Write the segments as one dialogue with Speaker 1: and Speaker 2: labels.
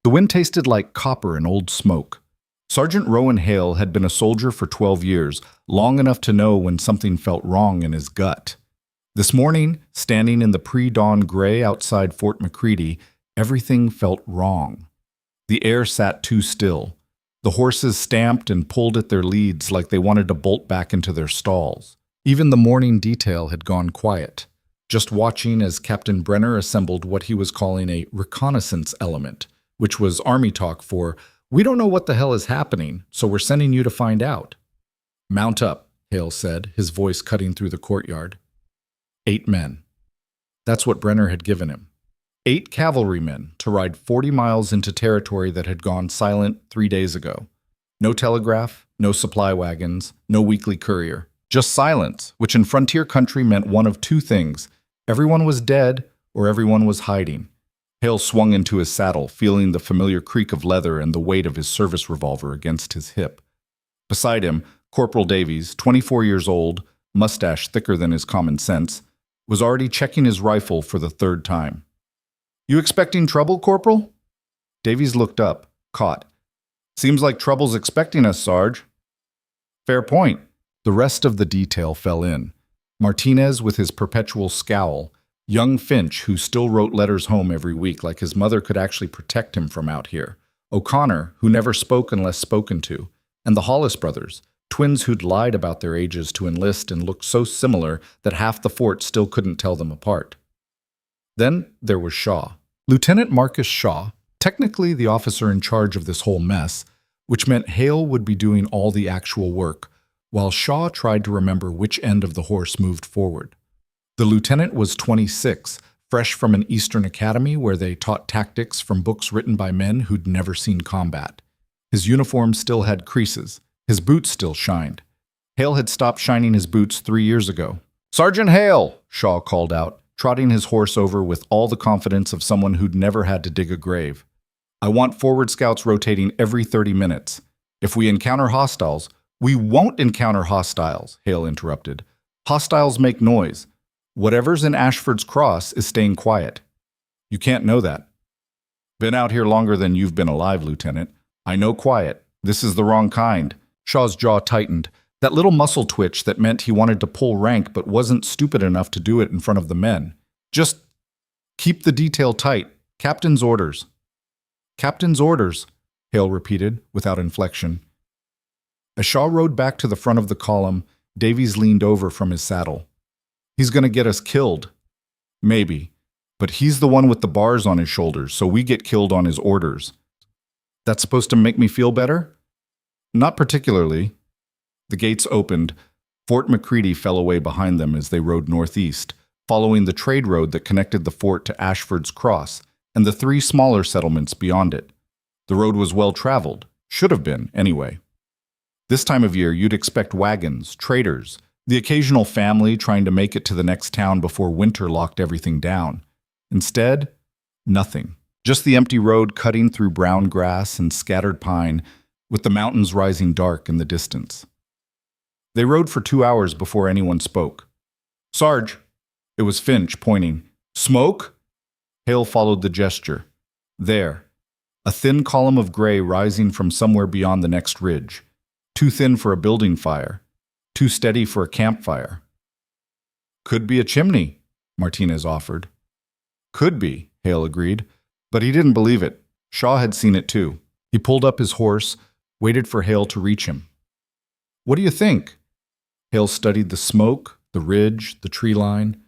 Speaker 1: The wind tasted like copper and old smoke. Sergeant Rowan Hale had been a soldier for 12 years, long enough to know when something felt wrong in his gut. This morning, standing in the pre-dawn gray outside Fort McCready, everything felt wrong. The air sat too still. The horses stamped and pulled at their leads like they wanted to bolt back into their stalls. Even the morning detail had gone quiet, just watching as Captain Brenner assembled what he was calling a reconnaissance element, which was Army talk for, "We don't know what the hell is happening, so we're sending you to find out." "Mount up," Hale said, his voice cutting through the courtyard. 8 men. That's what Brenner had given him. 8 cavalrymen to ride 40 miles into territory that had gone silent 3 days ago. No telegraph, no supply wagons, no weekly courier. Just silence, which in frontier country meant one of 2 things. Everyone was dead or everyone was hiding. Hale swung into his saddle, feeling the familiar creak of leather and the weight of his service revolver against his hip. Beside him, Corporal Davies, 24 years old, mustache thicker than his common sense, was already checking his rifle for the 3rd time. "You expecting trouble, Corporal?" Davies looked up, caught. "Seems like trouble's expecting us, Sarge." "Fair point." The rest of the detail fell in. Martinez with his perpetual scowl, young Finch who still wrote letters home every week like his mother could actually protect him from out here, O'Connor who never spoke unless spoken to, and the Hollis brothers, twins who'd lied about their ages to enlist and looked so similar that half the fort still couldn't tell them apart. Then there was Shaw. Lieutenant Marcus Shaw, technically the officer in charge of this whole mess, which meant Hale would be doing all the actual work, while Shaw tried to remember which end of the horse moved forward. The lieutenant was 26, fresh from an Eastern academy where they taught tactics from books written by men who'd never seen combat. His uniform still had creases. His boots still shined. Hale had stopped shining his boots 3 years ago. "Sergeant Hale!" Shaw called out, trotting his horse over with all the confidence of someone who'd never had to dig a grave. "I want forward scouts rotating every 30 minutes. If we encounter hostiles—" "We won't encounter hostiles," Hale interrupted. "Hostiles make noise. Whatever's in Ashford's Cross is staying quiet." "You can't know that." "Been out here longer than you've been alive, Lieutenant. I know quiet. This is the wrong kind." Shaw's jaw tightened, that little muscle twitch that meant he wanted to pull rank but wasn't stupid enough to do it in front of the men. "Just keep the detail tight. Captain's orders." "Captain's orders," Hale repeated, without inflection. As Shaw rode back to the front of the column, Davies leaned over from his saddle. "He's going to get us killed." "Maybe. But he's the one with the bars on his shoulders, so we get killed on his orders." "That's supposed to make me feel better?" "Not particularly." The gates opened. Fort McCready fell away behind them as they rode northeast, following the trade road that connected the fort to Ashford's Cross and the 3 smaller settlements beyond it. The road was well traveled, should have been, anyway. This time of year, you'd expect wagons, traders, the occasional family trying to make it to the next town before winter locked everything down. Instead, nothing. Just the empty road cutting through brown grass and scattered pine, with the mountains rising dark in the distance. They rode for 2 hours before anyone spoke. "Sarge!" It was Finch, pointing. "Smoke?" Hale followed the gesture. There. A thin column of gray rising from somewhere beyond the next ridge. Too thin for a building fire. Too steady for a campfire. "Could be a chimney," Martinez offered. "Could be," Hale agreed, but he didn't believe it. Shaw had seen it too. He pulled up his horse, waited for Hale to reach him. "What do you think?" Hale studied the smoke, the ridge, the tree line.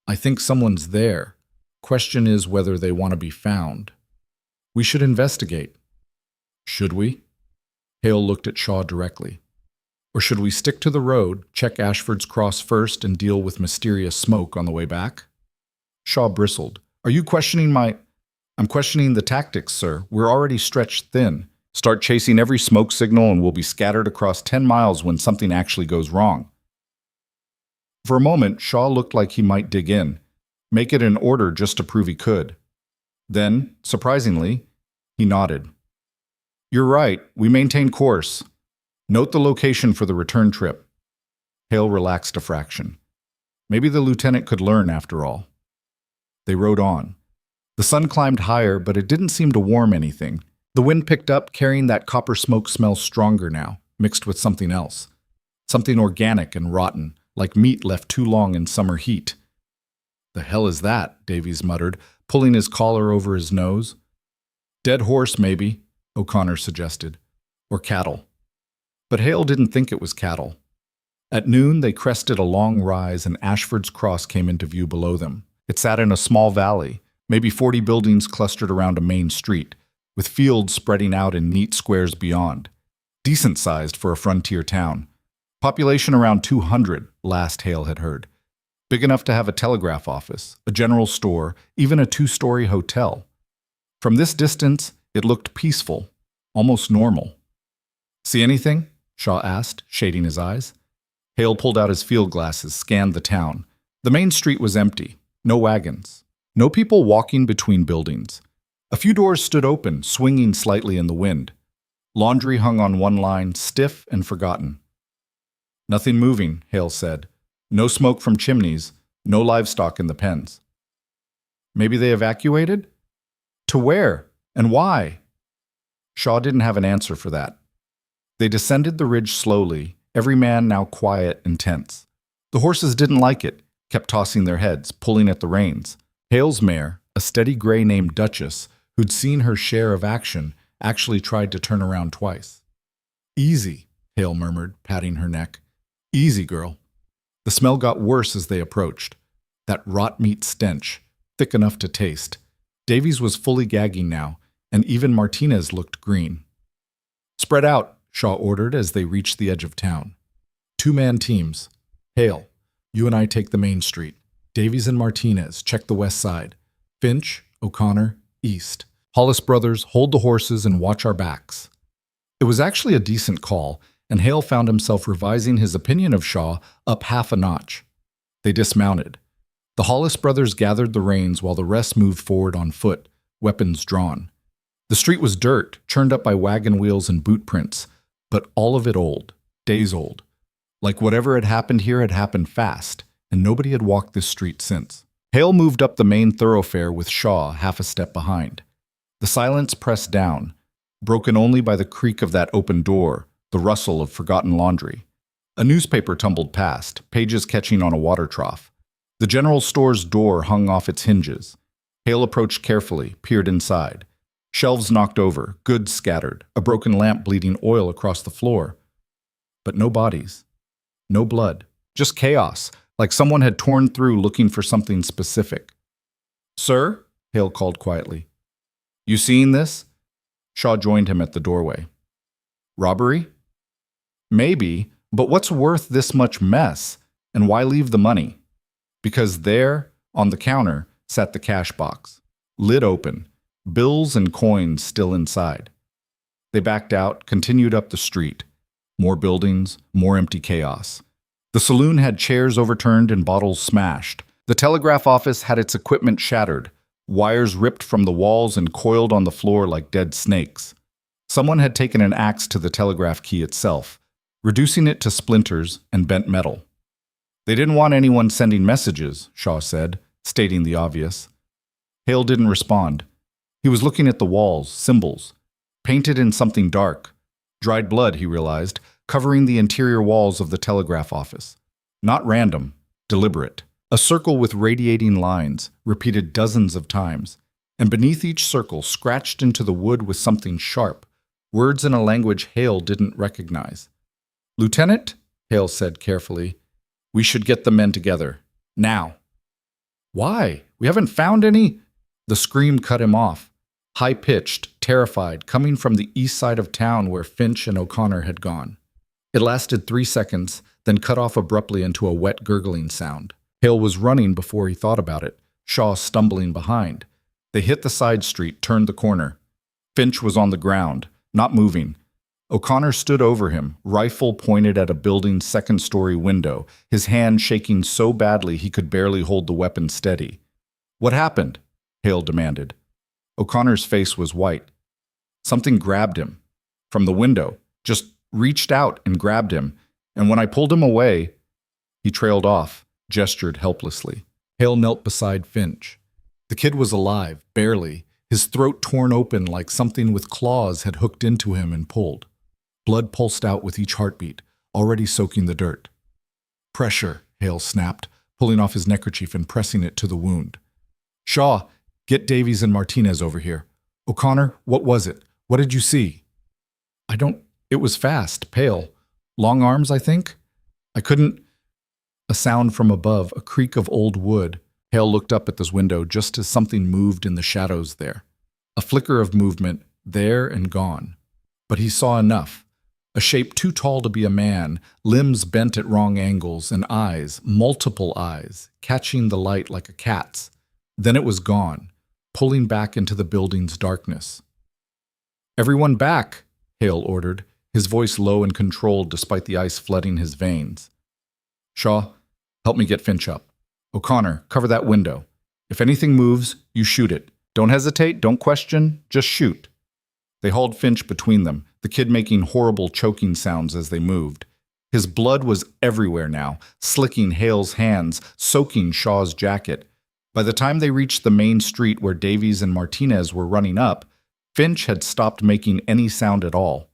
Speaker 1: "I think someone's there. Question is whether they want to be found. We should investigate." "Should we?" Hale looked at Shaw directly. "Or should we stick to the road, check Ashford's Cross first, and deal with mysterious smoke on the way back?" Shaw bristled. "Are you questioning my—" "I'm questioning the tactics, sir. We're already stretched thin. Start chasing every smoke signal and we'll be scattered across 10 miles when something actually goes wrong." For a moment, Shaw looked like he might dig in, make it an order just to prove he could. Then, surprisingly, he nodded. "You're right. We maintain course. Note the location for the return trip." Hale relaxed a fraction. Maybe the lieutenant could learn after all. They rode on. The sun climbed higher, but it didn't seem to warm anything. The wind picked up, carrying that copper smoke smell stronger now, mixed with something else. Something organic and rotten, like meat left too long in summer heat. "The hell is that?" Davies muttered, pulling his collar over his nose. "Dead horse, maybe," O'Connor suggested. "Or cattle." But Hale didn't think it was cattle. At noon, they crested a long rise and Ashford's Cross came into view below them. It sat in a small valley, maybe 40 buildings clustered around a main street, with fields spreading out in neat squares beyond. Decent-sized for a frontier town. Population around 200, last Hale had heard. Big enough to have a telegraph office, a general store, even a 2-story hotel. From this distance, it looked peaceful, almost normal. "See anything?" Shaw asked, shading his eyes. Hale pulled out his field glasses, scanned the town. The main street was empty. No wagons. No people walking between buildings. A few doors stood open, swinging slightly in the wind. Laundry hung on one line, stiff and forgotten. "Nothing moving," Hale said. "No smoke from chimneys, no livestock in the pens." "Maybe they evacuated?" "To where? And why?" Shaw didn't have an answer for that. They descended the ridge slowly, every man now quiet and tense. The horses didn't like it, kept tossing their heads, pulling at the reins. Hale's mare, a steady gray named Duchess, who'd seen her share of action, actually tried to turn around twice. "Easy," Hale murmured, patting her neck. "Easy, girl." The smell got worse as they approached. That rot meat stench, thick enough to taste. Davies was fully gagging now, and even Martinez looked green. "Spread out," Shaw ordered as they reached the edge of town. 2-man teams. "Hale, you and I take the main street. Davies and Martinez, check the west side. Finch, O'Connor, east. Hollis brothers, hold the horses and watch our backs." It was actually a decent call, and Hale found himself revising his opinion of Shaw up half a notch. They dismounted. The Hollis brothers gathered the reins while the rest moved forward on foot, weapons drawn. The street was dirt, churned up by wagon wheels and boot prints, but all of it old, days old. Like whatever had happened here had happened fast, and nobody had walked this street since. Hale moved up the main thoroughfare with Shaw half a step behind. The silence pressed down, broken only by the creak of that open door, the rustle of forgotten laundry. A newspaper tumbled past, pages catching on a water trough. The general store's door hung off its hinges. Hale approached carefully, peered inside. Shelves knocked over, goods scattered, a broken lamp bleeding oil across the floor. But no bodies. No blood. Just chaos, like someone had torn through looking for something specific. "Sir?" Hale called quietly. "You seeing this?" Shaw joined him at the doorway. "Robbery?" "Maybe, but what's worth this much mess? And why leave the money?" Because there, on the counter, sat the cash box. Lid open, bills and coins still inside. They backed out, continued up the street. More buildings, more empty chaos. The saloon had chairs overturned and bottles smashed. The telegraph office had its equipment shattered, wires ripped from the walls and coiled on the floor like dead snakes. Someone had taken an axe to the telegraph key itself, reducing it to splinters and bent metal. They didn't want anyone sending messages, Shaw said, stating the obvious. Hale didn't respond. He was looking at the walls, symbols, painted in something dark. Dried blood, he realized, covering the interior walls of the telegraph office. Not random, deliberate. A circle with radiating lines, repeated dozens of times, and beneath each circle, scratched into the wood with something sharp, words in a language Hale didn't recognize. "Lieutenant," Hale said carefully, "we should get the men together. Now." "Why? We haven't found any—" The scream cut him off, high-pitched, terrified, coming from the east side of town where Finch and O'Connor had gone. It lasted 3 seconds, then cut off abruptly into a wet gurgling sound. Hale was running before he thought about it, Shaw stumbling behind. They hit the side street, turned the corner. Finch was on the ground, not moving. O'Connor stood over him, rifle pointed at a building's second-story window, his hand shaking so badly he could barely hold the weapon steady. "What happened?" Hale demanded. O'Connor's face was white. Something grabbed him. From the window, just reached out and grabbed him, and when I pulled him away, he trailed off, gestured helplessly. Hale knelt beside Finch. The The kid was alive, barely, his throat torn open like something with claws had hooked into him and pulled. Blood pulsed out with each heartbeat, already soaking the dirt. Pressure, Hale snapped, pulling off his neckerchief and pressing it to the wound. Shaw, get Davies and Martinez over here. O'Connor, what was it? What did you see? It was fast, pale. Long arms, I think? I couldn't. A sound from above, a creak of old wood. Hale looked up at this window just as something moved in the shadows there. A flicker of movement, there and gone. But he saw enough. A shape too tall to be a man, limbs bent at wrong angles, and eyes, multiple eyes, catching the light like a cat's. Then it was gone, pulling back into the building's darkness. Everyone back, Hale ordered, his voice low and controlled despite the ice flooding his veins. Shaw, help me get Finch up. O'Connor, cover that window. If anything moves, you shoot it. Don't hesitate, don't question, just shoot. They hauled Finch between them, the kid making horrible choking sounds as they moved. His blood was everywhere now, slicking Hale's hands, soaking Shaw's jacket. By the time they reached the main street where Davies and Martinez were running up, Finch had stopped making any sound at all.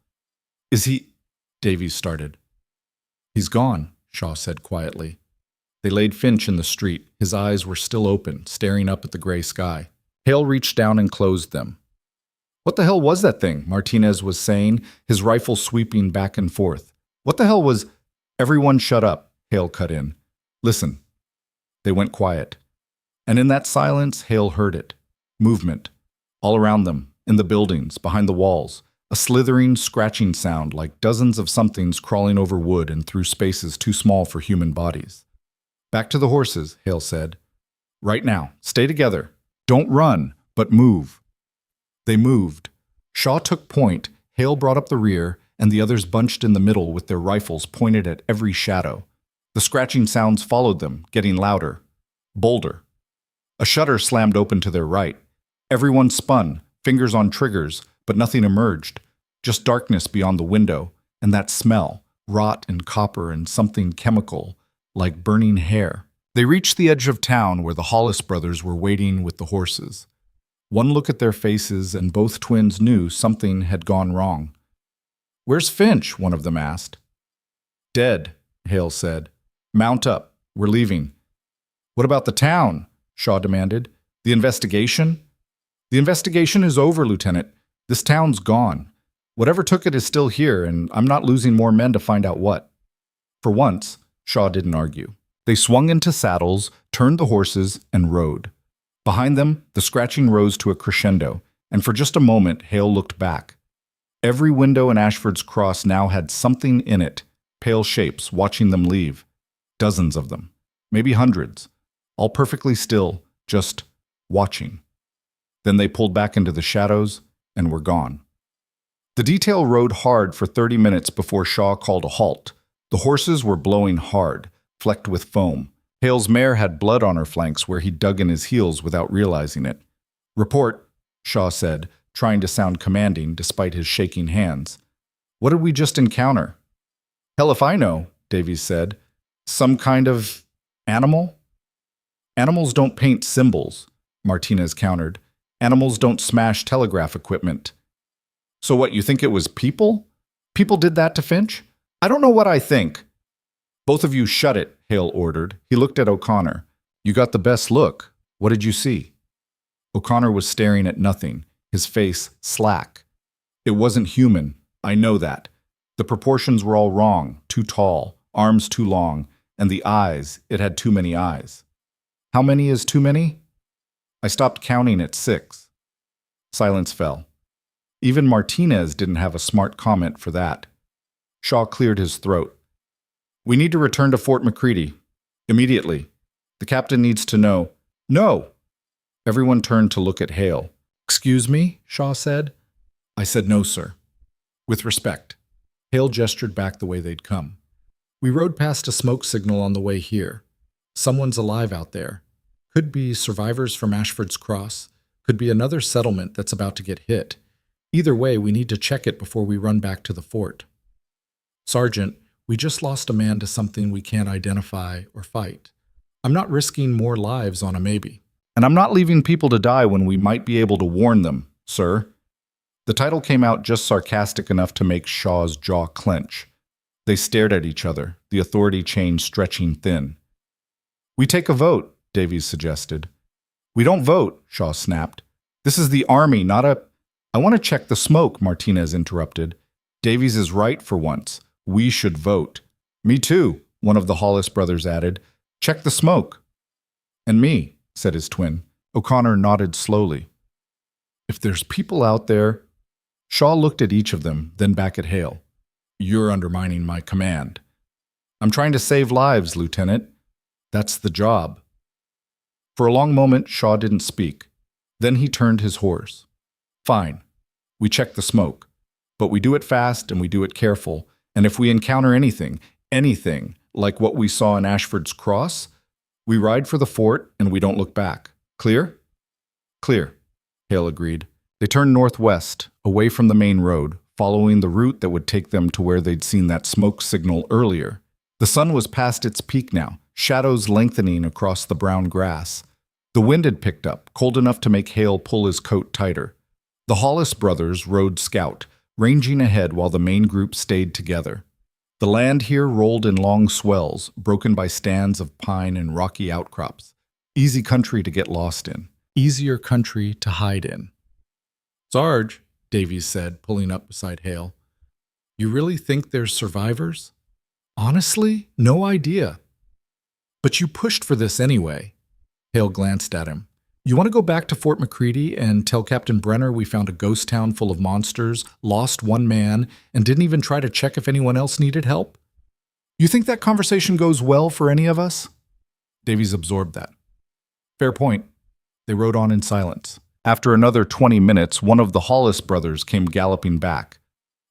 Speaker 1: Is he? Davies started. He's gone, Shaw said quietly. They laid Finch in the street. His eyes were still open, staring up at the gray sky. Hale reached down and closed them. What the hell was that thing? Martinez was saying, his rifle sweeping back and forth. What the hell was... Everyone shut up, Hale cut in. Listen. They went quiet. And in that silence, Hale heard it. Movement. All around them, in the buildings, behind the walls. A slithering, scratching sound like dozens of somethings crawling over wood and through spaces too small for human bodies. Back to the horses, Hale said. Right now, stay together. Don't run, but move. They moved. Shaw took point, Hale brought up the rear, and the others bunched in the middle with their rifles pointed at every shadow. The scratching sounds followed them, getting louder, bolder. A shutter slammed open to their right. Everyone spun, fingers on triggers, but nothing emerged. Just darkness beyond the window, and that smell, rot and copper and something chemical, like burning hair. They reached the edge of town where the Hollis brothers were waiting with the horses. One look at their faces and both twins knew something had gone wrong. Where's Finch? One of them asked. Dead, Hale said. Mount up. We're leaving. What about the town? Shaw demanded. The investigation? The investigation is over, Lieutenant. This town's gone. Whatever took it is still here, and I'm not losing more men to find out what. For once, Shaw didn't argue. They swung into saddles, turned the horses, and rode. Behind them, the scratching rose to a crescendo, and for just a moment, Hale looked back. Every window in Ashford's Cross now had something in it, pale shapes watching them leave. Dozens of them, maybe hundreds, all perfectly still, just watching. Then they pulled back into the shadows and were gone. The detail rode hard for 30 minutes before Shaw called a halt. The horses were blowing hard, flecked with foam. Hale's mare had blood on her flanks where he dug in his heels without realizing it. Report, Shaw said, trying to sound commanding despite his shaking hands. What did we just encounter? Hell if I know, Davies said. Some kind of animal? Animals don't paint symbols, Martinez countered. Animals don't smash telegraph equipment. So what, you think it was people? People did that to Finch? I don't know what I think. Both of you shut it, Hale ordered. He looked at O'Connor. You got the best look. What did you see? O'Connor was staring at nothing, his face slack. It wasn't human, I know that. The proportions were all wrong, too tall, arms too long, and the eyes, it had too many eyes. How many is too many? I stopped counting at 6. Silence fell. Even Martinez didn't have a smart comment for that. Shaw cleared his throat. We need to return to Fort McCready. Immediately. The captain needs to know. No! Everyone turned to look at Hale. Excuse me, Shaw said. I said no, sir. With respect. Hale gestured back the way they'd come. We rode past a smoke signal on the way here. Someone's alive out there. Could be survivors from Ashford's Cross. Could be another settlement that's about to get hit. Either way, we need to check it before we run back to the fort. Sergeant, we just lost a man to something we can't identify or fight. I'm not risking more lives on a maybe. And I'm not leaving people to die when we might be able to warn them, sir. The title came out just sarcastic enough to make Shaw's jaw clench. They stared at each other, the authority chain stretching thin. We take a vote, Davies suggested. We don't vote, Shaw snapped. This is the army, not a... I want to check the smoke, Martinez interrupted. Davies is right for once. We should vote. Me too, one of the Hollis brothers added. Check the smoke. And me, said his twin. O'Connor nodded slowly. If there's people out there... Shaw looked at each of them, then back at Hale. You're undermining my command. I'm trying to save lives, Lieutenant. That's the job. For a long moment, Shaw didn't speak. Then he turned his horse. Fine. We check the smoke. But we do it fast and we do it careful. And if we encounter anything, like what we saw in Ashford's Cross, we ride for the fort and we don't look back. Clear? Clear, Hale agreed. They turned northwest, away from the main road, following the route that would take them to where they'd seen that smoke signal earlier. The sun was past its peak now, shadows lengthening across the brown grass. The wind had picked up, cold enough to make Hale pull his coat tighter. The Hollis brothers rode scout, ranging ahead while the main group stayed together. The land here rolled in long swells, broken by stands of pine and rocky outcrops. Easy country to get lost in. Easier country to hide in. Sarge, Davies said, pulling up beside Hale. You really think there's survivors? Honestly, no idea. But you pushed for this anyway. Hale glanced at him. You want to go back to Fort McCready and tell Captain Brenner we found a ghost town full of monsters, lost one man, and didn't even try to check if anyone else needed help? You think that conversation goes well for any of us? Davies absorbed that. Fair point. They rode on in silence. After another 20 minutes, one of the Hollis brothers came galloping back.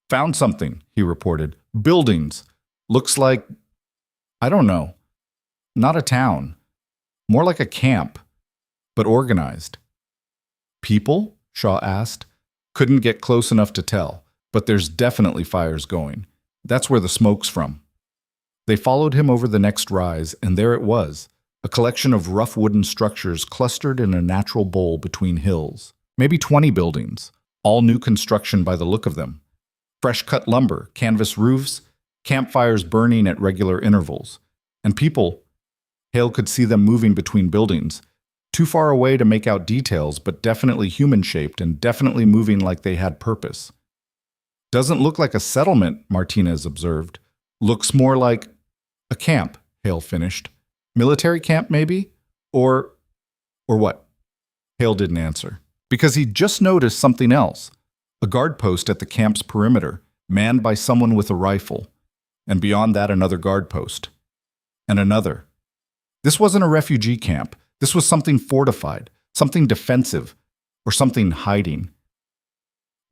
Speaker 1: Found something, he reported. Buildings. Looks like, I don't know, not a town. More like a camp, but organized. People? Shaw asked. Couldn't get close enough to tell, but there's definitely fires going. That's where the smoke's from. They followed him over the next rise, and there it was. A collection of rough wooden structures clustered in a natural bowl between hills. Maybe 20 buildings, all new construction by the look of them. Fresh-cut lumber, canvas roofs, campfires burning at regular intervals. And people, Hale could see them moving between buildings, too far away to make out details, but definitely human-shaped and definitely moving like they had purpose. Doesn't look like a settlement, Martinez observed. Looks more like a camp, Hale finished. Military camp, maybe? Or what? Hale didn't answer, because he'd just noticed something else. A guard post at the camp's perimeter, manned by someone with a rifle. And beyond that, another guard post. And another. This wasn't a refugee camp. This was something fortified, something defensive, or something hiding.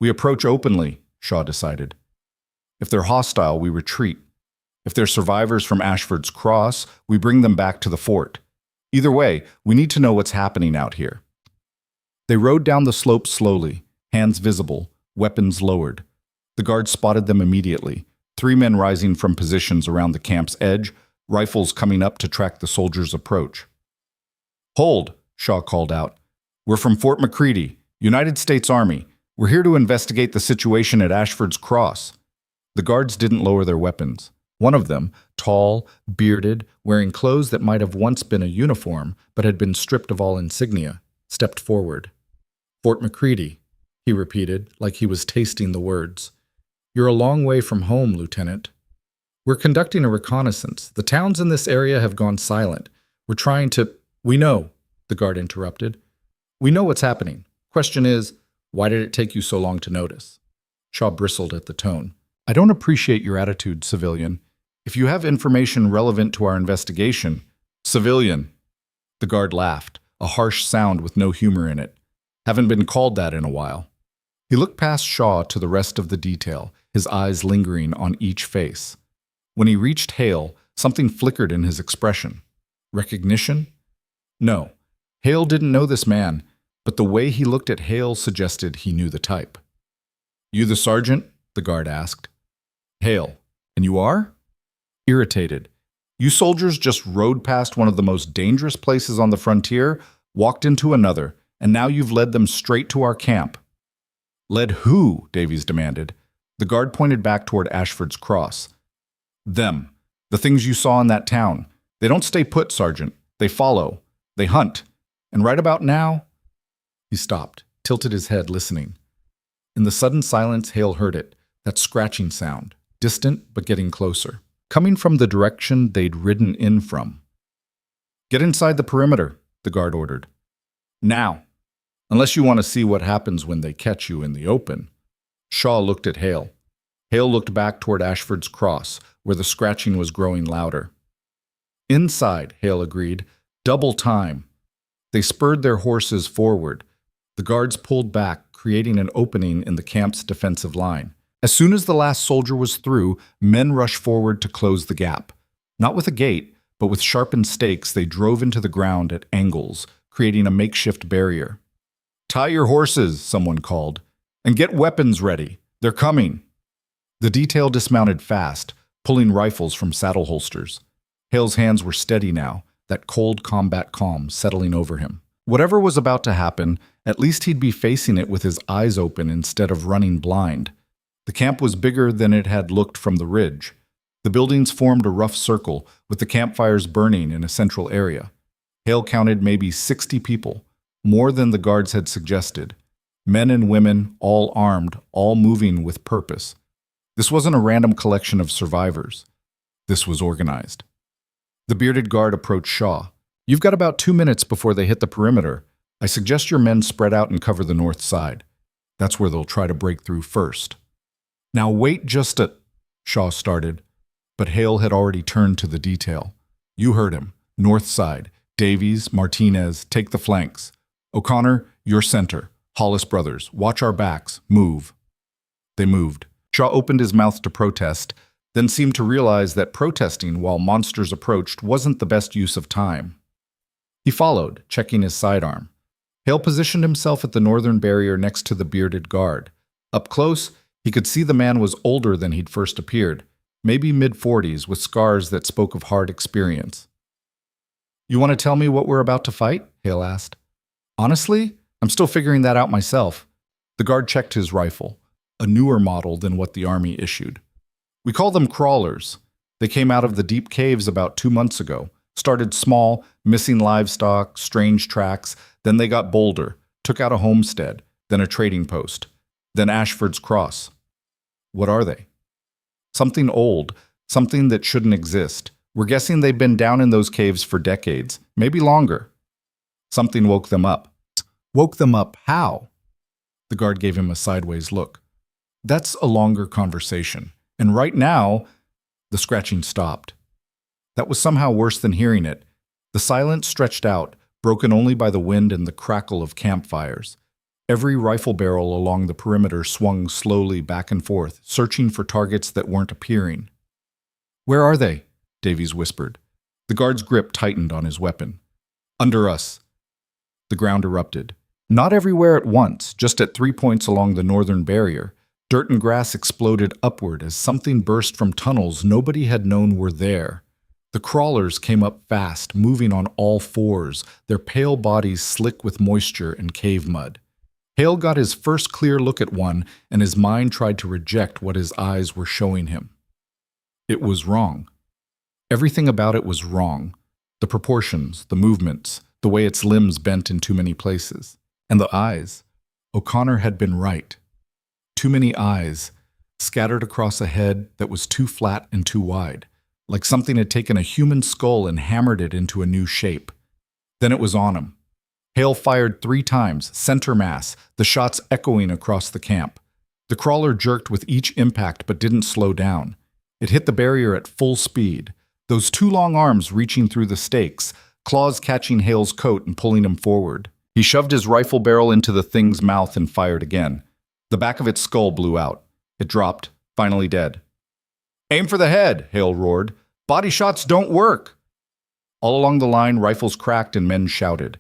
Speaker 1: We approach openly, Shaw decided. If they're hostile, we retreat. If they're survivors from Ashford's Cross, we bring them back to the fort. Either way, we need to know what's happening out here. They rode down the slope slowly, hands visible, weapons lowered. The guards spotted them immediately, 3 men rising from positions around the camp's edge, rifles coming up to track the soldiers' approach. Hold, Shaw called out. We're from Fort McCready, United States Army. We're here to investigate the situation at Ashford's Cross. The guards didn't lower their weapons. One of them, tall, bearded, wearing clothes that might have once been a uniform but had been stripped of all insignia, stepped forward. Fort McCready, he repeated, like he was tasting the words. You're a long way from home, Lieutenant. We're conducting a reconnaissance. The towns in this area have gone silent. We're trying to... We know, the guard interrupted. We know what's happening. Question is, why did it take you so long to notice? Shaw bristled at the tone. I don't appreciate your attitude, civilian. If you have information relevant to our investigation... Civilian. The guard laughed, a harsh sound with no humor in it. Haven't been called that in a while. He looked past Shaw to the rest of the detail, his eyes lingering on each face. When he reached Hale, something flickered in his expression. Recognition? No. Hale didn't know this man, but the way he looked at Hale suggested he knew the type. You the sergeant? The guard asked. Hale. And you are? Irritated. You soldiers just rode past one of the most dangerous places on the frontier, walked into another, and now you've led them straight to our camp." "Led who?" Davies demanded. The guard pointed back toward Ashford's cross. "Them. The things you saw in that town. They don't stay put, Sergeant. They follow. They hunt. And right about now—" He stopped, tilted his head, listening. In the sudden silence, Hale heard it, that scratching sound, distant but getting closer, coming from the direction they'd ridden in from. "Get inside the perimeter," the guard ordered. "Now. Unless you want to see what happens when they catch you in the open." Shaw looked at Hale. Hale looked back toward Ashford's cross, where the scratching was growing louder. "Inside," Hale agreed. "Double time." They spurred their horses forward. The guards pulled back, creating an opening in the camp's defensive line. As soon as the last soldier was through, men rushed forward to close the gap. Not with a gate, but with sharpened stakes, they drove into the ground at angles, creating a makeshift barrier. "Tie your horses," someone called, "and get weapons ready. They're coming." The detail dismounted fast, pulling rifles from saddle holsters. Hale's hands were steady now, that cold combat calm settling over him. Whatever was about to happen, at least he'd be facing it with his eyes open instead of running blind. The camp was bigger than it had looked from the ridge. The buildings formed a rough circle, with the campfires burning in a central area. Hale counted maybe 60 people, more than the guards had suggested. Men and women, all armed, all moving with purpose. This wasn't a random collection of survivors. This was organized. The bearded guard approached Shaw. "You've got about 2 minutes before they hit the perimeter. I suggest your men spread out and cover the north side. That's where they'll try to break through first." "Now wait just a—" Shaw started, but Hale had already turned to the detail. "You heard him. North side. Davies, Martinez, take the flanks. O'Connor, your center. Hollis brothers, watch our backs. Move." They moved. Shaw opened his mouth to protest, then seemed to realize that protesting while monsters approached wasn't the best use of time. He followed, checking his sidearm. Hale positioned himself at the northern barrier next to the bearded guard. Up close, he could see the man was older than he'd first appeared, maybe mid-40s, with scars that spoke of hard experience. "You want to tell me what we're about to fight?" Hale asked. "Honestly, I'm still figuring that out myself." The guard checked his rifle, a newer model than what the army issued. "We call them crawlers. They came out of the deep caves about 2 months ago. Started small, missing livestock, strange tracks. Then they got bolder, took out a homestead, then a trading post, then Ashford's Cross." "What are they?" "Something old, something that shouldn't exist. We're guessing they've been down in those caves for decades, maybe longer." "Something woke them up." "Woke them up how?" The guard gave him a sideways look. "That's a longer conversation. And right now—" The scratching stopped. That was somehow worse than hearing it. The silence stretched out, broken only by the wind and the crackle of campfires. Every rifle barrel along the perimeter swung slowly back and forth, searching for targets that weren't appearing. "Where are they?" Davies whispered. The guard's grip tightened on his weapon. "Under us." The ground erupted. Not everywhere at once, just at 3 points along the northern barrier. Dirt and grass exploded upward as something burst from tunnels nobody had known were there. The crawlers came up fast, moving on all fours, their pale bodies slick with moisture and cave mud. Hale got his first clear look at one, and his mind tried to reject what his eyes were showing him. It was wrong. Everything about it was wrong. The proportions, the movements, the way its limbs bent in too many places. And the eyes. O'Connor had been right. Too many eyes, scattered across a head that was too flat and too wide, like something had taken a human skull and hammered it into a new shape. Then it was on him. Hale fired 3 times, center mass, the shots echoing across the camp. The crawler jerked with each impact but didn't slow down. It hit the barrier at full speed, those 2 long arms reaching through the stakes, claws catching Hale's coat and pulling him forward. He shoved his rifle barrel into the thing's mouth and fired again. The back of its skull blew out. It dropped, finally dead. "Aim for the head," Hale roared. "Body shots don't work." All along the line, rifles cracked and men shouted.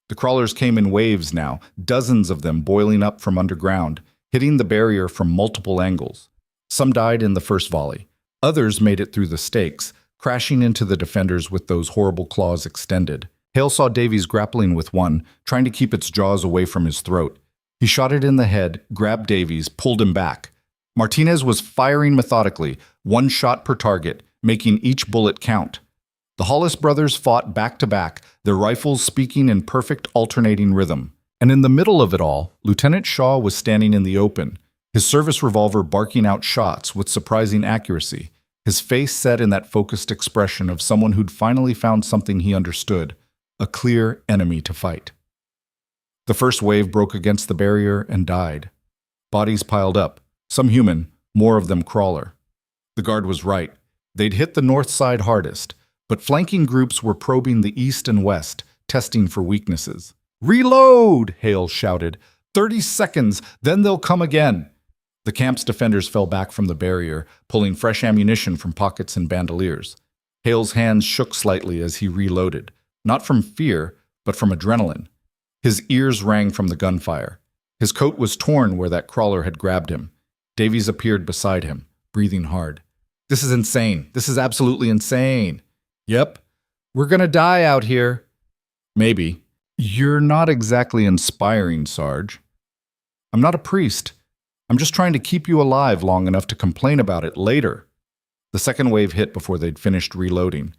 Speaker 1: The crawlers came in waves now, dozens of them boiling up from underground, hitting the barrier from multiple angles. Some died in the first volley. Others made it through the stakes, crashing into the defenders with those horrible claws extended. Hale saw Davies grappling with one, trying to keep its jaws away from his throat. He shot it in the head, grabbed Davies, pulled him back. Martinez was firing methodically, one shot per target, making each bullet count. The Hollis brothers fought back to back, their rifles speaking in perfect alternating rhythm. And in the middle of it all, Lieutenant Shaw was standing in the open, his service revolver barking out shots with surprising accuracy, his face set in that focused expression of someone who'd finally found something he understood, a clear enemy to fight. The first wave broke against the barrier and died. Bodies piled up, some human, more of them crawler. The guard was right. They'd hit the north side hardest, but flanking groups were probing the east and west, testing for weaknesses. "Reload!" Hale shouted. 30 seconds, then they'll come again." The camp's defenders fell back from the barrier, pulling fresh ammunition from pockets and bandoliers. Hale's hands shook slightly as he reloaded, not from fear, but from adrenaline. His ears rang from the gunfire. His coat was torn where that crawler had grabbed him. Davies appeared beside him, breathing hard. "This is insane. This is absolutely insane." "Yep. We're gonna die out here." "Maybe." "You're not exactly inspiring, Sarge." "I'm not a priest. I'm just trying to keep you alive long enough to complain about it later." The second wave hit before they'd finished reloading.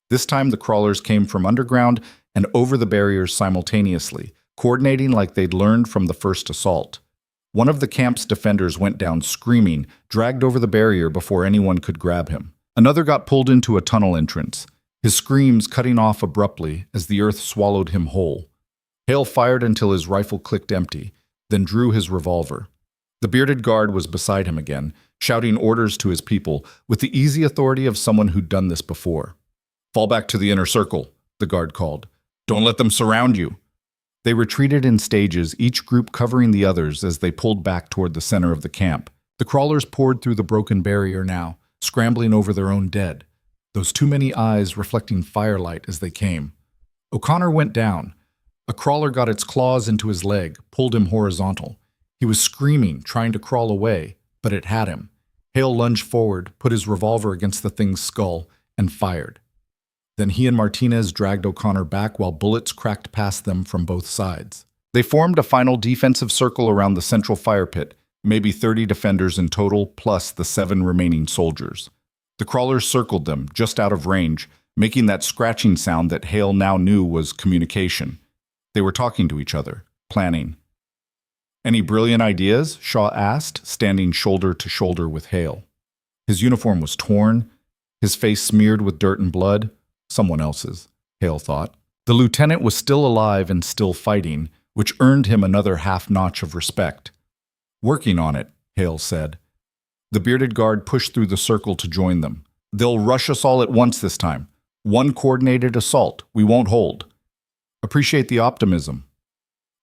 Speaker 1: This time the crawlers came from underground and over the barriers simultaneously, coordinating like they'd learned from the first assault. One of the camp's defenders went down screaming, dragged over the barrier before anyone could grab him. Another got pulled into a tunnel entrance, his screams cutting off abruptly as the earth swallowed him whole. Hale fired until his rifle clicked empty, then drew his revolver. The bearded guard was beside him again, shouting orders to his people with the easy authority of someone who'd done this before. "Fall back to the inner circle," the guard called. "Don't let them surround you." They retreated in stages, each group covering the others as they pulled back toward the center of the camp. The crawlers poured through the broken barrier now, scrambling over their own dead, those too many eyes reflecting firelight as they came. O'Connor went down. A crawler got its claws into his leg, pulled him horizontal. He was screaming, trying to crawl away, but it had him. Hale lunged forward, put his revolver against the thing's skull, and fired. Then he and Martinez dragged O'Connor back while bullets cracked past them from both sides. They formed a final defensive circle around the central fire pit, maybe 30 defenders in total, plus the 7 remaining soldiers. The crawlers circled them, just out of range, making that scratching sound that Hale now knew was communication. They were talking to each other, planning. "Any brilliant ideas?" Shaw asked, standing shoulder to shoulder with Hale. His uniform was torn, his face smeared with dirt and blood. Someone else's, Hale thought. The lieutenant was still alive and still fighting, which earned him another half-notch of respect. "Working on it," Hale said. The bearded guard pushed through the circle to join them. "They'll rush us all at once this time. One coordinated assault. We won't hold." "Appreciate the optimism."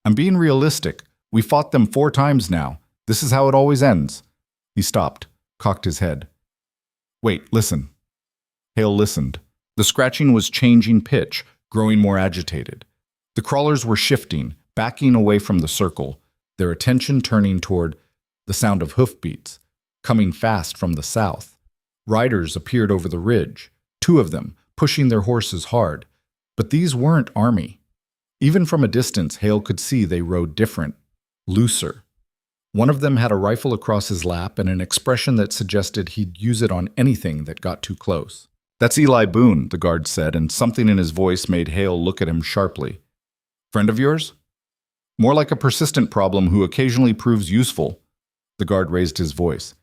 Speaker 1: "I'm being realistic. We fought them 4 times now. This is how it always ends." He stopped, cocked his head. "Wait, listen." Hale listened. The scratching was changing pitch, growing more agitated. The crawlers were shifting, backing away from the circle, their attention turning toward the sound of hoofbeats, coming fast from the south. Riders appeared over the ridge, 2 of them, pushing their horses hard. But these weren't army. Even from a distance, Hale could see they rode different, looser. One of them had a rifle across his lap and an expression that suggested he'd use it on anything that got too close. "That's Eli Boone," the guard said, and something in his voice made Hale look at him sharply. "Friend of yours?" "More like a persistent problem who occasionally proves useful." The guard raised his voice.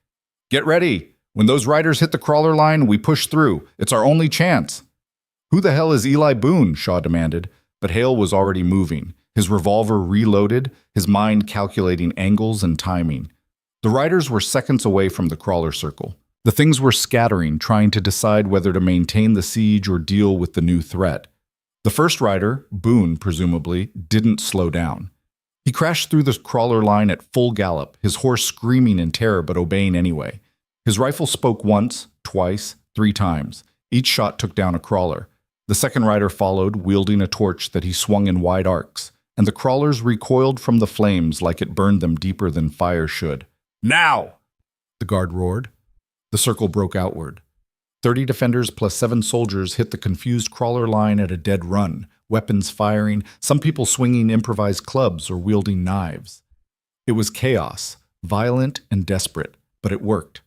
Speaker 1: "Get ready! When those riders hit the crawler line, we push through. It's our only chance." "Who the hell is Eli Boone?" Shaw demanded, but Hale was already moving, his revolver reloaded, his mind calculating angles and timing. The riders were seconds away from the crawler circle. The things were scattering, trying to decide whether to maintain the siege or deal with the new threat. The first rider, Boone presumably, didn't slow down. He crashed through the crawler line at full gallop, his horse screaming in terror but obeying anyway. His rifle spoke once, twice, 3 times. Each shot took down a crawler. The second rider followed, wielding a torch that he swung in wide arcs, and the crawlers recoiled from the flames like it burned them deeper than fire should. "Now!" the guard roared. The circle broke outward. 30 defenders plus 7 soldiers hit the confused crawler line at a dead run, weapons firing, some people swinging improvised clubs or wielding knives. It was chaos, violent and desperate, but it worked.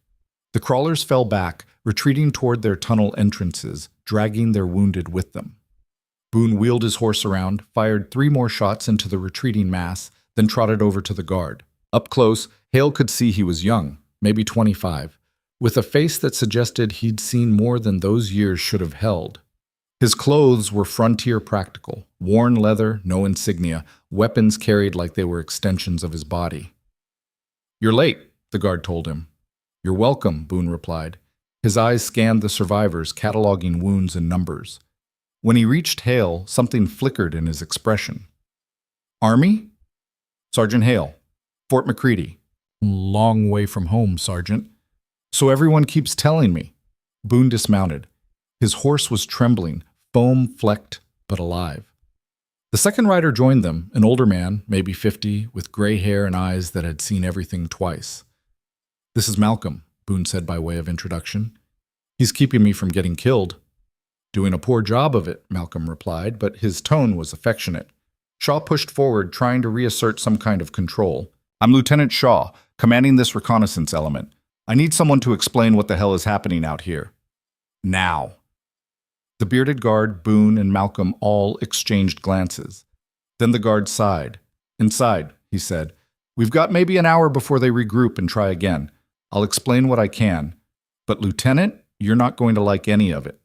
Speaker 1: The crawlers fell back, retreating toward their tunnel entrances, dragging their wounded with them. Boone wheeled his horse around, fired 3 more shots into the retreating mass, then trotted over to the guard. Up close, Hale could see he was young, maybe 25, with a face that suggested he'd seen more than those years should have held. His clothes were frontier practical, worn leather, no insignia, weapons carried like they were extensions of his body. "You're late," the guard told him. "You're welcome," Boone replied. His eyes scanned the survivors, cataloging wounds and numbers. When he reached Hale, something flickered in his expression. "Army?" "Sergeant Hale, Fort McCready." "Long way from home, Sergeant." "So everyone keeps telling me." Boone dismounted. His horse was trembling, foam-flecked, but alive. The second rider joined them, an older man, maybe 50, with gray hair and eyes that had seen everything twice. "This is Malcolm," Boone said by way of introduction. "He's keeping me from getting killed." "Doing a poor job of it," Malcolm replied, but his tone was affectionate. Shaw pushed forward, trying to reassert some kind of control. "I'm Lieutenant Shaw, commanding this reconnaissance element. I need someone to explain what the hell is happening out here. Now." The bearded guard, Boone, and Malcolm all exchanged glances. Then the guard sighed. "Inside," he said. "We've got maybe an hour before they regroup and try again. I'll explain what I can. But, Lieutenant, you're not going to like any of it."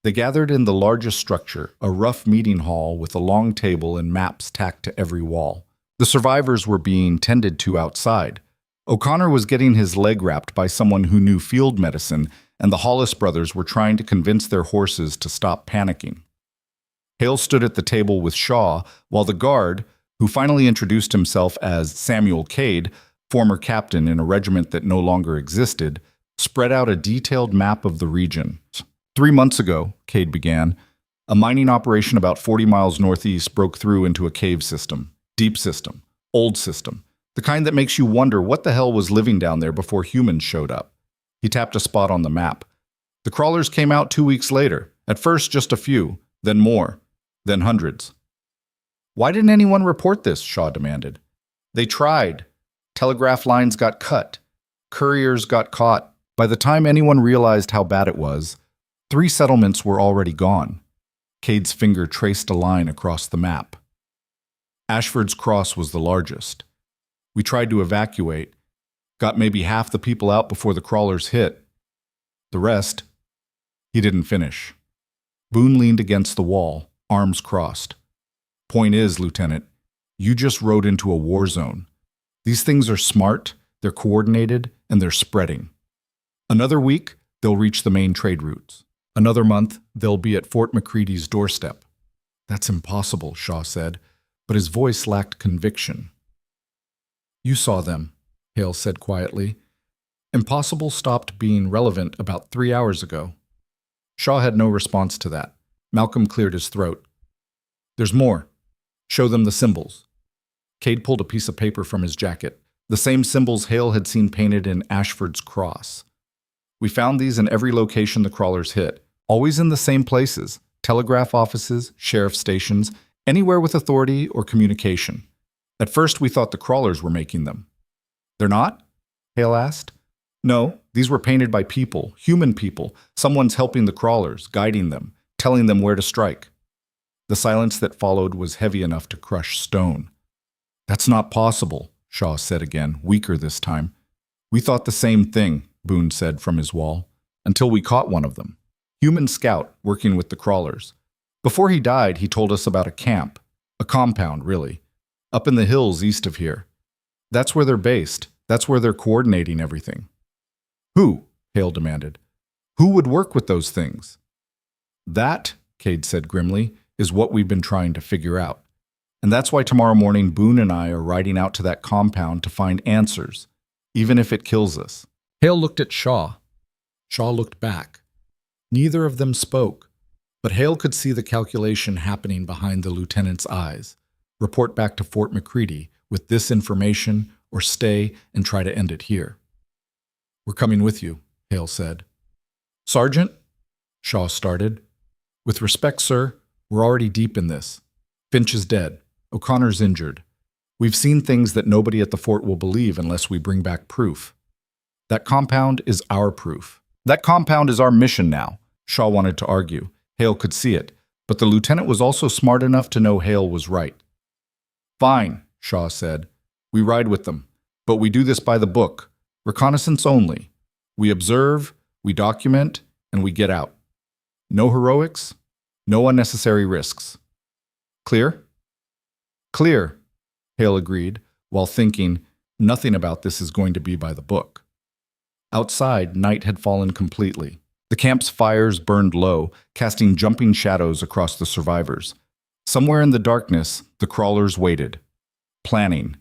Speaker 1: They gathered in the largest structure, a rough meeting hall with a long table and maps tacked to every wall. The survivors were being tended to outside. O'Connor was getting his leg wrapped by someone who knew field medicine, and the Hollis brothers were trying to convince their horses to stop panicking. Hale stood at the table with Shaw, while the guard, who finally introduced himself as Samuel Cade, former captain in a regiment that no longer existed, spread out a detailed map of the region. 3 months ago, Cade began, a mining operation about 40 miles northeast broke through into a cave system. Deep system. Old system. The kind that makes you wonder what the hell was living down there before humans showed up. He tapped a spot on the map. The crawlers came out 2 weeks later. At first just a few, then more, then hundreds. "Why didn't anyone report this?" Shaw demanded. "They tried. Telegraph lines got cut. Couriers got caught. By the time anyone realized how bad it was, 3 settlements were already gone." Cade's finger traced a line across the map. Ashford's Cross was the largest. "We tried to evacuate. Got maybe half the people out before the crawlers hit. The rest..." He didn't finish. Boone leaned against the wall, arms crossed. "Point is, Lieutenant, you just rode into a war zone. These things are smart, they're coordinated, and they're spreading. Another week, they'll reach the main trade routes. Another month, they'll be at Fort McCready's doorstep." "That's impossible," Shaw said, but his voice lacked conviction. "You saw them," Hale said quietly. "Impossible stopped being relevant about 3 hours ago." Shaw had no response to that. Malcolm cleared his throat. "There's more. Show them the symbols." Cade pulled a piece of paper from his jacket, the same symbols Hale had seen painted in Ashford's Cross. "We found these in every location the crawlers hit, always in the same places: telegraph offices, sheriff stations, anywhere with authority or communication. At first we thought the crawlers were making them." "They're not?" Hale asked. "No, these were painted by people, human people. Someone's helping the crawlers, guiding them, telling them where to strike." The silence that followed was heavy enough to crush stone. "That's not possible," Shaw said again, weaker this time. "We thought the same thing," Boone said from his wall, "until we caught one of them. Human scout working with the crawlers. Before he died, he told us about a camp, a compound, really, up in the hills east of here. That's where they're based. That's where they're coordinating everything." "Who?" Hale demanded. "Who would work with those things?" "That," Cade said grimly, "is what we've been trying to figure out. And that's why tomorrow morning Boone and I are riding out to that compound to find answers, even if it kills us." Hale looked at Shaw. Shaw looked back. Neither of them spoke, but Hale could see the calculation happening behind the lieutenant's eyes. Report back to Fort McCready with this information, or stay and try to end it here. "We're coming with you," Hale said. "Sergeant," Shaw started. "With respect, sir, We're already deep in this. Finch is dead. O'Connor's injured. We've seen things that nobody at the fort will believe unless we bring back proof. That compound is our proof. That compound is our mission now, Shaw wanted to argue. Hale could see it, but the lieutenant was also smart enough to know Hale was right. Fine, Shaw said. We ride with them, but we do this by the book. Reconnaissance only. We observe, we document, and we get out. No heroics, no unnecessary risks. Clear? Clear, Hale agreed, while thinking, nothing about this is going to be by the book. Outside, night had fallen completely. The camp's fires burned low, casting jumping shadows across the survivors. Somewhere in the darkness, the crawlers waited, planning,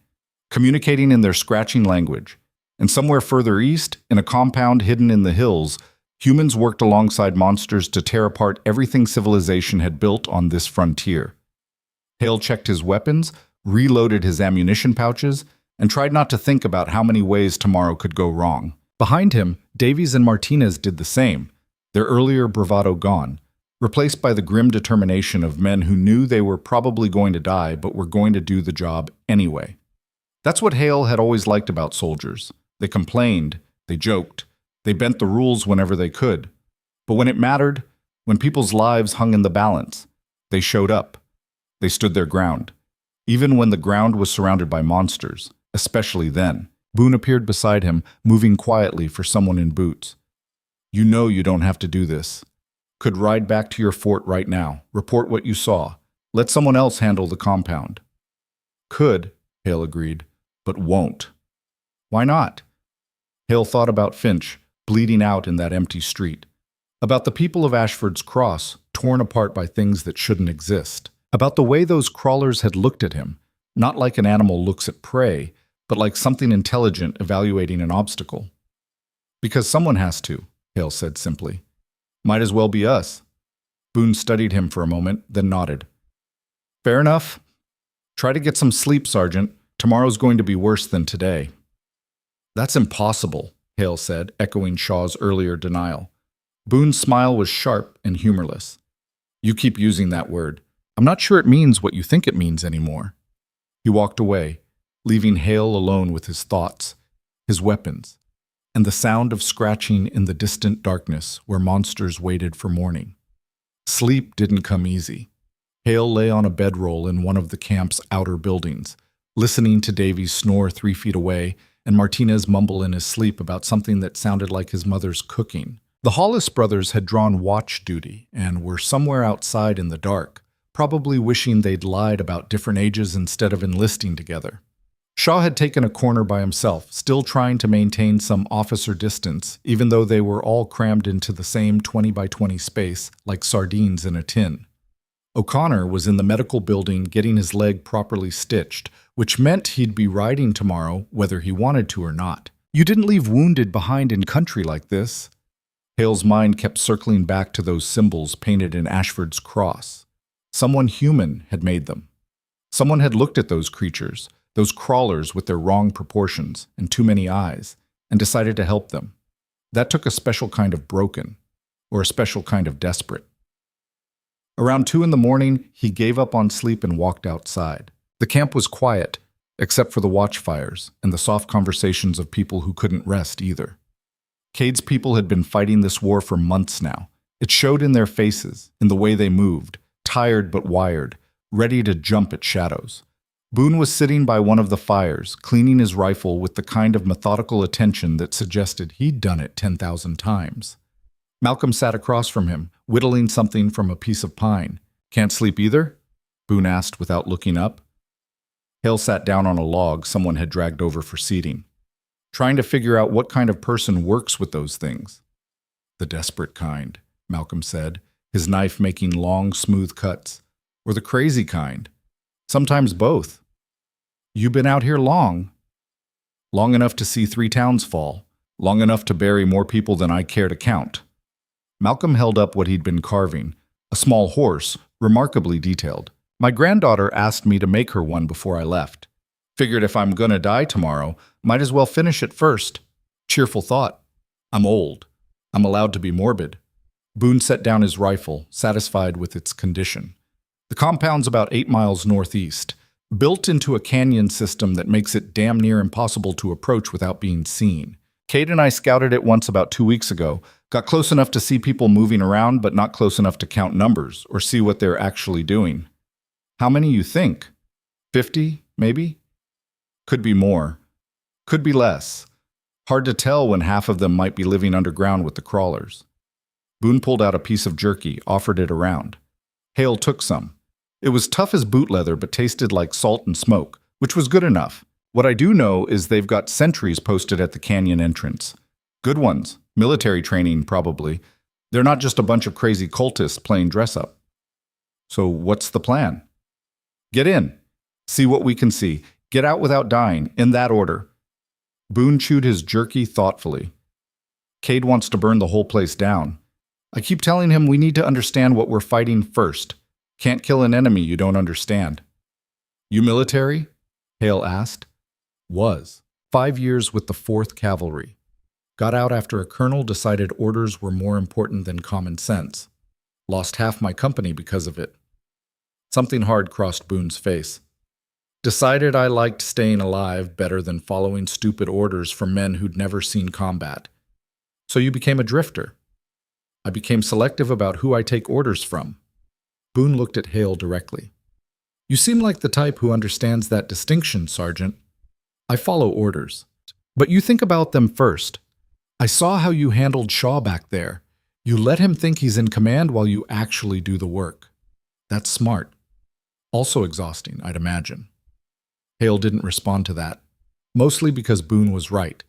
Speaker 1: communicating in their scratching language. And somewhere further east, in a compound hidden in the hills, humans worked alongside monsters to tear apart everything civilization had built on this frontier. Hale checked his weapons, reloaded his ammunition pouches, and tried not to think about how many ways tomorrow could go wrong. Behind him, Davies and Martinez did the same, their earlier bravado gone, replaced by the grim determination of men who knew they were probably going to die but were going to do the job anyway. That's what Hale had always liked about soldiers. They complained, they joked, they bent the rules whenever they could. But when it mattered, when people's lives hung in the balance, they showed up. They stood their ground. Even when the ground was surrounded by monsters, especially then. Boone appeared beside him, moving quietly for someone in boots. You know you don't have to do this. Could ride back to your fort right now, report what you saw. Let someone else handle the compound. Could, Hale agreed, but won't. Why not? Hale thought about Finch, bleeding out in that empty street. About the people of Ashford's Cross, torn apart by things that shouldn't exist. About the way those crawlers had looked at him, not like an animal looks at prey, but like something intelligent evaluating an obstacle. Because someone has to, Hale said simply. Might as well be us. Boone studied him for a moment, then nodded. Fair enough. Try to get some sleep, Sergeant. Tomorrow's going to be worse than today. That's impossible, Hale said, echoing Shaw's earlier denial. Boone's smile was sharp and humorless. You keep using that word. I'm not sure it means what you think it means anymore. He walked away, leaving Hale alone with his thoughts, his weapons, and the sound of scratching in the distant darkness where monsters waited for morning. Sleep didn't come easy. Hale lay on a bedroll in one of the camp's outer buildings, listening to Davies snore 3 feet away and Martinez mumble in his sleep about something that sounded like his mother's cooking. The Hollis brothers had drawn watch duty and were somewhere outside in the dark, probably wishing they'd lied about different ages instead of enlisting together. Shaw had taken a corner by himself, still trying to maintain some officer distance, even though they were all crammed into the same 20 by 20 space, like sardines in a tin. O'Connor was in the medical building getting his leg properly stitched, which meant he'd be riding tomorrow whether he wanted to or not. You didn't leave wounded behind in country like this. Hale's mind kept circling back to those symbols painted in Ashford's Cross. Someone human had made them. Someone had looked at those creatures, those crawlers with their wrong proportions and too many eyes, and decided to help them. That took a special kind of broken, or a special kind of desperate. Around 2 a.m, he gave up on sleep and walked outside. The camp was quiet, except for the watchfires and the soft conversations of people who couldn't rest either. Cade's people had been fighting this war for months now. It showed in their faces, in the way they moved, tired but wired, ready to jump at shadows. Boone was sitting by one of the fires, cleaning his rifle with the kind of methodical attention that suggested he'd done it 10,000 times. Malcolm sat across from him, whittling something from a piece of pine. Can't sleep either? Boone asked without looking up. Hale sat down on a log someone had dragged over for seating, trying to figure out what kind of person works with those things. The desperate kind, Malcolm said, his knife making long, smooth cuts. Or the crazy kind. Sometimes both. You been out here long? Long enough to see 3 towns fall. Long enough to bury more people than I care to count. Malcolm held up what he'd been carving, a small horse, remarkably detailed. My granddaughter asked me to make her one before I left. Figured if I'm gonna die tomorrow, might as well finish it first. Cheerful thought. I'm old. I'm allowed to be morbid. Boone set down his rifle, satisfied with its condition. The compound's about 8 miles northeast, built into a canyon system that makes it damn near impossible to approach without being seen. Cade and I scouted it once about 2 weeks ago, got close enough to see people moving around, but not close enough to count numbers or see what they're actually doing. How many you think? 50, maybe? Could be more. Could be less. Hard to tell when half of them might be living underground with the crawlers. Boone pulled out a piece of jerky, offered it around. Hale took some. It was tough as boot leather, but tasted like salt and smoke, which was good enough. What I do know is they've got sentries posted at the canyon entrance. Good ones. Military training, probably. They're not just a bunch of crazy cultists playing dress-up. So what's the plan? Get in. See what we can see. Get out without dying, in that order. Boone chewed his jerky thoughtfully. Cade wants to burn the whole place down. I keep telling him we need to understand what we're fighting first. Can't kill an enemy you don't understand. You military? Hale asked. Was. 5 years with the 4th Cavalry. Got out after a colonel decided orders were more important than common sense. Lost half my company because of it. Something hard crossed Boone's face. Decided I liked staying alive better than following stupid orders from men who'd never seen combat. So you became a drifter. I became selective about who I take orders from. Boone looked at Hale directly. You seem like the type who understands that distinction, Sergeant. I follow orders. But you think about them first. I saw how you handled Shaw back there. You let him think he's in command while you actually do the work. That's smart. Also exhausting, I'd imagine. Hale didn't respond to that, mostly because Boone was right,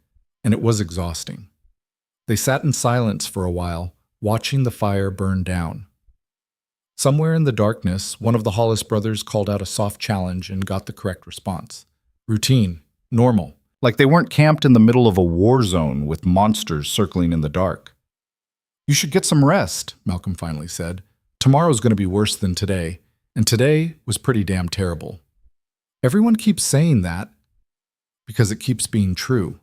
Speaker 1: and it was exhausting. They sat in silence for a while, watching the fire burn down. Somewhere in the darkness, one of the Hollis brothers called out a soft challenge and got the correct response. Routine, normal, like they weren't camped in the middle of a war zone with monsters circling in the dark. You should get some rest, Malcolm finally said. Tomorrow's going to be worse than today, and today was pretty damn terrible. Everyone keeps saying that because it keeps being true.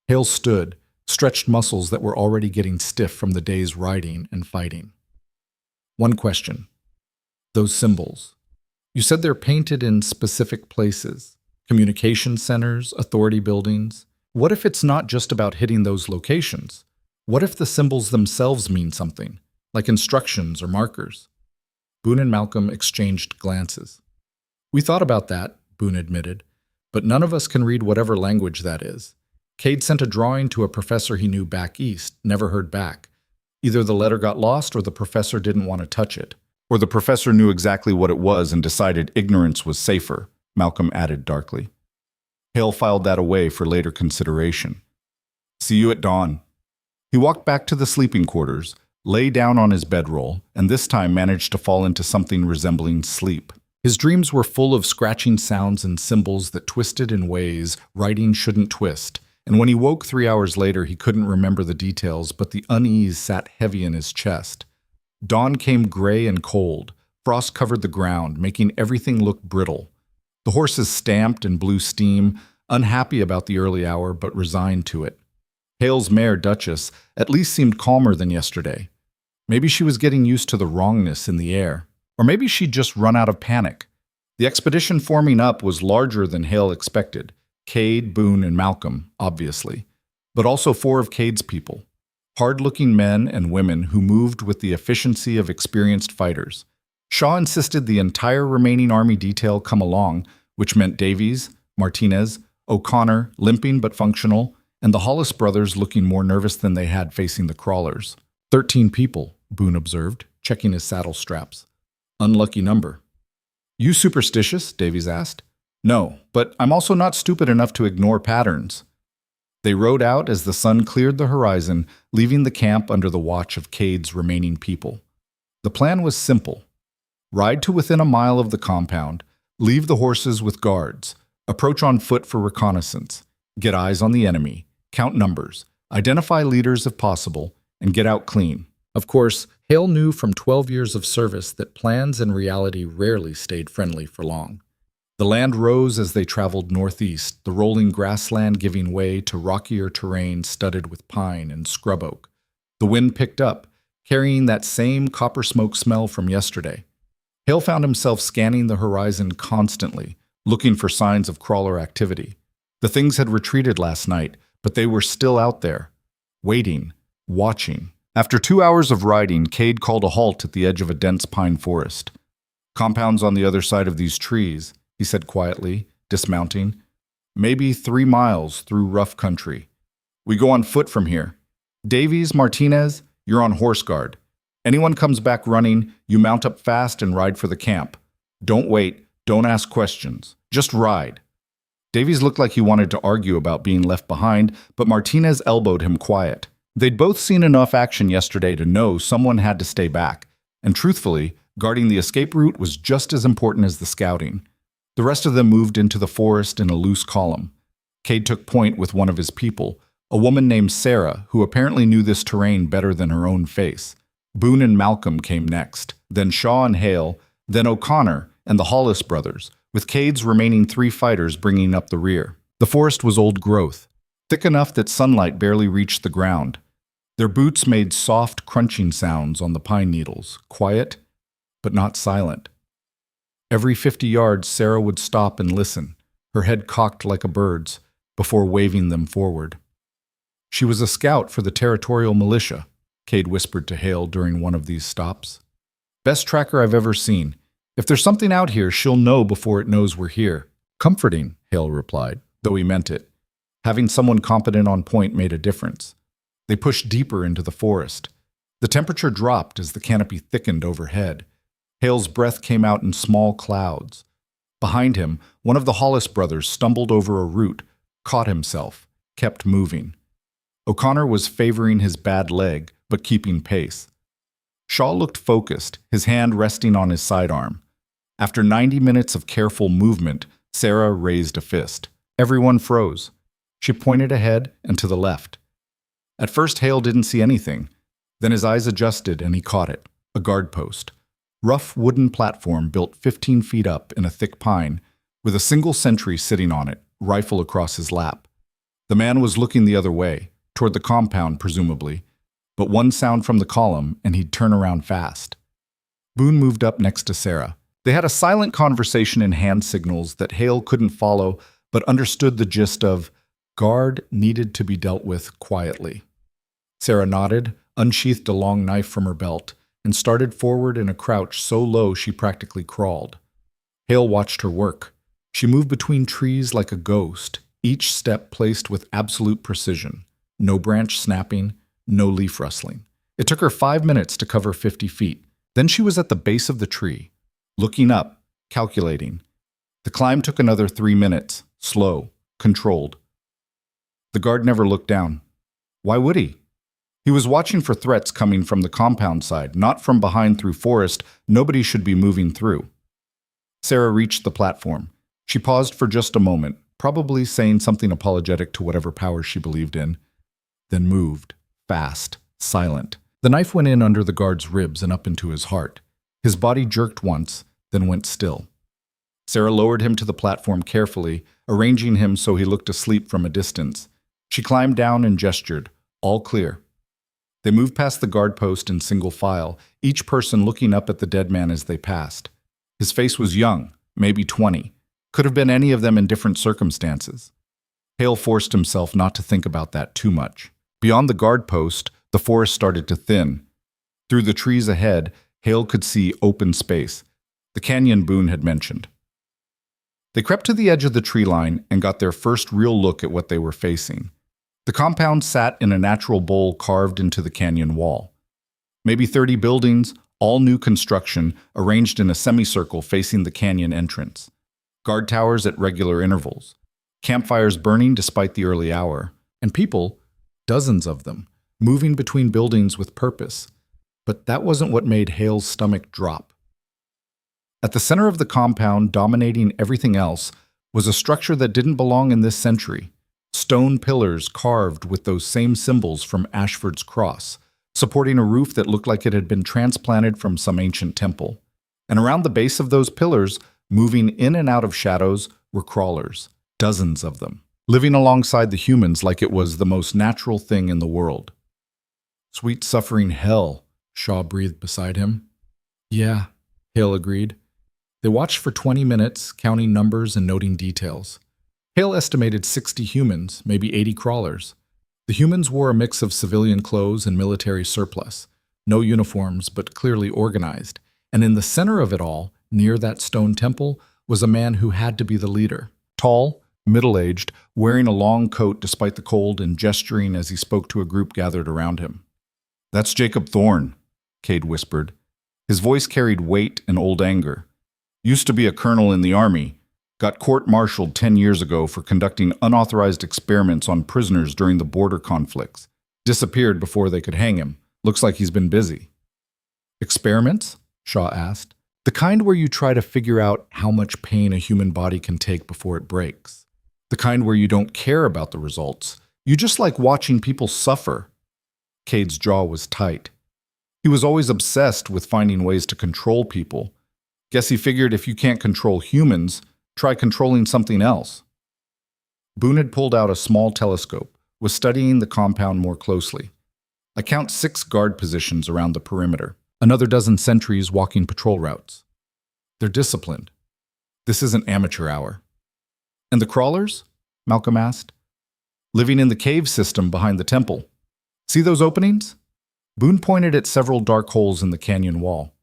Speaker 1: Hale stood, stretched muscles that were already getting stiff from the day's riding and fighting. One question. Those symbols. You said they're painted in specific places. Communication centers, authority buildings. What if it's not just about hitting those locations? What if the symbols themselves mean something, like instructions or markers? Boone and Malcolm exchanged glances. We thought about that, Boone admitted, but none of us can read whatever language that is. Cade sent a drawing to a professor he knew back east, never heard back. Either the letter got lost or the professor didn't want to touch it. Or the professor knew exactly what it was and decided ignorance was safer, Malcolm added darkly. Hale filed that away for later consideration. See you at dawn. He walked back to the sleeping quarters, lay down on his bedroll, and this time managed to fall into something resembling sleep. His dreams were full of scratching sounds and symbols that twisted in ways writing shouldn't twist, and when he woke 3 hours later he couldn't remember the details, but the unease sat heavy in his chest. Dawn came gray and cold. Frost covered the ground, making everything look brittle. The horses stamped and blew steam, unhappy about the early hour but resigned to it. Hale's mare, Duchess, at least seemed calmer than yesterday. Maybe she was getting used to the wrongness in the air. Or maybe she'd just run out of panic. The expedition forming up was larger than Hale expected. Cade, Boone, and Malcolm, obviously. But also 4 of Cade's people. Hard-looking men and women who moved with the efficiency of experienced fighters. Shaw insisted the entire remaining army detail come along, which meant Davies, Martinez, O'Connor, limping but functional, and the Hollis brothers looking more nervous than they had facing the crawlers. 13 people, Boone observed, checking his saddle straps. Unlucky number. You superstitious? Davies asked. No, but I'm also not stupid enough to ignore patterns. They rode out as the sun cleared the horizon, leaving the camp under the watch of Cade's remaining people. The plan was simple. Ride to within a mile of the compound, leave the horses with guards, approach on foot for reconnaissance, get eyes on the enemy, count numbers, identify leaders if possible, and get out clean. Of course, Hale knew from 12 years of service that plans and reality rarely stayed friendly for long. The land rose as they traveled northeast, the rolling grassland giving way to rockier terrain studded with pine and scrub oak. The wind picked up, carrying that same copper smoke smell from yesterday. Hale found himself scanning the horizon constantly, looking for signs of crawler activity. The things had retreated last night, but they were still out there, waiting, watching. After 2 hours of riding, Cade called a halt at the edge of a dense pine forest. "Compounds on the other side of these trees," he said quietly, dismounting. "Maybe 3 miles through rough country. We go on foot from here. Davies, Martinez, you're on horse guard. Anyone comes back running, you mount up fast and ride for the camp. Don't wait, don't ask questions. Just ride." Davies looked like he wanted to argue about being left behind, but Martinez elbowed him quiet. They'd both seen enough action yesterday to know someone had to stay back, and truthfully, guarding the escape route was just as important as the scouting. The rest of them moved into the forest in a loose column. Cade took point with one of his people, a woman named Sarah, who apparently knew this terrain better than her own face. Boone and Malcolm came next, then Shaw and Hale, then O'Connor and the Hollis brothers, with Cade's remaining 3 fighters bringing up the rear. The forest was old growth, thick enough that sunlight barely reached the ground. Their boots made soft, crunching sounds on the pine needles, quiet, but not silent. Every 50 yards, Sarah would stop and listen, her head cocked like a bird's, before waving them forward. She was a scout for the territorial militia, Cade whispered to Hale during one of these stops. "Best tracker I've ever seen. If there's something out here, she'll know before it knows we're here." "Comforting," Hale replied, though he meant it. Having someone competent on point made a difference. They pushed deeper into the forest. The temperature dropped as the canopy thickened overhead. Hale's breath came out in small clouds. Behind him, one of the Hollis brothers stumbled over a root, caught himself, kept moving. O'Connor was favoring his bad leg, but keeping pace. Shaw looked focused, his hand resting on his sidearm. After 90 minutes of careful movement, Sarah raised a fist. Everyone froze. She pointed ahead and to the left. At first, Hale didn't see anything. Then his eyes adjusted and he caught it, a guard post. Rough wooden platform built 15 feet up in a thick pine, with a single sentry sitting on it, rifle across his lap. The man was looking the other way, toward the compound presumably, but one sound from the column and he'd turn around fast. Boone moved up next to Sarah. They had a silent conversation in hand signals that Hale couldn't follow, but understood the gist of guard needed to be dealt with quietly. Sarah nodded, unsheathed a long knife from her belt, and started forward in a crouch so low she practically crawled. Hale watched her work. She moved between trees like a ghost, each step placed with absolute precision. No branch snapping, no leaf rustling. It took her 5 minutes to cover 50 feet. Then she was at the base of the tree, looking up, calculating. The climb took another 3 minutes, slow, controlled. The guard never looked down. Why would he? He was watching for threats coming from the compound side, not from behind through forest nobody should be moving through. Sarah reached the platform. She paused for just a moment, probably saying something apologetic to whatever power she believed in, then moved, fast, silent. The knife went in under the guard's ribs and up into his heart. His body jerked once, then went still. Sarah lowered him to the platform carefully, arranging him so he looked asleep from a distance. She climbed down and gestured, all clear. They moved past the guard post in single file, each person looking up at the dead man as they passed. His face was young, maybe 20. Could have been any of them in different circumstances. Hale forced himself not to think about that too much. Beyond the guard post, the forest started to thin. Through the trees ahead, Hale could see open space, the canyon Boone had mentioned. They crept to the edge of the tree line and got their first real look at what they were facing. The compound sat in a natural bowl carved into the canyon wall. Maybe 30 buildings, all new construction, arranged in a semicircle facing the canyon entrance. Guard towers at regular intervals. Campfires burning despite the early hour. And people, dozens of them, moving between buildings with purpose. But that wasn't what made Hale's stomach drop. At the center of the compound, dominating everything else, was a structure that didn't belong in this century. Stone pillars carved with those same symbols from Ashford's cross, supporting a roof that looked like it had been transplanted from some ancient temple. And around the base of those pillars, moving in and out of shadows, were crawlers, dozens of them, living alongside the humans like it was the most natural thing in the world. "Sweet suffering hell," Shaw breathed beside him. "Yeah," Hale agreed. They watched for 20 minutes, counting numbers and noting details. Hale estimated 60 humans, maybe 80 crawlers. The humans wore a mix of civilian clothes and military surplus. No uniforms, but clearly organized. And in the center of it all, near that stone temple, was a man who had to be the leader. Tall, middle-aged, wearing a long coat despite the cold and gesturing as he spoke to a group gathered around him. "That's Jacob Thorne," Cade whispered. His voice carried weight and old anger. "Used to be a colonel in the army. Got court-martialed 10 years ago for conducting unauthorized experiments on prisoners during the border conflicts. Disappeared before they could hang him. Looks like he's been busy." "Experiments?" Shaw asked. "The kind where you try to figure out how much pain a human body can take before it breaks. The kind where you don't care about the results. You just like watching people suffer." Cade's jaw was tight. He was always obsessed with finding ways to control people. Guess he figured if you can't control humans, try controlling something else. Boone had pulled out a small telescope, was studying the compound more closely. "I count 6 guard positions around the perimeter. Another dozen sentries walking patrol routes. They're disciplined. This isn't amateur hour." "And the crawlers?" Malcolm asked. "Living in the cave system behind the temple. See those openings?" Boone pointed at several dark holes in the canyon wall.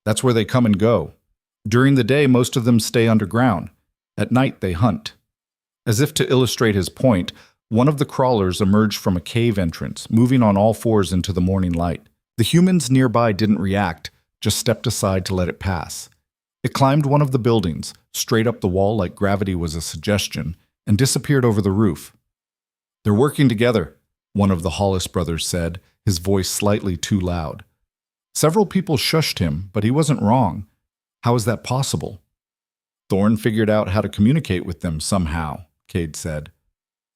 Speaker 1: "That's where they come and go. During the day, most of them stay underground. At night, they hunt." As if to illustrate his point, one of the crawlers emerged from a cave entrance, moving on all fours into the morning light. The humans nearby didn't react, just stepped aside to let it pass. It climbed one of the buildings, straight up the wall like gravity was a suggestion, and disappeared over the roof. "They're working together," one of the Hollis brothers said, his voice slightly too loud. Several people shushed him, but he wasn't wrong. How is that possible? "Thorne figured out how to communicate with them somehow," Cade said.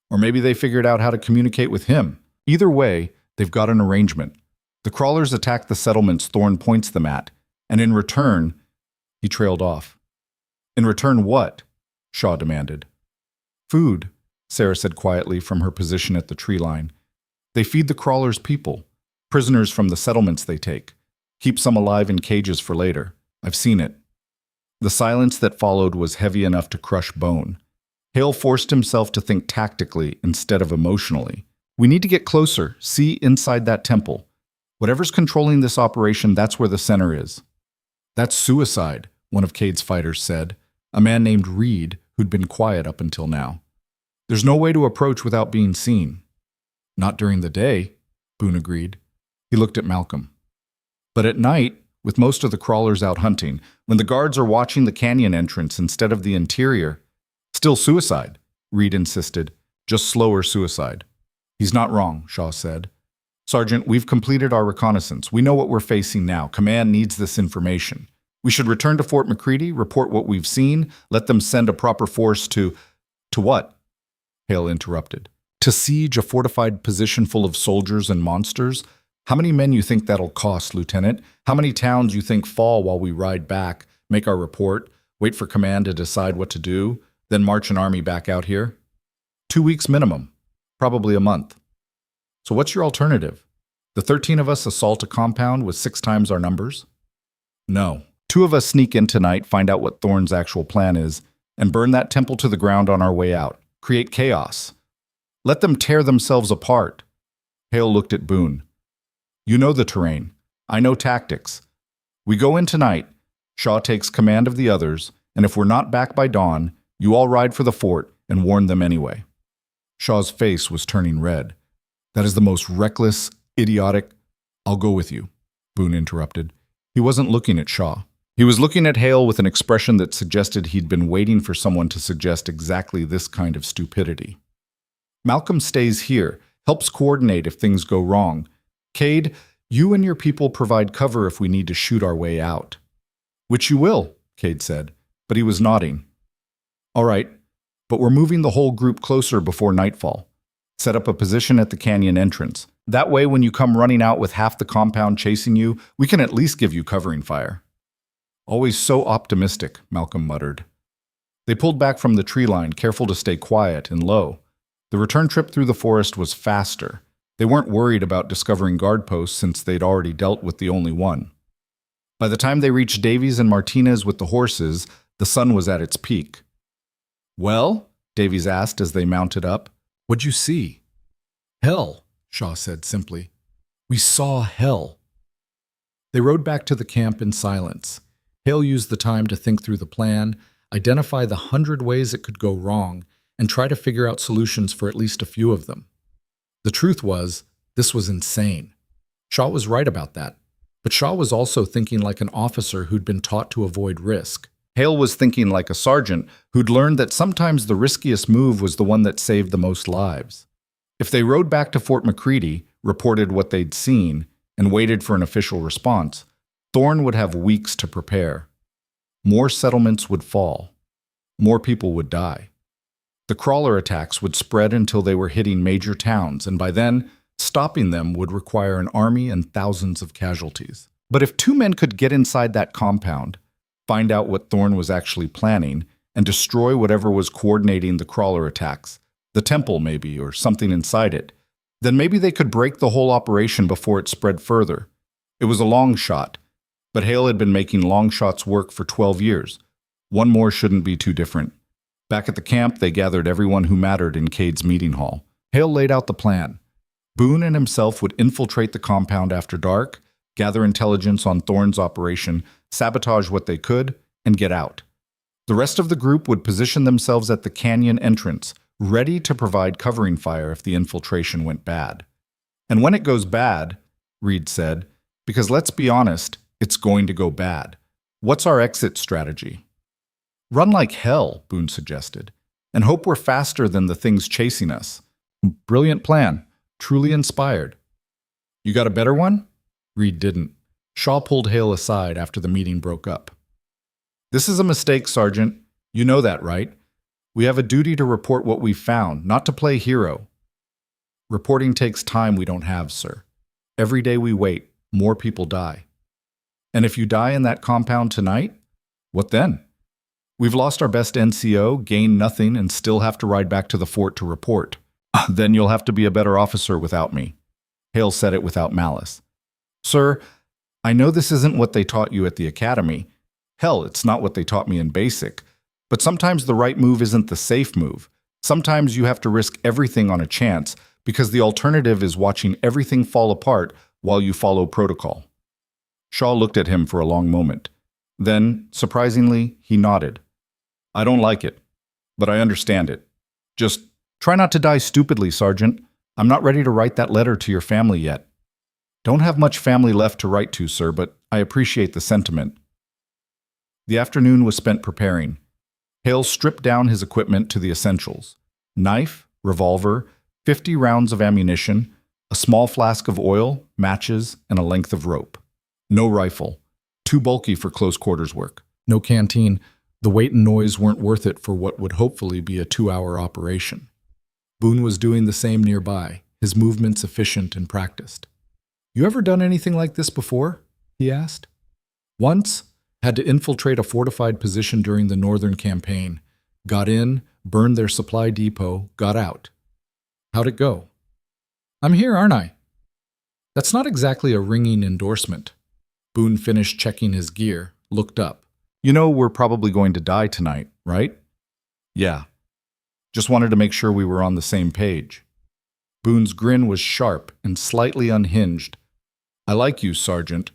Speaker 1: "Or maybe they figured out how to communicate with him. Either way, they've got an arrangement. The crawlers attack the settlements Thorne points them at, and in return—" He trailed off. "In return what?" Shaw demanded. "Food," Sarah said quietly from her position at the tree line. "They feed the crawlers people, prisoners from the settlements they take. Keep some alive in cages for later. I've seen it." The silence that followed was heavy enough to crush bone. Hale forced himself to think tactically instead of emotionally. "We need to get closer, see inside that temple. Whatever's controlling this operation, that's where the center is." "That's suicide," one of Cade's fighters said, a man named Reed who'd been quiet up until now. "There's no way to approach without being seen." "Not during the day," Boone agreed. He looked at Malcolm. "But at night, with most of the crawlers out hunting, when the guards are watching the canyon entrance instead of the interior—" "Still suicide," Reed insisted. "Just slower suicide." "He's not wrong," Shaw said. "Sergeant, we've completed our reconnaissance. We know what we're facing now. Command needs this information. We should return to Fort McCready, report what we've seen, let them send a proper force to—" "To what?" Hale interrupted. "To siege a fortified position full of soldiers and monsters? How many men you think that'll cost, Lieutenant? How many towns you think fall while we ride back, make our report, wait for command to decide what to do, then march an army back out here? 2 weeks minimum, probably a month. So what's your alternative? The 13 of us assault a compound with 6 times our numbers? No. 2 of us sneak in tonight, find out what Thorne's actual plan is, and burn that temple to the ground on our way out. Create chaos. Let them tear themselves apart." Hale looked at Boone. "You know the terrain. I know tactics. We go in tonight. Shaw takes command of the others, and if we're not back by dawn, you all ride for the fort and warn them anyway." Shaw's face was turning red. "That is the most reckless, idiotic—" "I'll go with you," Boone interrupted. He wasn't looking at Shaw. He was looking at Hale with an expression that suggested he'd been waiting for someone to suggest exactly this kind of stupidity. "Malcolm stays here, helps coordinate if things go wrong. Cade, you and your people provide cover if we need to shoot our way out." "Which you will," Cade said, but he was nodding. "All right, but we're moving the whole group closer before nightfall. Set up a position at the canyon entrance. That way, when you come running out with half the compound chasing you, we can at least give you covering fire." "Always so optimistic," Malcolm muttered. They pulled back from the tree line, careful to stay quiet and low. The return trip through the forest was faster. They weren't worried about discovering guard posts since they'd already dealt with the only one. By the time they reached Davies and Martinez with the horses, the sun was at its peak. "Well?" Davies asked as they mounted up. "What'd you see?" "Hell," Shaw said simply. "We saw hell." They rode back to the camp in silence. Hale used the time to think through the plan, identify the 100 ways it could go wrong, and try to figure out solutions for at least a few of them. The truth was, this was insane. Shaw was right about that. But Shaw was also thinking like an officer who'd been taught to avoid risk. Hale was thinking like a sergeant who'd learned that sometimes the riskiest move was the one that saved the most lives. If they rode back to Fort McCready, reported what they'd seen, and waited for an official response, Thorne would have weeks to prepare. More settlements would fall. More people would die. The crawler attacks would spread until they were hitting major towns, and by then, stopping them would require an army and thousands of casualties. But if two men could get inside that compound, find out what Thorne was actually planning, and destroy whatever was coordinating the crawler attacks, the temple maybe, or something inside it, then maybe they could break the whole operation before it spread further. It was a long shot, but Hale had been making long shots work for 12 years. One more shouldn't be too different. Back at the camp, they gathered everyone who mattered in Cade's meeting hall. Hale laid out the plan. Boone and himself would infiltrate the compound after dark, gather intelligence on Thorne's operation, sabotage what they could, and get out. The rest of the group would position themselves at the canyon entrance, ready to provide covering fire if the infiltration went bad. And when it goes bad, Reed said, because let's be honest, it's going to go bad. What's our exit strategy? Run like hell, Boone suggested, and hope we're faster than the things chasing us. Brilliant plan. Truly inspired. You got a better one? Reed didn't. Shaw pulled Hale aside after the meeting broke up. This is a mistake, Sergeant. You know that, right? We have a duty to report what we've found, not to play hero. Reporting takes time we don't have, sir. Every day we wait, more people die. And if you die in that compound tonight, what then? We've lost our best NCO, gained nothing, and still have to ride back to the fort to report. Then you'll have to be a better officer without me. Hale said it without malice. Sir, I know this isn't what they taught you at the academy. Hell, it's not what they taught me in basic. But sometimes the right move isn't the safe move. Sometimes you have to risk everything on a chance because the alternative is watching everything fall apart while you follow protocol. Shaw looked at him for a long moment. Then, surprisingly, he nodded. I don't like it, but I understand it. Just try not to die stupidly, Sergeant. I'm not ready to write that letter to your family yet. Don't have much family left to write to, sir, but I appreciate the sentiment. The afternoon was spent preparing. Hale stripped down his equipment to the essentials. Knife, revolver, 50 rounds of ammunition, a small flask of oil, matches, and a length of rope. No rifle. Too bulky for close quarters work. No canteen. The weight and noise weren't worth it for what would hopefully be a 2-hour operation. Boone was doing the same nearby, his movements efficient and practiced. You ever done anything like this before? He asked. Once. Had to infiltrate a fortified position during the Northern Campaign. Got in, burned their supply depot, got out. How'd it go? I'm here, aren't I? That's not exactly a ringing endorsement. Boone finished checking his gear, looked up. You know we're probably going to die tonight, right? Yeah. Just wanted to make sure we were on the same page. Boone's grin was sharp and slightly unhinged. I like you, Sergeant.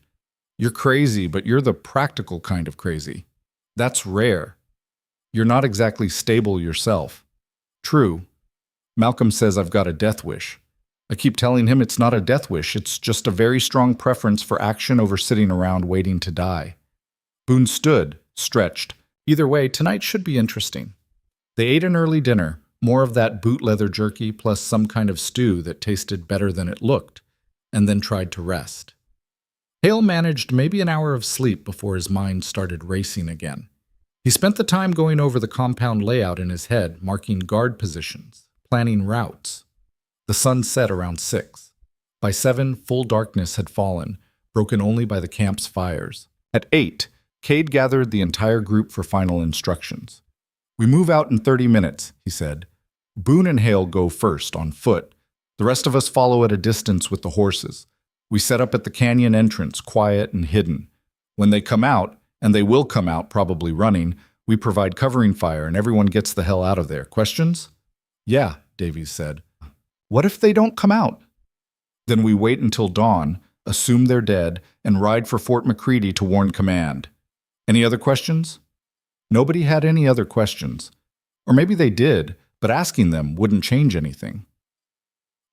Speaker 1: You're crazy, but you're the practical kind of crazy. That's rare. You're not exactly stable yourself. True. Malcolm says I've got a death wish. I keep telling him it's not a death wish, it's just a very strong preference for action over sitting around waiting to die. Boone stood, stretched. Either way, tonight should be interesting. They ate an early dinner, more of that boot leather jerky plus some kind of stew that tasted better than it looked, and then tried to rest. Hale managed maybe an hour of sleep before his mind started racing again. He spent the time going over the compound layout in his head, marking guard positions, planning routes. The sun set around 6. By 7, full darkness had fallen, broken only by the camp's fires. At 8, Cade gathered the entire group for final instructions. We move out in 30 minutes, he said. Boone and Hale go first, on foot. The rest of us follow at a distance with the horses. We set up at the canyon entrance, quiet and hidden. When they come out, and they will come out probably running, we provide covering fire and everyone gets the hell out of there. Questions? Yeah, Davies said. What if they don't come out? Then we wait until dawn, assume they're dead, and ride for Fort McCready to warn command. Any other questions? Nobody had any other questions. Or maybe they did, but asking them wouldn't change anything.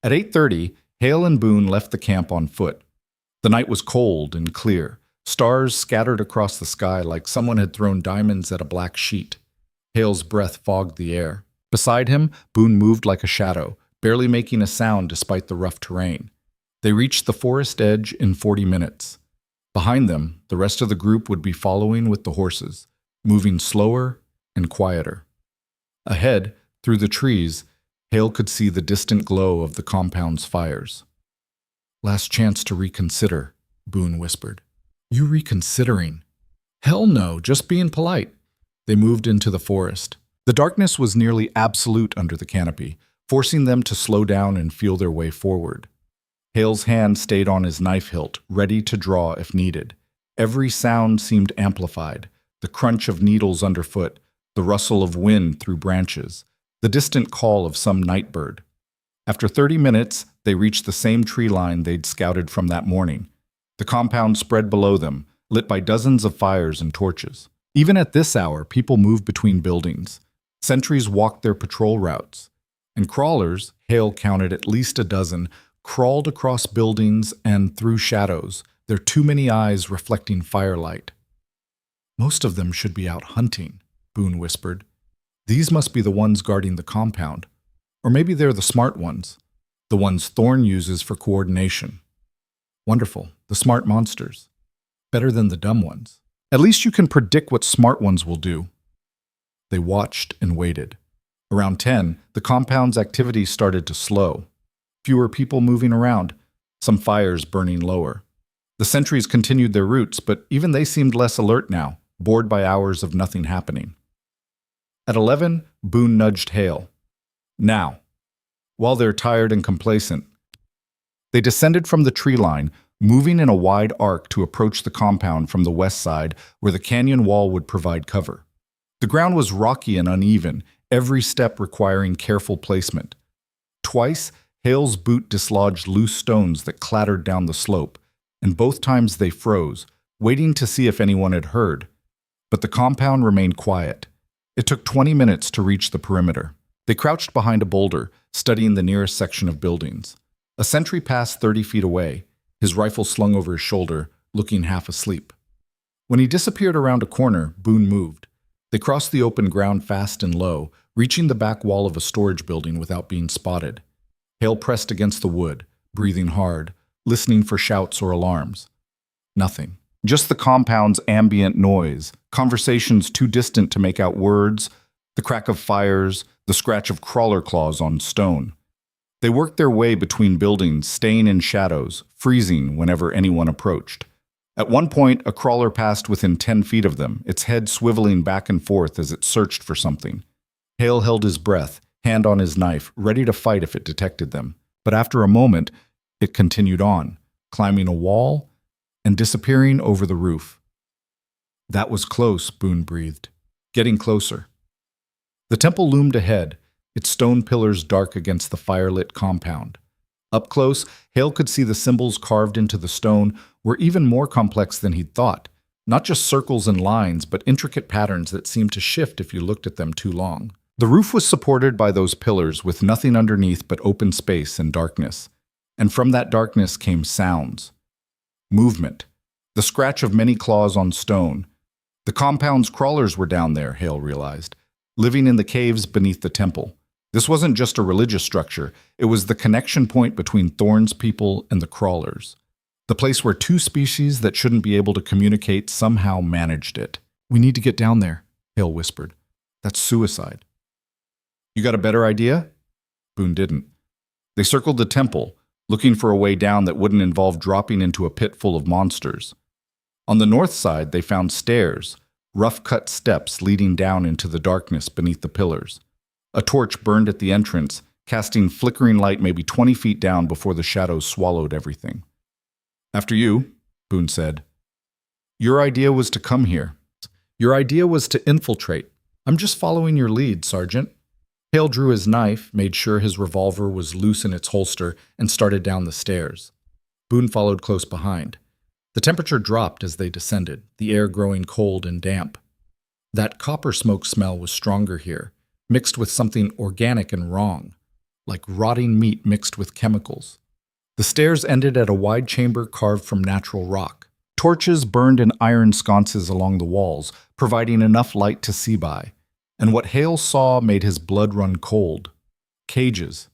Speaker 1: At 8:30, Hale and Boone left the camp on foot. The night was cold and clear. Stars scattered across the sky like someone had thrown diamonds at a black sheet. Hale's breath fogged the air. Beside him, Boone moved like a shadow, barely making a sound despite the rough terrain. They reached the forest edge in 40 minutes. Behind them, the rest of the group would be following with the horses, moving slower and quieter. Ahead, through the trees, Hale could see the distant glow of the compound's fires. Last chance to reconsider, Boone whispered. You reconsidering? Hell no, just being polite. They moved into the forest. The darkness was nearly absolute under the canopy, forcing them to slow down and feel their way forward. Hale's hand stayed on his knife hilt, ready to draw if needed. Every sound seemed amplified, the crunch of needles underfoot, the rustle of wind through branches, the distant call of some night bird. After 30 minutes, they reached the same tree line they'd scouted from that morning. The compound spread below them, lit by dozens of fires and torches. Even at this hour, people moved between buildings. Sentries walked their patrol routes. And crawlers, Hale counted at least a dozen, crawled across buildings and through shadows, their too many eyes reflecting firelight. Most of them should be out hunting, Boone whispered. These must be the ones guarding the compound. Or maybe they're the smart ones, the ones Thorn uses for coordination. Wonderful, the smart monsters. Better than the dumb ones. At least you can predict what smart ones will do. They watched and waited. Around 10, the compound's activity started to slow. Fewer people moving around, some fires burning lower. The sentries continued their routes, but even they seemed less alert now, bored by hours of nothing happening. At 11, Boone nudged Hale. Now. While they're tired and complacent. They descended from the tree line, moving in a wide arc to approach the compound from the west side where the canyon wall would provide cover. The ground was rocky and uneven, every step requiring careful placement. Twice, Hale's boot dislodged loose stones that clattered down the slope, and both times they froze, waiting to see if anyone had heard. But the compound remained quiet. It took 20 minutes to reach the perimeter. They crouched behind a boulder, studying the nearest section of buildings. A sentry passed 30 feet away, his rifle slung over his shoulder, looking half asleep. When he disappeared around a corner, Boone moved. They crossed the open ground fast and low, reaching the back wall of a storage building without being spotted. Hale pressed against the wood, breathing hard, listening for shouts or alarms. Nothing. Just the compound's ambient noise, conversations too distant to make out words, the crack of fires, the scratch of crawler claws on stone. They worked their way between buildings, staying in shadows, freezing whenever anyone approached. At one point, a crawler passed within 10 feet of them, its head swiveling back and forth as it searched for something. Hale held his breath, hand on his knife, ready to fight if it detected them. But after a moment, it continued on, climbing a wall and disappearing over the roof. That was close, Boone breathed. Getting closer. The temple loomed ahead, its stone pillars dark against the firelit compound. Up close, Hale could see the symbols carved into the stone were even more complex than he'd thought. Not just circles and lines, but intricate patterns that seemed to shift if you looked at them too long. The roof was supported by those pillars with nothing underneath but open space and darkness. And from that darkness came sounds. Movement. The scratch of many claws on stone. The compound's crawlers were down there, Hale realized, living in the caves beneath the temple. This wasn't just a religious structure, it was the connection point between Thorn's people and the crawlers. The place where two species that shouldn't be able to communicate somehow managed it. We need to get down there, Hale whispered. That's suicide. You got a better idea? Boone didn't. They circled the temple, looking for a way down that wouldn't involve dropping into a pit full of monsters. On the north side, they found stairs, rough-cut steps leading down into the darkness beneath the pillars. A torch burned at the entrance, casting flickering light maybe 20 feet down before the shadows swallowed everything. After you, Boone said. Your idea was to come here. Your idea was to infiltrate. I'm just following your lead, Sergeant. Hale drew his knife, made sure his revolver was loose in its holster, and started down the stairs. Boone followed close behind. The temperature dropped as they descended, the air growing cold and damp. That copper smoke smell was stronger here, mixed with something organic and wrong, like rotting meat mixed with chemicals. The stairs ended at a wide chamber carved from natural rock. Torches burned in iron sconces along the walls, providing enough light to see by. And what Hale saw made his blood run cold. Cages.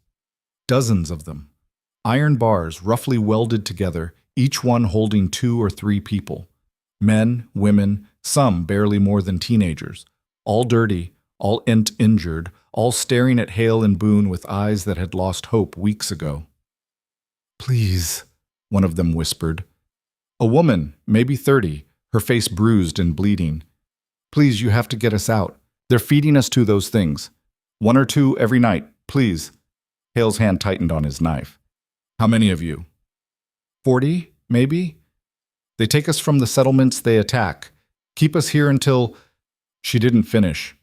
Speaker 1: Dozens of them. Iron bars roughly welded together, each one holding 2 or 3 people. Men, women, some barely more than teenagers. All dirty, all injured, all staring at Hale and Boone with eyes that had lost hope weeks ago. "Please," one of them whispered. A woman, maybe 30, her face bruised and bleeding. "Please, you have to get us out. They're feeding us to those things. 1 or 2 every night, please." Hale's hand tightened on his knife. "How many of you?" 40, maybe? "They take us from the settlements they attack. Keep us here until—" She didn't finish.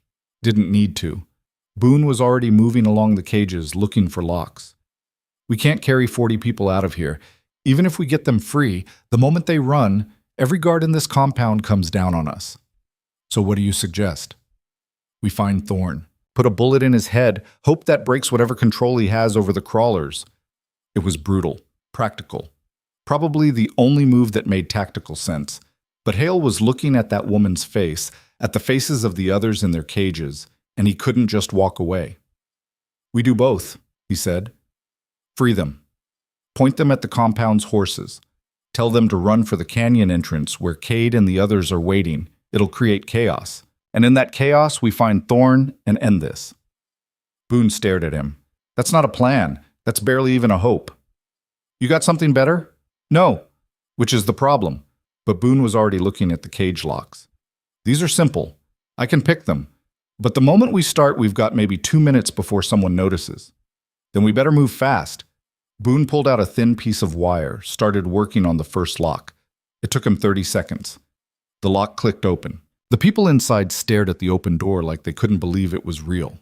Speaker 1: Didn't need to. Boone was already moving along the cages, looking for locks. "We can't carry 40 people out of here. Even if we get them free, the moment they run, every guard in this compound comes down on us. So what do you suggest?" "We find Thorn. Put a bullet in his head, hope that breaks whatever control he has over the crawlers." It was brutal, practical. Probably the only move that made tactical sense. But Hale was looking at that woman's face, at the faces of the others in their cages, and he couldn't just walk away. "We do both," he said. "Free them. Point them at the compound's horses. Tell them to run for the canyon entrance where Cade and the others are waiting. It'll create chaos. And in that chaos, we find Thorn and end this." Boone stared at him. "That's not a plan. That's barely even a hope." "You got something better?" "No," which is the problem. But Boone was already looking at the cage locks. "These are simple. I can pick them. But the moment we start, we've got maybe 2 minutes before someone notices. Then we better move fast." Boone pulled out a thin piece of wire, started working on the first lock. It took him 30 seconds. The lock clicked open. The people inside stared at the open door like they couldn't believe it was real.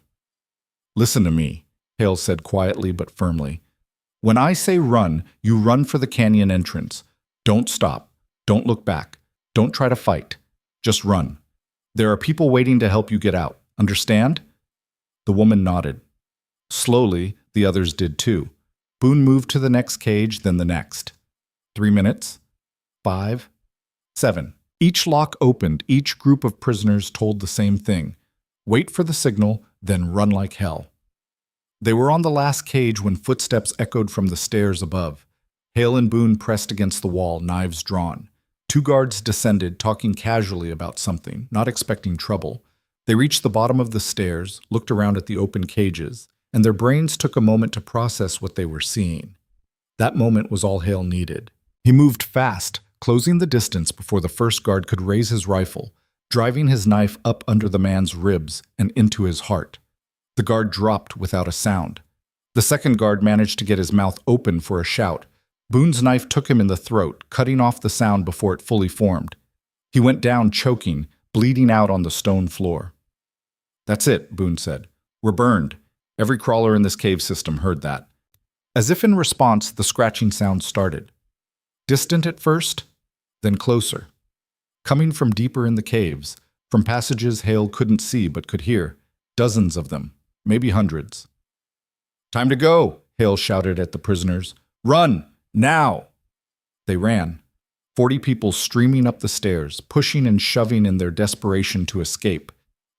Speaker 1: "Listen to me," Hale said quietly but firmly. "When I say run, you run for the canyon entrance. Don't stop. Don't look back. Don't try to fight. Just run. There are people waiting to help you get out. Understand?" The woman nodded. Slowly, the others did too. Boone moved to the next cage, then the next. 3 minutes. 5. 7. Each lock opened, each group of prisoners told the same thing. Wait for the signal, then run like hell. They were on the last cage when footsteps echoed from the stairs above. Hale and Boone pressed against the wall, knives drawn. 2 guards descended, talking casually about something, not expecting trouble. They reached the bottom of the stairs, looked around at the open cages, and their brains took a moment to process what they were seeing. That moment was all Hale needed. He moved fast, closing the distance before the first guard could raise his rifle, driving his knife up under the man's ribs and into his heart. The guard dropped without a sound. The second guard managed to get his mouth open for a shout. Boone's knife took him in the throat, cutting off the sound before it fully formed. He went down choking, bleeding out on the stone floor. "That's it," Boone said. "We're burned." Every crawler in this cave system heard that. As if in response, the scratching sound started. Distant at first, then closer. Coming from deeper in the caves, from passages Hale couldn't see but could hear. Dozens of them, maybe hundreds. "Time to go," Hale shouted at the prisoners. "Run! Now!" They ran. 40 people streaming up the stairs, pushing and shoving in their desperation to escape.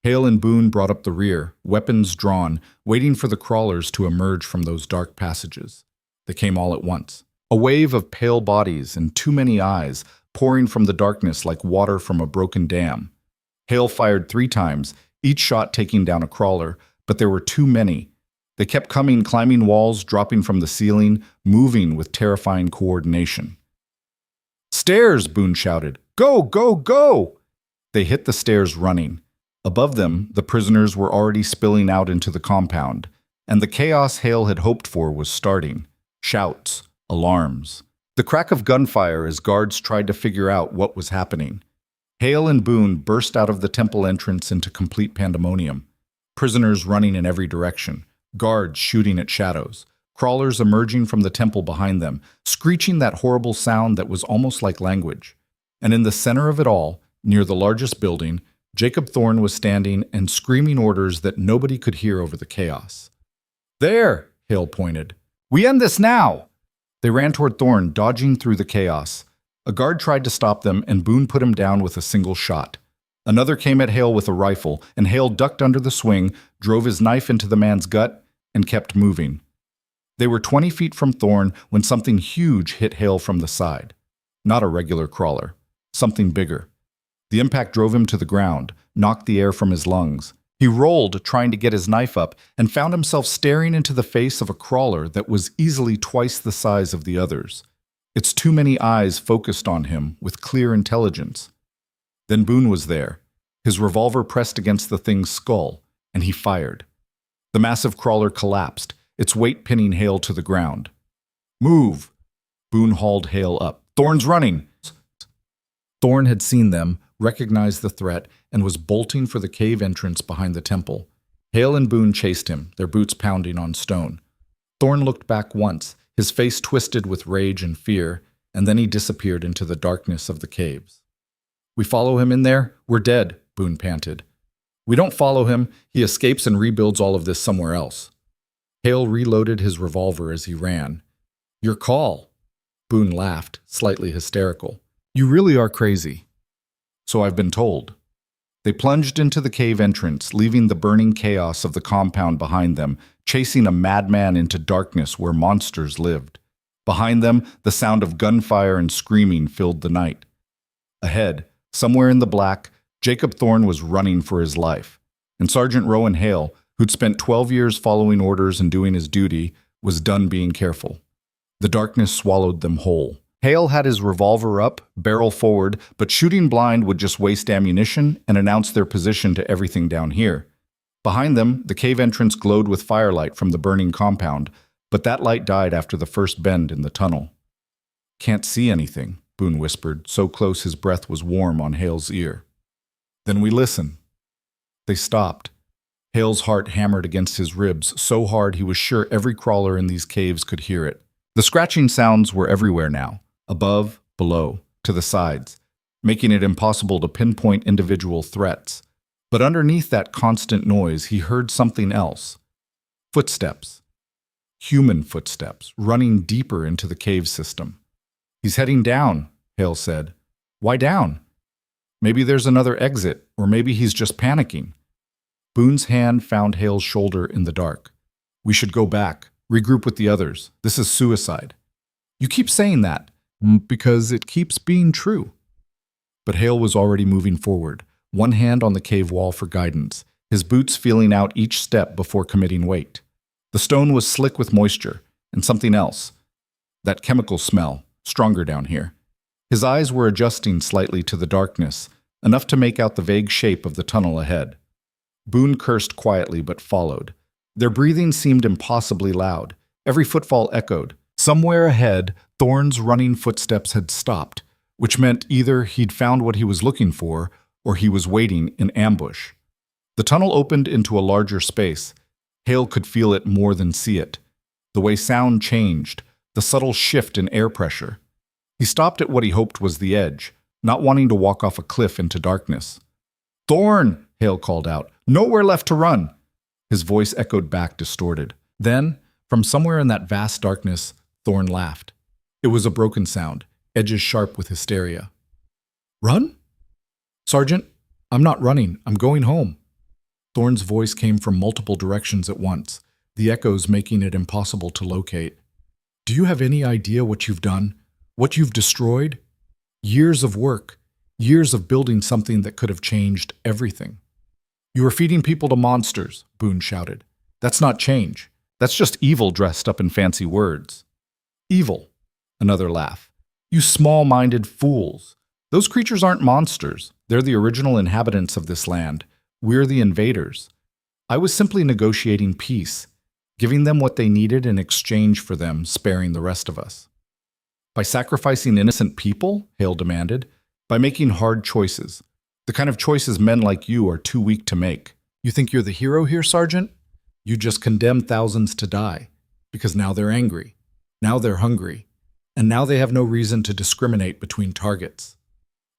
Speaker 1: Hale and Boone brought up the rear, weapons drawn, waiting for the crawlers to emerge from those dark passages. They came all at once. A wave of pale bodies and too many eyes, pouring from the darkness like water from a broken dam. Hale fired 3 times, each shot taking down a crawler, but there were too many. They kept coming, climbing walls, dropping from the ceiling, moving with terrifying coordination. "Stairs!" Boone shouted. "Go, go, go!" They hit the stairs running. Above them, the prisoners were already spilling out into the compound, and the chaos Hale had hoped for was starting. Shouts, alarms. The crack of gunfire as guards tried to figure out what was happening. Hale and Boone burst out of the temple entrance into complete pandemonium. Prisoners running in every direction, guards shooting at shadows, crawlers emerging from the temple behind them, screeching that horrible sound that was almost like language. And in the center of it all, near the largest building, Jacob Thorne was standing and screaming orders that nobody could hear over the chaos. "There!" Hale pointed. "We end this now!" They ran toward Thorne, dodging through the chaos. A guard tried to stop them, and Boone put him down with a single shot. Another came at Hale with a rifle, and Hale ducked under the swing, drove his knife into the man's gut, and kept moving. They were 20 feet from Thorne when something huge hit Hale from the side. Not a regular crawler. Something bigger. The impact drove him to the ground, knocked the air from his lungs. He rolled, trying to get his knife up, and found himself staring into the face of a crawler that was easily twice the size of the others. Its too many eyes focused on him with clear intelligence. Then Boone was there, his revolver pressed against the thing's skull, and he fired. The massive crawler collapsed, its weight pinning Hale to the ground. "Move!" Boone hauled Hale up. "Thorne's running!" Thorne had seen them, recognized the threat, and was bolting for the cave entrance behind the temple. Hale and Boone chased him, their boots pounding on stone. Thorne looked back once, his face twisted with rage and fear, and then he disappeared into the darkness of the caves. "We follow him in there? We're dead," Boone panted. "We don't follow him. He escapes and rebuilds all of this somewhere else." Hale reloaded his revolver as he ran. "Your call." Boone laughed, slightly hysterical. "You really are crazy." "So I've been told." They plunged into the cave entrance, leaving the burning chaos of the compound behind them, chasing a madman into darkness where monsters lived. Behind them, the sound of gunfire and screaming filled the night. Ahead, somewhere in the black, Jacob Thorne was running for his life, and Sergeant Rowan Hale, who'd spent 12 years following orders and doing his duty, was done being careful. The darkness swallowed them whole. Hale had his revolver up, barrel forward, but shooting blind would just waste ammunition and announce their position to everything down here. Behind them, the cave entrance glowed with firelight from the burning compound, but that light died after the first bend in the tunnel. "Can't see anything," Boone whispered, so close his breath was warm on Hale's ear. "Then we listen." They stopped. Hale's heart hammered against his ribs so hard he was sure every crawler in these caves could hear it. The scratching sounds were everywhere now. Above, below, to the sides, making it impossible to pinpoint individual threats. But underneath that constant noise, he heard something else. Footsteps. Human footsteps, running deeper into the cave system. "He's heading down," Hale said. "Why down? Maybe there's another exit, or maybe he's just panicking." Boone's hand found Hale's shoulder in the dark. "We should go back, regroup with the others. This is suicide." "You keep saying that." "Because it keeps being true." But Hale was already moving forward, one hand on the cave wall for guidance, his boots feeling out each step before committing weight. The stone was slick with moisture, and something else. That chemical smell, stronger down here. His eyes were adjusting slightly to the darkness, enough to make out the vague shape of the tunnel ahead. Boone cursed quietly but followed. Their breathing seemed impossibly loud. Every footfall echoed. Somewhere ahead, Thorne's running footsteps had stopped, which meant either he'd found what he was looking for, or he was waiting in ambush. The tunnel opened into a larger space. Hale could feel it more than see it. The way sound changed, the subtle shift in air pressure. He stopped at what he hoped was the edge, not wanting to walk off a cliff into darkness. "Thorne!" Hale called out. "Nowhere left to run!" His voice echoed back, distorted. Then, from somewhere in that vast darkness, Thorne laughed. It was a broken sound, edges sharp with hysteria. "Run?" "Sergeant, I'm not running. I'm going home." Thorne's voice came from multiple directions at once, the echoes making it impossible to locate. "Do you have any idea what you've done? What you've destroyed? Years of work, years of building something that could have changed everything." "You are feeding people to monsters," Boone shouted. "That's not change. That's just evil dressed up in fancy words." "Evil." Another laugh. "You small-minded fools. Those creatures aren't monsters. They're the original inhabitants of this land. We're the invaders. I was simply negotiating peace, giving them what they needed in exchange for them sparing the rest of us." "By sacrificing innocent people?" Hale demanded. By making hard choices. The kind of choices men like you are too weak to make. You think you're the hero here, Sergeant? You just condemned thousands to die. Because now they're angry. Now they're hungry. And now they have no reason to discriminate between targets.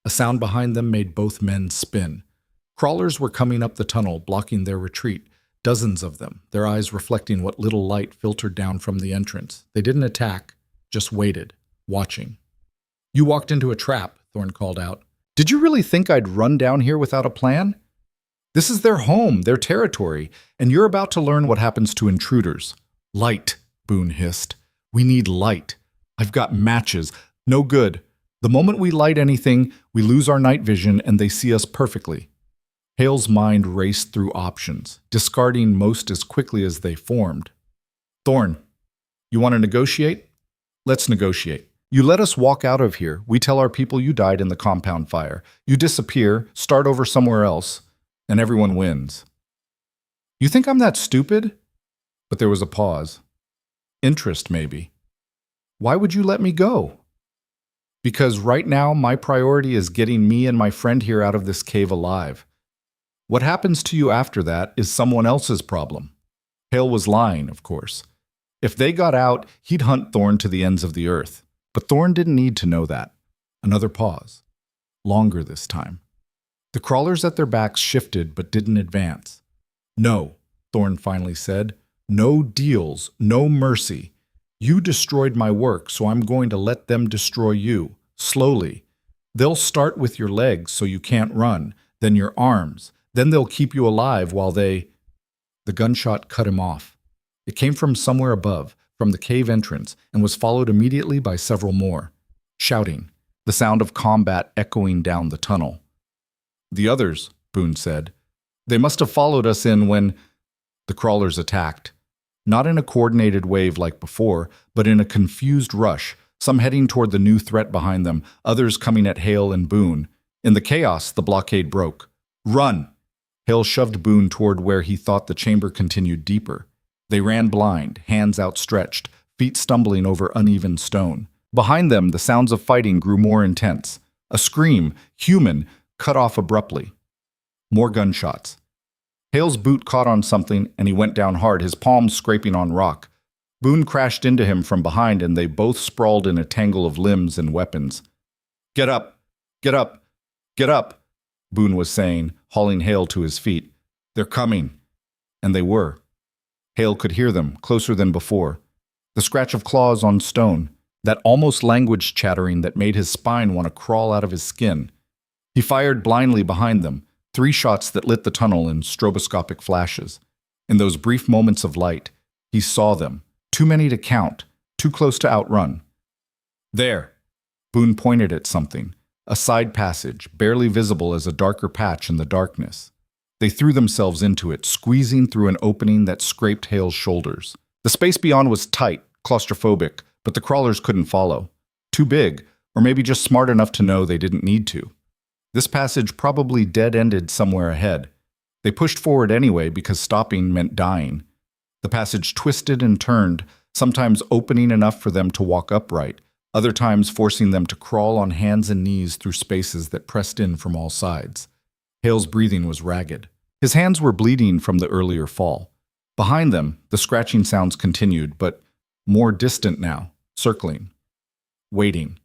Speaker 1: A sound behind them made both men spin. Crawlers were coming up the tunnel, blocking their retreat. Dozens of them, their eyes reflecting what little light filtered down from the entrance. They didn't attack, just waited, watching. You walked into a trap, Thorn called out. Did you really think I'd run down here without a plan? This is their home, their territory, and you're about to learn what happens to intruders. Light, Boone hissed. We need light. I've got matches. No good. The moment we light anything, we lose our night vision and they see us perfectly. Hale's mind raced through options, discarding most as quickly as they formed. Thorn, you want to negotiate? Let's negotiate. You let us walk out of here. We tell our people you died in the compound fire. You disappear, start over somewhere else, and everyone wins. You think I'm that stupid? But there was a pause. Interest, maybe. Why would you let me go? Because right now, my priority is getting me and my friend here out of this cave alive. What happens to you after that is someone else's problem. Hale was lying, of course. If they got out, he'd hunt Thorn to the ends of the earth. But Thorn didn't need to know that. Another pause. Longer this time. The crawlers at their backs shifted but didn't advance. No, Thorn finally said. No deals, no mercy. You destroyed my work, so I'm going to let them destroy you, slowly. They'll start with your legs so you can't run, then your arms. Then they'll keep you alive while they... The gunshot cut him off. It came from somewhere above, from the cave entrance, and was followed immediately by several more. Shouting, the sound of combat echoing down the tunnel. The others, Boone said. They must have followed us in when... The crawlers attacked. Not in a coordinated wave like before, but in a confused rush, some heading toward the new threat behind them, others coming at Hale and Boone. In the chaos, the blockade broke. Run! Hale shoved Boone toward where he thought the chamber continued deeper. They ran blind, hands outstretched, feet stumbling over uneven stone. Behind them, the sounds of fighting grew more intense. A scream, human, cut off abruptly. More gunshots. Hale's boot caught on something, and he went down hard, his palms scraping on rock. Boone crashed into him from behind, and they both sprawled in a tangle of limbs and weapons. Get up! Get up! Get up! Boone was saying, hauling Hale to his feet. They're coming. And they were. Hale could hear them, closer than before. The scratch of claws on stone, that almost language chattering that made his spine want to crawl out of his skin. He fired blindly behind them, 3 shots that lit the tunnel in stroboscopic flashes. In those brief moments of light, he saw them, too many to count, too close to outrun. There! Boone pointed at something, a side passage, barely visible as a darker patch in the darkness. They threw themselves into it, squeezing through an opening that scraped Hale's shoulders. The space beyond was tight, claustrophobic, but the crawlers couldn't follow. Too big, or maybe just smart enough to know they didn't need to. This passage probably dead-ended somewhere ahead. They pushed forward anyway because stopping meant dying. The passage twisted and turned, sometimes opening enough for them to walk upright, other times forcing them to crawl on hands and knees through spaces that pressed in from all sides. Hale's breathing was ragged. His hands were bleeding from the earlier fall. Behind them, the scratching sounds continued, but more distant now, circling, waiting.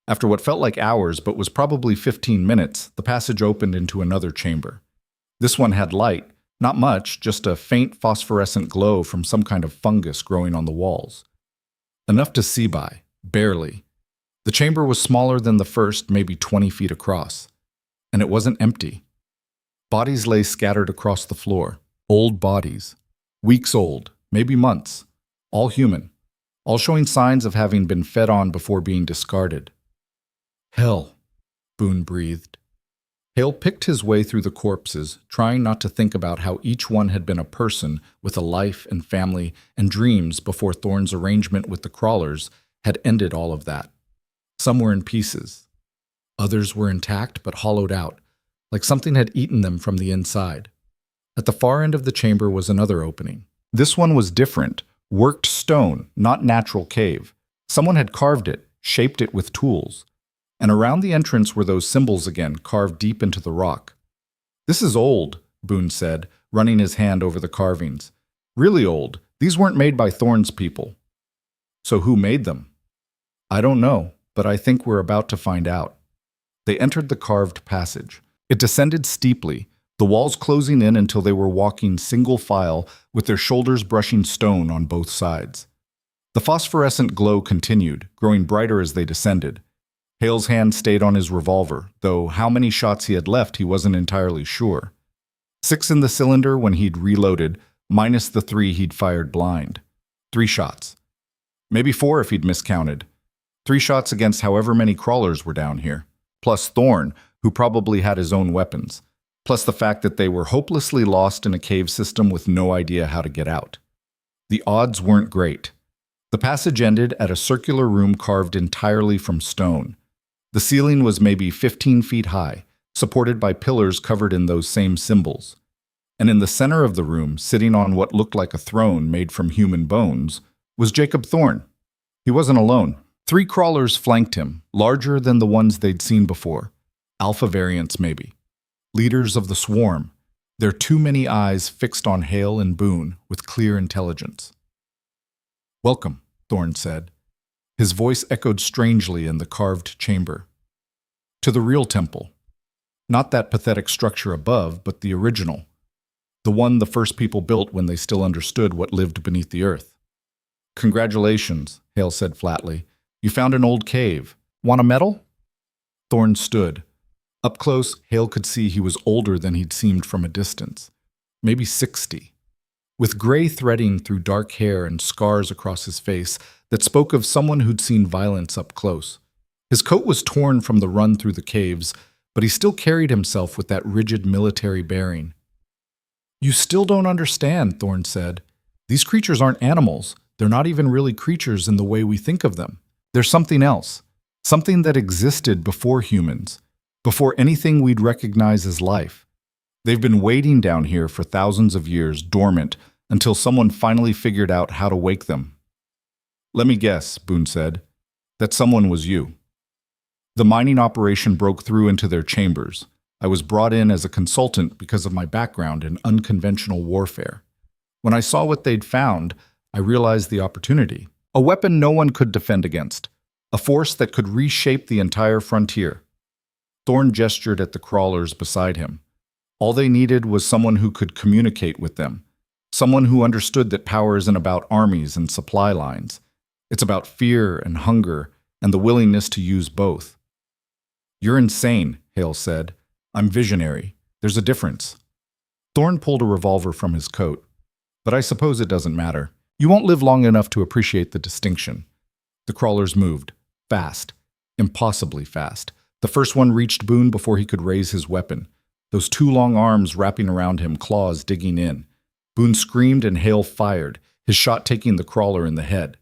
Speaker 1: After what felt like hours but was probably 15 minutes, the passage opened into another chamber. This one had light, not much, just a faint phosphorescent glow from some kind of fungus growing on the walls. Enough to see by, barely. The chamber was smaller than the first, maybe 20 feet across. And it wasn't empty. Bodies lay scattered across the floor. Old bodies. Weeks old, maybe months. All human. All showing signs of having been fed on before being discarded. Hell, Boone breathed. Hale picked his way through the corpses, trying not to think about how each one had been a person with a life and family and dreams before Thorn's arrangement with the crawlers had ended all of that. Some were in pieces. Others were intact but hollowed out, like something had eaten them from the inside. At the far end of the chamber was another opening. This one was different, worked stone, not natural cave. Someone had carved it, shaped it with tools. And around the entrance were those symbols again, carved deep into the rock. "This is old," Boone said, running his hand over the carvings. "Really old. These weren't made by Thorne's people." "So who made them?" "I don't know, but I think we're about to find out." They entered the carved passage. It descended steeply, the walls closing in until they were walking single file with their shoulders brushing stone on both sides. The phosphorescent glow continued, growing brighter as they descended. Hale's hand stayed on his revolver, though how many shots he had left he wasn't entirely sure. 6 in the cylinder when he'd reloaded, minus the 3 he'd fired blind. 3 shots. Maybe 4 if he'd miscounted. 3 shots against however many crawlers were down here. Plus Thorne, who probably had his own weapons. Plus the fact that they were hopelessly lost in a cave system with no idea how to get out. The odds weren't great. The passage ended at a circular room carved entirely from stone. The ceiling was maybe 15 feet high, supported by pillars covered in those same symbols. And in the center of the room, sitting on what looked like a throne made from human bones, was Jacob Thorne. He wasn't alone. 3 crawlers flanked him, larger than the ones they'd seen before. Alpha variants, maybe. Leaders of the swarm, their too many eyes fixed on Hale and Boone with clear intelligence. "Welcome," Thorne said. His voice echoed strangely in the carved chamber. "To the real temple. Not that pathetic structure above, but the original. The one the first people built when they still understood what lived beneath the earth." "Congratulations," Hale said flatly. "You found an old cave. Want a medal?" Thorne stood. Up close, Hale could see he was older than he'd seemed from a distance. Maybe 60. With gray threading through dark hair and scars across his face that spoke of someone who'd seen violence up close. His coat was torn from the run through the caves, but he still carried himself with that rigid military bearing. "You still don't understand," Thorne said. "These creatures aren't animals. They're not even really creatures in the way we think of them. They're something else. Something that existed before humans. Before anything we'd recognize as life. They've been waiting down here for thousands of years, dormant, until someone finally figured out how to wake them." "Let me guess," Boone said. "That someone was you." "The mining operation broke through into their chambers. I was brought in as a consultant because of my background in unconventional warfare. When I saw what they'd found, I realized the opportunity. A weapon no one could defend against. A force that could reshape the entire frontier." Thorne gestured at the crawlers beside him. All they needed was someone who could communicate with them. Someone who understood that power isn't about armies and supply lines. It's about fear and hunger and the willingness to use both. "You're insane," Hale said. "I'm visionary. There's a difference." Thorne pulled a revolver from his coat. "But I suppose it doesn't matter. You won't live long enough to appreciate the distinction." The crawlers moved. Fast. Impossibly fast. The first one reached Boone before he could raise his weapon. Those 2 long arms wrapping around him, claws digging in. Boone screamed and Hale fired, his shot taking the crawler in the head.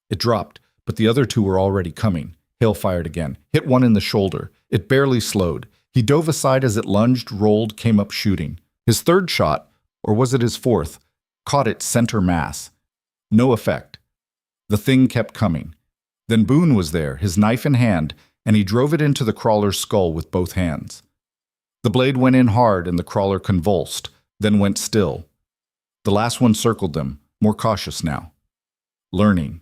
Speaker 1: It dropped, but the other 2 were already coming. Hale fired again, hit one in the shoulder. It barely slowed. He dove aside as it lunged, rolled, came up shooting. His 3rd shot, or was it his 4th, caught its center mass. No effect. The thing kept coming. Then Boone was there, his knife in hand, and he drove it into the crawler's skull with both hands. The blade went in hard and the crawler convulsed, then went still. The last one circled them, more cautious now. Learning.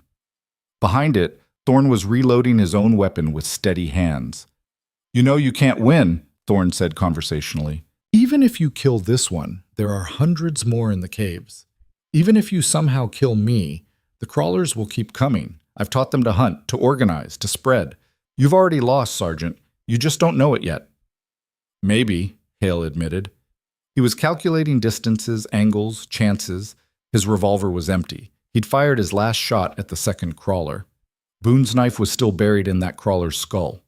Speaker 1: Behind it, Thorne was reloading his own weapon with steady hands. "You know you can't win," Thorne said conversationally. "Even if you kill this one, there are hundreds more in the caves. Even if you somehow kill me, the crawlers will keep coming. I've taught them to hunt, to organize, to spread. You've already lost, Sergeant. You just don't know it yet." "Maybe," Hale admitted. He was calculating distances, angles, chances. His revolver was empty. He'd fired his last shot at the second crawler. Boone's knife was still buried in that crawler's skull.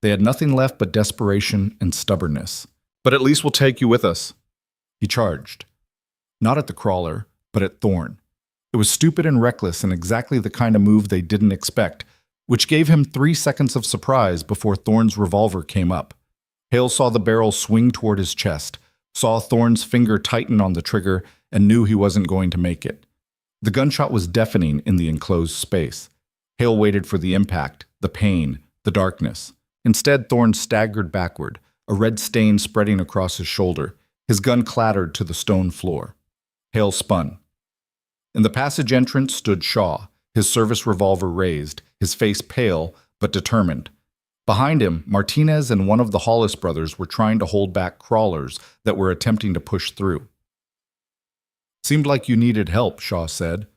Speaker 1: They had nothing left but desperation and stubbornness. "But at least we'll take you with us." He charged. Not at the crawler, but at Thorne. It was stupid and reckless and exactly the kind of move they didn't expect, which gave him 3 seconds of surprise before Thorne's revolver came up. Hale saw the barrel swing toward his chest, saw Thorne's finger tighten on the trigger, and knew he wasn't going to make it. The gunshot was deafening in the enclosed space. Hale waited for the impact, the pain, the darkness. Instead, Thorne staggered backward, a red stain spreading across his shoulder. His gun clattered to the stone floor. Hale spun. In the passage entrance stood Shaw, his service revolver raised, his face pale but determined. Behind him, Martinez and one of the Hollis brothers were trying to hold back crawlers that were attempting to push through. "Seemed like you needed help," Shaw said.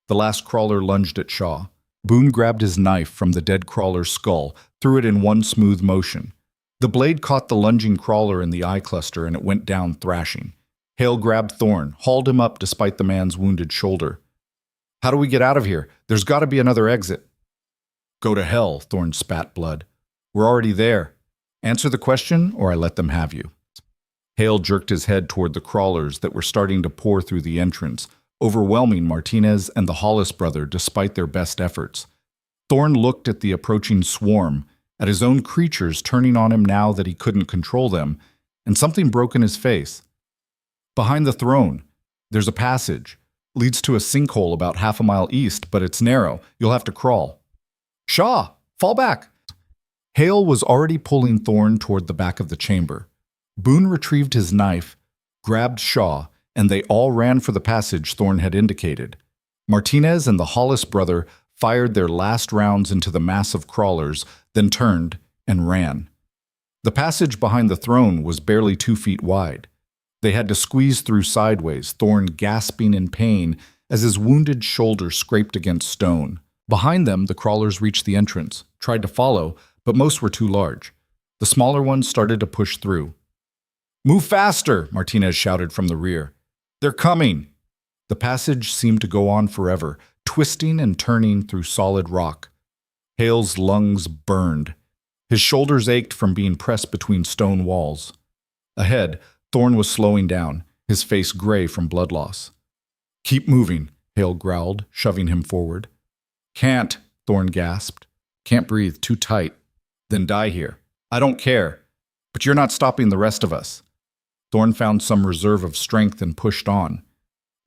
Speaker 1: The last crawler lunged at Shaw. Boone grabbed his knife from the dead crawler's skull, threw it in one smooth motion. The blade caught the lunging crawler in the eye cluster and it went down thrashing. Hale grabbed Thorne, hauled him up despite the man's wounded shoulder. "How do we get out of here? There's got to be another exit." "Go to hell," Thorne spat blood. "We're already there. Answer the question or I let them have you." Hale jerked his head toward the crawlers that were starting to pour through the entrance, overwhelming Martinez and the Hollis brother despite their best efforts. Thorne looked at the approaching swarm, at his own creatures turning on him now that he couldn't control them, and something broke in his face. "Behind the throne. There's a passage. Leads to a sinkhole about half a mile east, but it's narrow. You'll have to crawl." "Shaw, fall back!" Hale was already pulling Thorne toward the back of the chamber. Boone retrieved his knife, grabbed Shaw, and they all ran for the passage Thorne had indicated. Martinez and the Hollis brother fired their last rounds into the mass of crawlers, then turned and ran. The passage behind the throne was barely 2 feet wide. They had to squeeze through sideways, Thorne gasping in pain as his wounded shoulder scraped against stone. Behind them, the crawlers reached the entrance, tried to follow, but most were too large. The smaller ones started to push through. "Move faster!" Martinez shouted from the rear. "They're coming!" The passage seemed to go on forever, twisting and turning through solid rock. Hale's lungs burned. His shoulders ached from being pressed between stone walls. Ahead, Thorne was slowing down, his face gray from blood loss. "Keep moving," Hale growled, shoving him forward. "Can't," Thorne gasped. "Can't breathe, too tight." "Then die here." "I don't care. But you're not stopping the rest of us." Thorne found some reserve of strength and pushed on.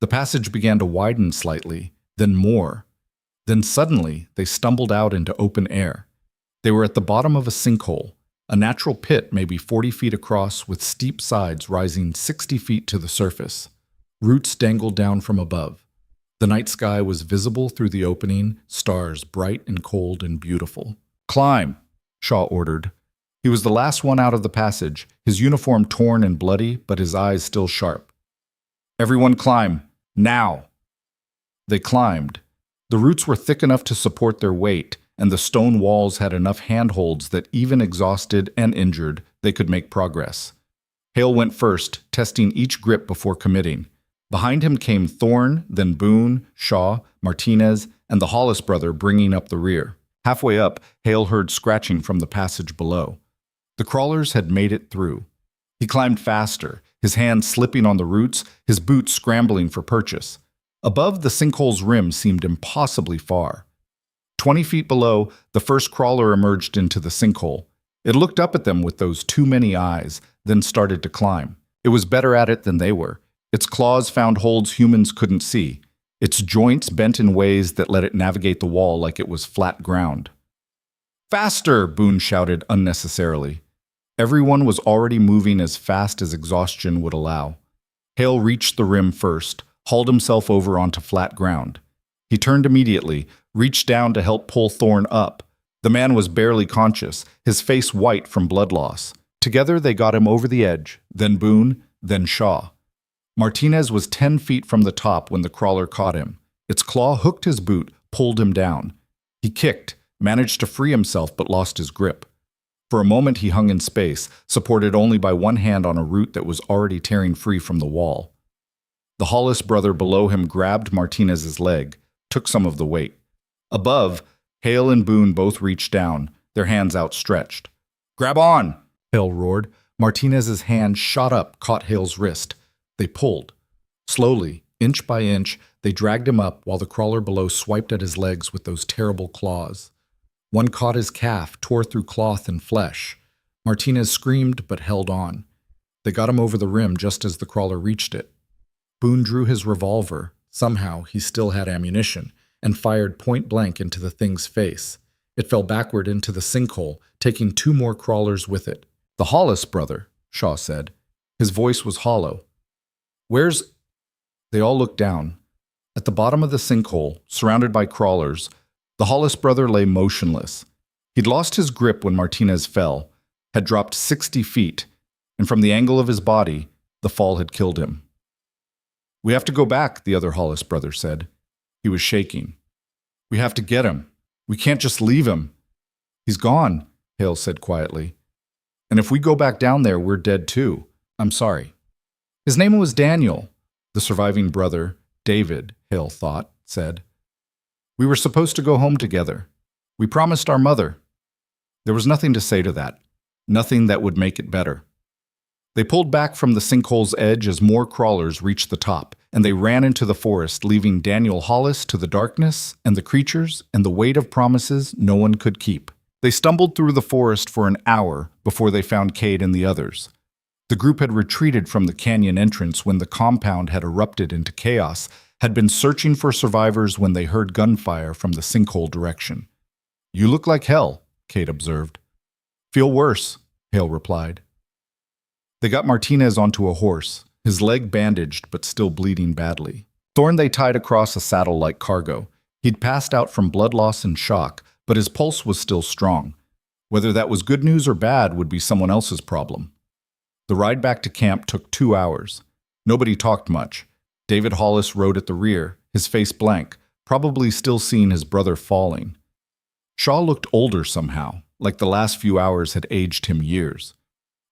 Speaker 1: The passage began to widen slightly, then more. Then suddenly, they stumbled out into open air. They were at the bottom of a sinkhole, a natural pit maybe 40 feet across with steep sides rising 60 feet to the surface. Roots dangled down from above. The night sky was visible through the opening, stars bright and cold and beautiful. "Climb," Shaw ordered. He was the last one out of the passage, his uniform torn and bloody, but his eyes still sharp. "Everyone climb, now!" They climbed. The roots were thick enough to support their weight, and the stone walls had enough handholds that even exhausted and injured, they could make progress. Hale went first, testing each grip before committing. Behind him came Thorne, then Boone, Shaw, Martinez, and the Hollis brother bringing up the rear. Halfway up, Hale heard scratching from the passage below. The crawlers had made it through. He climbed faster, his hands slipping on the roots, his boots scrambling for purchase. Above, the sinkhole's rim seemed impossibly far. 20 feet below, the first crawler emerged into the sinkhole. It looked up at them with those too many eyes, then started to climb. It was better at it than they were. Its claws found holds humans couldn't see. Its joints bent in ways that let it navigate the wall like it was flat ground. "Faster!" Boone shouted unnecessarily. Everyone was already moving as fast as exhaustion would allow. Hale reached the rim first, hauled himself over onto flat ground. He turned immediately, reached down to help pull Thorne up. The man was barely conscious, his face white from blood loss. Together they got him over the edge, then Boone, then Shaw. Martinez was 10 feet from the top when the crawler caught him. Its claw hooked his boot, pulled him down. He kicked, managed to free himself but lost his grip. For a moment he hung in space, supported only by one hand on a root that was already tearing free from the wall. The Hollis brother below him grabbed Martinez's leg, took some of the weight. Above, Hale and Boone both reached down, their hands outstretched. "Grab on!" Hale roared. Martinez's hand shot up, caught Hale's wrist. They pulled. Slowly, inch by inch, they dragged him up while the crawler below swiped at his legs with those terrible claws. One caught his calf, tore through cloth and flesh. Martinez screamed but held on. They got him over the rim just as the crawler reached it. Boone drew his revolver. Somehow he still had ammunition, and fired point blank into the thing's face. It fell backward into the sinkhole, taking 2 more crawlers with it. "The Hollis brother," Shaw said. His voice was hollow. "Where's—" They all looked down. At the bottom of the sinkhole, surrounded by crawlers, the Hollis brother lay motionless. He'd lost his grip when Martinez fell, had dropped 60 feet, and from the angle of his body, the fall had killed him. "We have to go back," the other Hollis brother said. He was shaking. "We have to get him. We can't just leave him." "He's gone," Hale said quietly. "And if we go back down there, we're dead too. I'm sorry." His name was Daniel, the surviving brother, David, Hale thought, said. "We were supposed to go home together. We promised our mother." There was nothing to say to that, nothing that would make it better. They pulled back from the sinkhole's edge as more crawlers reached the top, and they ran into the forest, leaving Daniel Hollis to the darkness and the creatures and the weight of promises no one could keep. They stumbled through the forest for an hour before they found Cade and the others. The group had retreated from the canyon entrance when the compound had erupted into chaos, had been searching for survivors when they heard gunfire from the sinkhole direction. "You look like hell," Cade observed. "Feel worse," Hale replied. They got Martinez onto a horse, his leg bandaged but still bleeding badly. Thorn they tied across a saddle like cargo. He'd passed out from blood loss and shock, but his pulse was still strong. Whether that was good news or bad would be someone else's problem. The ride back to camp took 2 hours. Nobody talked much. David Hollis rode at the rear, his face blank, probably still seeing his brother falling. Shaw looked older somehow, like the last few hours had aged him years.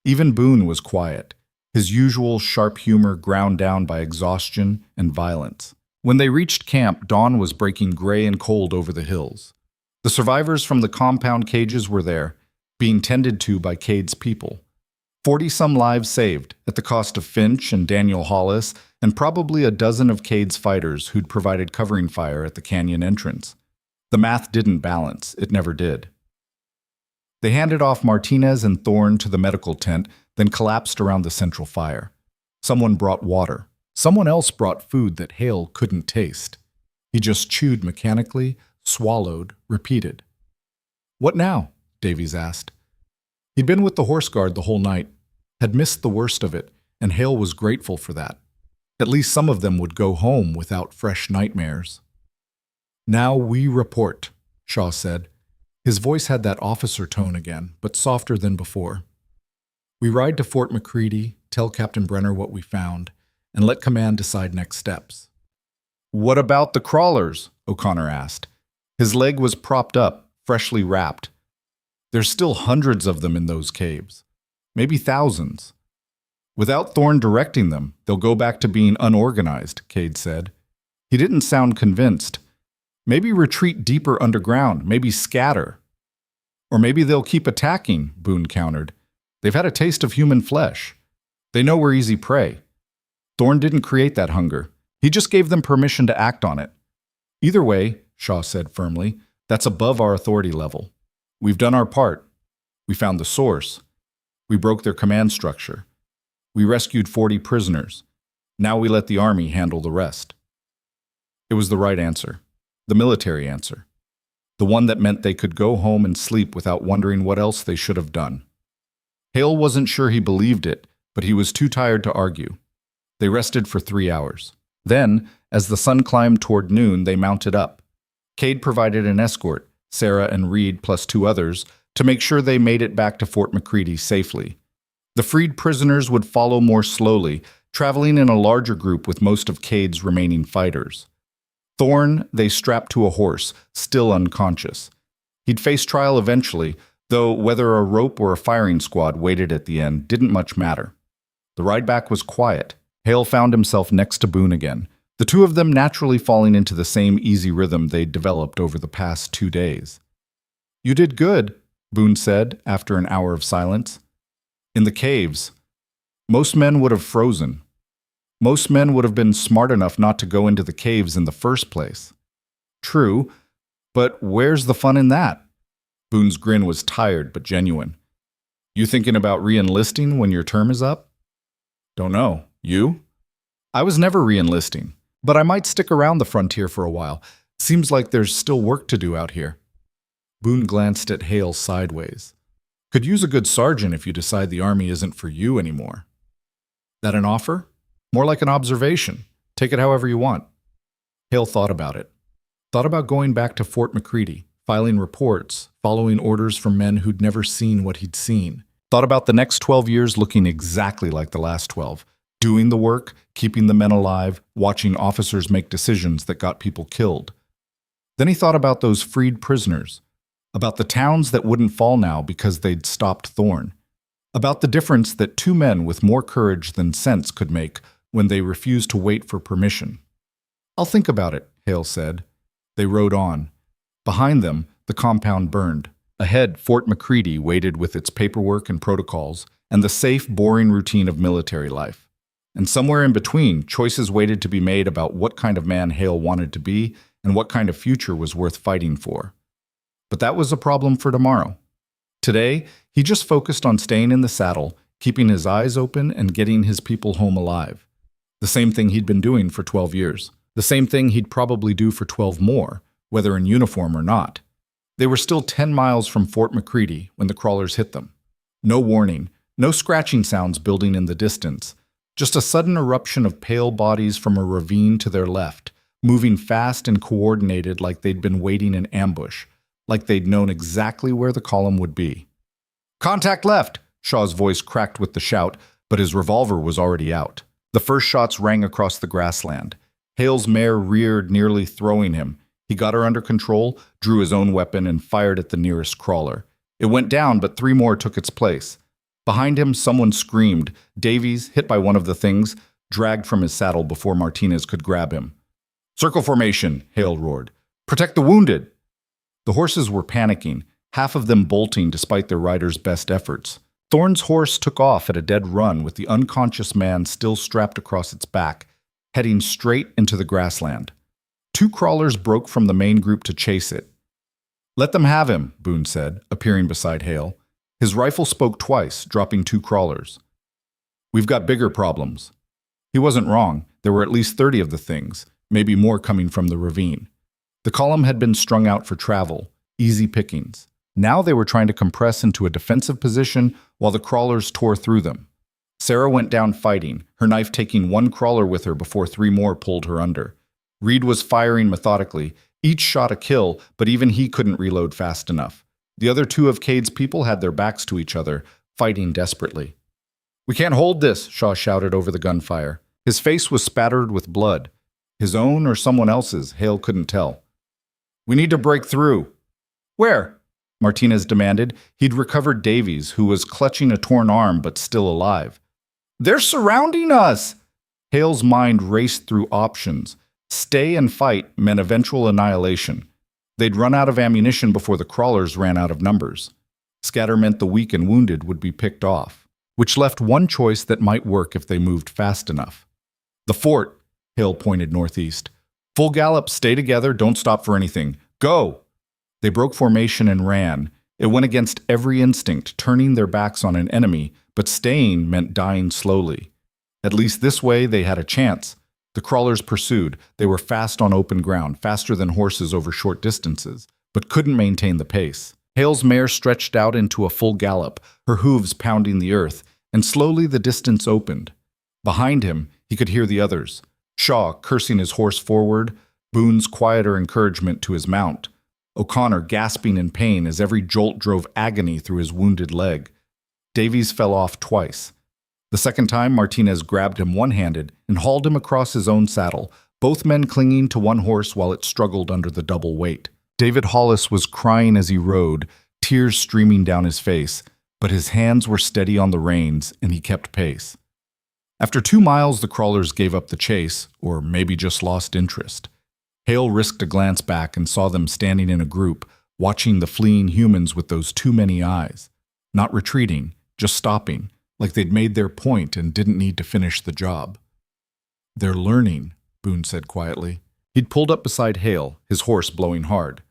Speaker 1: Even Boone was quiet, his usual sharp humor ground down by exhaustion and violence. When they reached camp, dawn was breaking gray and cold over the hills. The survivors from the compound cages were there, being tended to by Cade's people. 40-some lives saved, at the cost of Finch and Daniel Hollis, and probably a dozen of Cade's fighters who'd provided covering fire at the canyon entrance. The math didn't balance, it never did. They handed off Martinez and Thorn to the medical tent, then collapsed around the central fire. Someone brought water. Someone else brought food that Hale couldn't taste. He just chewed mechanically, swallowed, repeated. "What now?" Davies asked. He'd been with the horse guard the whole night, had missed the worst of it, and Hale was grateful for that. At least some of them would go home without fresh nightmares. "Now we report," Shaw said. His voice had that officer tone again, but softer than before. "We ride to Fort McCready, tell Captain Brenner what we found, and let command decide next steps." "What about the crawlers?" O'Connor asked. His leg was propped up, freshly wrapped. "There's still hundreds of them in those caves. Maybe thousands. Without Thorn directing them, they'll go back to being unorganized," Cade said. He didn't sound convinced. "Maybe retreat deeper underground, maybe scatter." "Or maybe they'll keep attacking," Boone countered. "They've had a taste of human flesh. They know we're easy prey. Thorn didn't create that hunger. He just gave them permission to act on it. Either way," Shaw said firmly, "that's above our authority level. We've done our part. We found the source. We broke their command structure. We rescued 40 prisoners. Now we let the army handle the rest." It was the right answer. The military answer. The one that meant they could go home and sleep without wondering what else they should have done. Hale wasn't sure he believed it, but he was too tired to argue. They rested for 3 hours. Then, as the sun climbed toward noon, they mounted up. Cade provided an escort, Sarah and Reed plus 2 others, to make sure they made it back to Fort McCready safely. The freed prisoners would follow more slowly, traveling in a larger group with most of Cade's remaining fighters. Thorn they strapped to a horse, still unconscious. He'd face trial eventually, though whether a rope or a firing squad waited at the end didn't much matter. The ride back was quiet. Hale found himself next to Boone again, the two of them naturally falling into the same easy rhythm they'd developed over the past 2 days. "You did good," Boone said after an hour of silence. "In the caves. Most men would have frozen. Most men would have been smart enough not to go into the caves in the first place." "True, but where's the fun in that?" Boone's grin was tired but genuine. "You thinking about re-enlisting when your term is up?" "Don't know. You?" "I was never re-enlisting, but I might stick around the frontier for a while. Seems like there's still work to do out here." Boone glanced at Hale sideways. Could use a good sergeant if you decide the army isn't for you anymore. That an offer? More like an observation. Take it however you want. Hale thought about it. Thought about going back to Fort McCready, filing reports, following orders from men who'd never seen what he'd seen. Thought about the next 12 years looking exactly like the last 12. Doing the work, keeping the men alive, watching officers make decisions that got people killed. Then he thought about those freed prisoners. About the towns that wouldn't fall now because they'd stopped Thorn. About the difference that two men with more courage than sense could make when they refused to wait for permission. I'll think about it, Hale said. They rode on. Behind them, the compound burned. Ahead, Fort McCready waited with its paperwork and protocols and the safe, boring routine of military life. And somewhere in between, choices waited to be made about what kind of man Hale wanted to be and what kind of future was worth fighting for. But that was a problem for tomorrow. Today, he just focused on staying in the saddle, keeping his eyes open and getting his people home alive. The same thing he'd been doing for 12 years. The same thing he'd probably do for 12 more, whether in uniform or not. They were still 10 miles from Fort McCready when the crawlers hit them. No warning, no scratching sounds building in the distance, just a sudden eruption of pale bodies from a ravine to their left, moving fast and coordinated like they'd been waiting in ambush, like they'd known exactly where the column would be. Contact left! Shaw's voice cracked with the shout, but his revolver was already out. The first shots rang across the grassland. Hale's mare reared, nearly throwing him. He got her under control, drew his own weapon, and fired at the nearest crawler. It went down, but 3 more took its place. Behind him, someone screamed. Davies, hit by one of the things, dragged from his saddle before Martinez could grab him. Circle formation, Hale roared. Protect the wounded! The horses were panicking, half of them bolting despite their riders' best efforts. Thorn's horse took off at a dead run with the unconscious man still strapped across its back, heading straight into the grassland. 2 crawlers broke from the main group to chase it. Let them have him, Boone said, appearing beside Hale. His rifle spoke twice, dropping 2 crawlers. We've got bigger problems. He wasn't wrong. There were at least 30 of the things, maybe more coming from the ravine. The column had been strung out for travel, easy pickings. Now they were trying to compress into a defensive position while the crawlers tore through them. Sarah went down fighting, her knife taking 1 crawler with her before 3 more pulled her under. Reed was firing methodically, each shot a kill, but even he couldn't reload fast enough. The other 2 of Cade's people had their backs to each other, fighting desperately. We can't hold this, Shaw shouted over the gunfire. His face was spattered with blood. His own or someone else's, Hale couldn't tell. We need to break through. Where? Martinez demanded. He'd recovered Davies, who was clutching a torn arm but still alive. They're surrounding us! Hale's mind raced through options. Stay and fight meant eventual annihilation. They'd run out of ammunition before the crawlers ran out of numbers. Scatter meant the weak and wounded would be picked off, which left one choice that might work if they moved fast enough. The fort, Hale pointed northeast. Full gallop, stay together, don't stop for anything. Go! They broke formation and ran. It went against every instinct, turning their backs on an enemy, but staying meant dying slowly. At least this way they had a chance. The crawlers pursued. They were fast on open ground, faster than horses over short distances, but couldn't maintain the pace. Hale's mare stretched out into a full gallop, her hooves pounding the earth, and slowly the distance opened. Behind him, he could hear the others. Shaw cursing his horse forward, Boone's quieter encouragement to his mount, O'Connor gasping in pain as every jolt drove agony through his wounded leg. Davies fell off twice. The second time, Martinez grabbed him one-handed and hauled him across his own saddle, both men clinging to one horse while it struggled under the double weight. David Hollis was crying as he rode, tears streaming down his face, but his hands were steady on the reins and he kept pace. After 2 miles, the crawlers gave up the chase, or maybe just lost interest. Hale risked a glance back and saw them standing in a group, watching the fleeing humans with those too many eyes. Not retreating, just stopping, like they'd made their point and didn't need to finish the job. They're learning, Boone said quietly. He'd pulled up beside Hale, his horse blowing hard.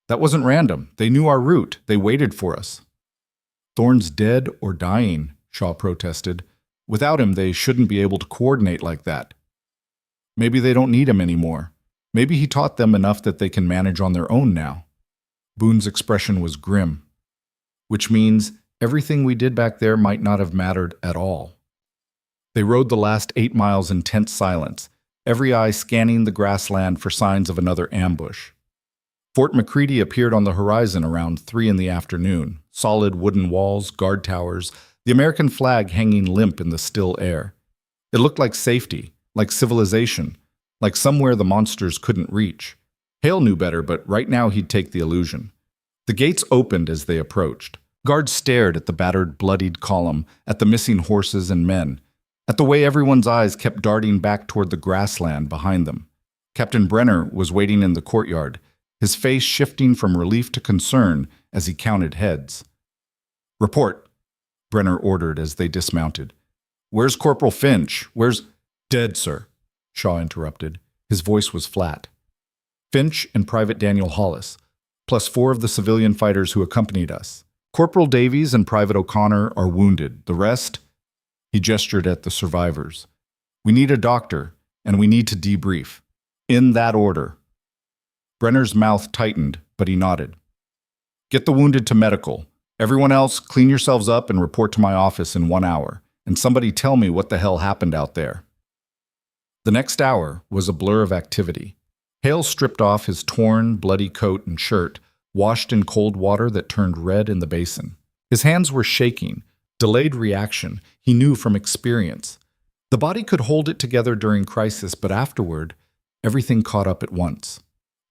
Speaker 1: That wasn't random. They knew our route. They waited for us. Thorn's dead or dying, Shaw protested. Without him, they shouldn't be able to coordinate like that. Maybe they don't need him anymore. Maybe he taught them enough that they can manage on their own now. Boone's expression was grim, which means everything we did back there might not have mattered at all. They rode the last 8 miles in tense silence, every eye scanning the grassland for signs of another ambush. Fort McCready appeared on the horizon around 3 in the afternoon, solid wooden walls, guard towers, the American flag hanging limp in the still air. It looked like safety, like civilization, like somewhere the monsters couldn't reach. Hale knew better, but right now he'd take the illusion. The gates opened as they approached. Guards stared at the battered, bloodied column, at the missing horses and men, at the way everyone's eyes kept darting back toward the grassland behind them. Captain Brenner was waiting in the courtyard, his face shifting from relief to concern as he counted heads. "Report," Brenner ordered as they dismounted. "Where's Corporal Finch? Where's—" "Dead, sir," Shaw interrupted. His voice was flat. "Finch and Private Daniel Hollis, plus 4 of the civilian fighters who accompanied us. Corporal Davies and Private O'Connor are wounded. The rest—" He gestured at the survivors. "We need a doctor, and we need to debrief. In that order." Brenner's mouth tightened, but he nodded. "Get the wounded to medical. Everyone else, clean yourselves up and report to my office in 1 hour. And somebody tell me what the hell happened out there." The next hour was a blur of activity. Hale stripped off his torn, bloody coat and shirt, washed in cold water that turned red in the basin. His hands were shaking, delayed reaction, he knew from experience. The body could hold it together during crisis, but afterward, everything caught up at once.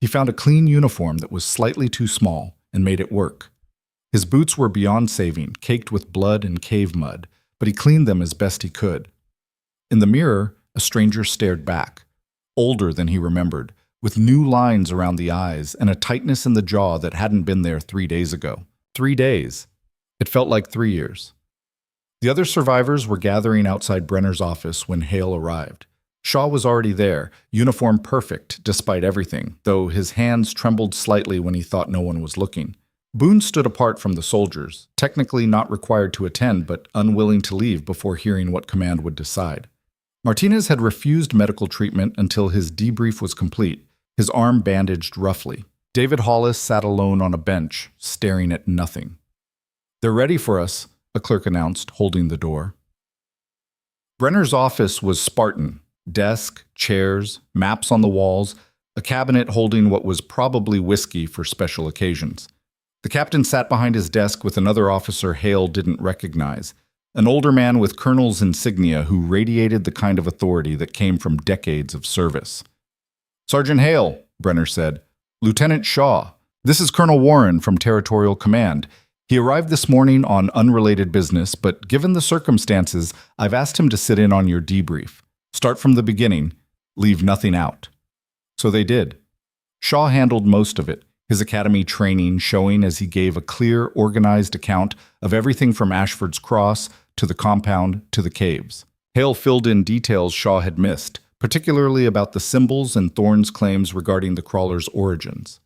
Speaker 1: He found a clean uniform that was slightly too small and made it work. His boots were beyond saving, caked with blood and cave mud, but he cleaned them as best he could. In the mirror, a stranger stared back, older than he remembered, with new lines around the eyes and a tightness in the jaw that hadn't been there 3 days ago. 3 days. It felt like 3 years. The other survivors were gathering outside Brenner's office when Hale arrived. Shaw was already there, uniform perfect despite everything, though his hands trembled slightly when he thought no one was looking. Boone stood apart from the soldiers, technically not required to attend but unwilling to leave before hearing what command would decide. Martinez had refused medical treatment until his debrief was complete, his arm bandaged roughly. David Hollis sat alone on a bench, staring at nothing. "They're ready for us," a clerk announced, holding the door. Brenner's office was Spartan. Desk, chairs, maps on the walls, a cabinet holding what was probably whiskey for special occasions. The captain sat behind his desk with another officer Hale didn't recognize, an older man with colonel's insignia who radiated the kind of authority that came from decades of service. "Sergeant Hale," Brenner said. "Lieutenant Shaw. This is Colonel Warren from Territorial Command. He arrived this morning on unrelated business, but given the circumstances, I've asked him to sit in on your debrief. Start from the beginning, leave nothing out." So they did. Shaw handled most of it, his academy training showing as he gave a clear, organized account of everything from Ashford's Cross to the compound to the caves. Hale filled in details Shaw had missed, particularly about the symbols and Thorne's claims regarding the crawler's origins.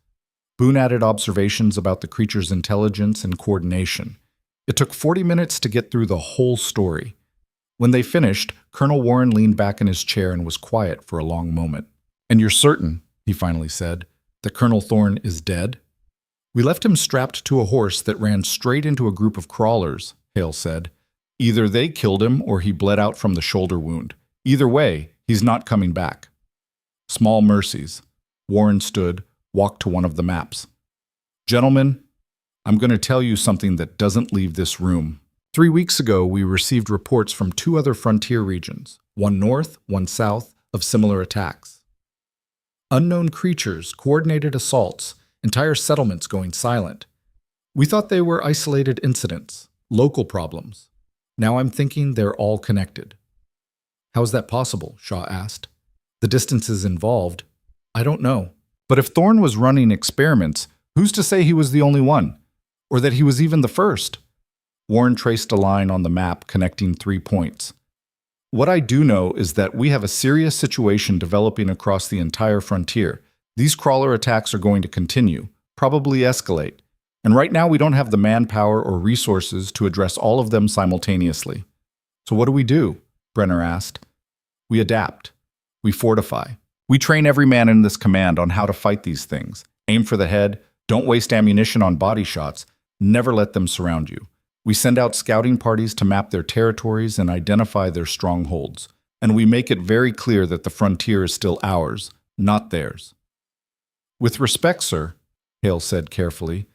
Speaker 1: Boone added observations about the creature's intelligence and coordination. It took 40 minutes to get through the whole story. When they finished, Colonel Warren leaned back in his chair and was quiet for a long moment. "And you're certain," he finally said, "that Colonel Thorne is dead?" "We left him strapped to a horse that ran straight into a group of crawlers," Hale said. "Either they killed him or he bled out from the shoulder wound. Either way, he's not coming back." Small mercies. Warren stood, walked to one of the maps. "Gentlemen, I'm going to tell you something that doesn't leave this room. 3 weeks ago, we received reports from 2 other frontier regions, one north, one south, of similar attacks. Unknown creatures, coordinated assaults, entire settlements going silent. We thought they were isolated incidents, local problems. Now I'm thinking they're all connected." "How is that possible?" Shaw asked. "The distances involved, I don't know. But if Thorne was running experiments, who's to say he was the only one? Or that he was even the first?" Warren traced a line on the map connecting 3 points. "What I do know is that we have a serious situation developing across the entire frontier. These crawler attacks are going to continue, probably escalate. And right now we don't have the manpower or resources to address all of them simultaneously. So what do we do?" Brenner asked. "We adapt. We fortify. We train every man in this command on how to fight these things. Aim for the head, Don't waste ammunition on body shots. Never let them surround you. We send out scouting parties to map their territories and identify their strongholds. And we make it very clear that the frontier is still ours, not theirs. With respect, sir, Hale said carefully,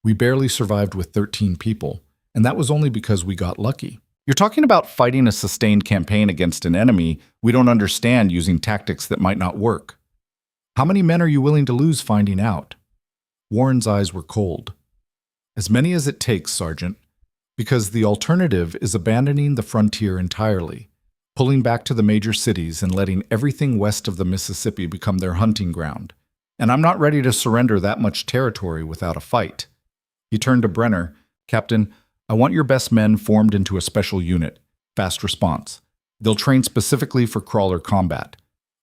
Speaker 1: we barely survived with 13 people, and that was only because we got lucky. You're talking about fighting a sustained campaign against an enemy we don't understand using tactics that might not work. How many men are you willing to lose finding out? Warren's eyes were cold. As many as it takes, Sergeant, because the alternative is abandoning the frontier entirely, pulling back to the major cities and letting everything west of the Mississippi become their hunting ground. And I'm not ready to surrender that much territory without a fight. He turned to Brenner. Captain, I want your best men formed into a special unit, fast response. They'll train specifically for crawler combat.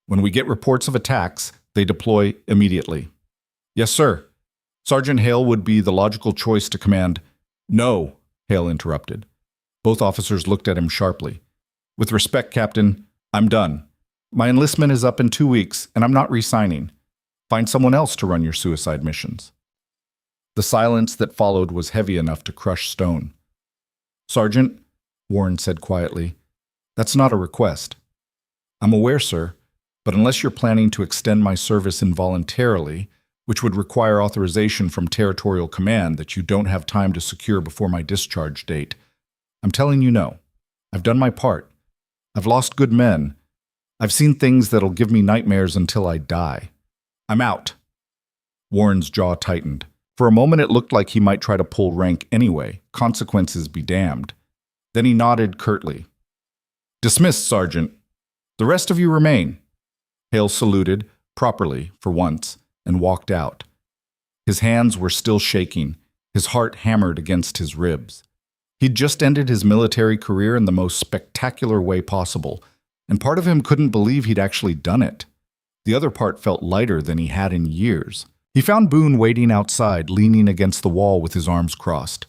Speaker 1: When we get reports of attacks, they deploy immediately. Yes, sir. Sergeant Hale would be the logical choice to command. No, Hale interrupted. Both officers looked at him sharply. With respect, Captain, I'm done. My enlistment is up in 2 weeks, and I'm not re-signing. Find someone else to run your suicide missions. The silence that followed was heavy enough to crush stone. Sergeant, Warren said quietly, that's not a request. I'm aware, sir, but unless you're planning to extend my service involuntarily, which would require authorization from Territorial Command that you don't have time to secure before my discharge date, I'm telling you no. I've done my part. I've lost good men. I've seen things that'll give me nightmares until I die. I'm out. Warren's jaw tightened. For a moment it looked like he might try to pull rank anyway, consequences be damned. Then he nodded curtly. Dismissed, Sergeant. The rest of you remain. Hale saluted, properly, for once, and walked out. His hands were still shaking, his heart hammered against his ribs. He'd just ended his military career in the most spectacular way possible, and part of him couldn't believe he'd actually done it. The other part felt lighter than he had in years. He found Boone waiting outside, leaning against the wall with his arms crossed.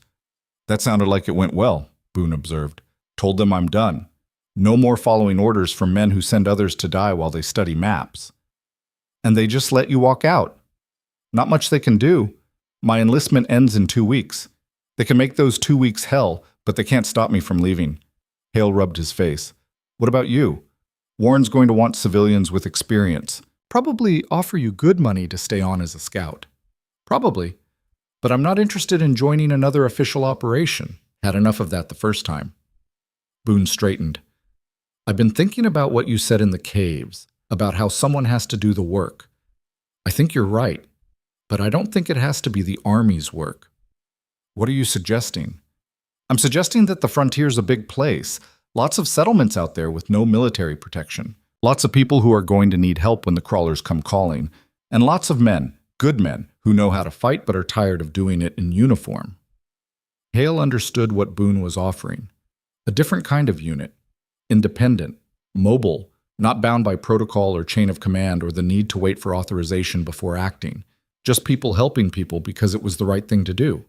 Speaker 1: That sounded like it went well, Boone observed. Told them I'm done. No more following orders from men who send others to die while they study maps. And they just let you walk out. Not much they can do. My enlistment ends in 2 weeks. They can make those 2 weeks hell, but they can't stop me from leaving. Hale rubbed his face. What about you? Warren's going to want civilians with experience. Probably offer you good money to stay on as a scout. Probably. But I'm not interested in joining another official operation. Had enough of that the first time. Boone straightened. I've been thinking about what you said in the caves, about how someone has to do the work. I think you're right, but I don't think it has to be the Army's work. What are you suggesting? I'm suggesting that the frontier's a big place. Lots of settlements out there with no military protection. Lots of people who are going to need help when the crawlers come calling. And lots of men, good men, who know how to fight but are tired of doing it in uniform. Hale understood what Boone was offering. A different kind of unit. Independent, mobile, not bound by protocol or chain of command or the need to wait for authorization before acting. Just people helping people because it was the right thing to do.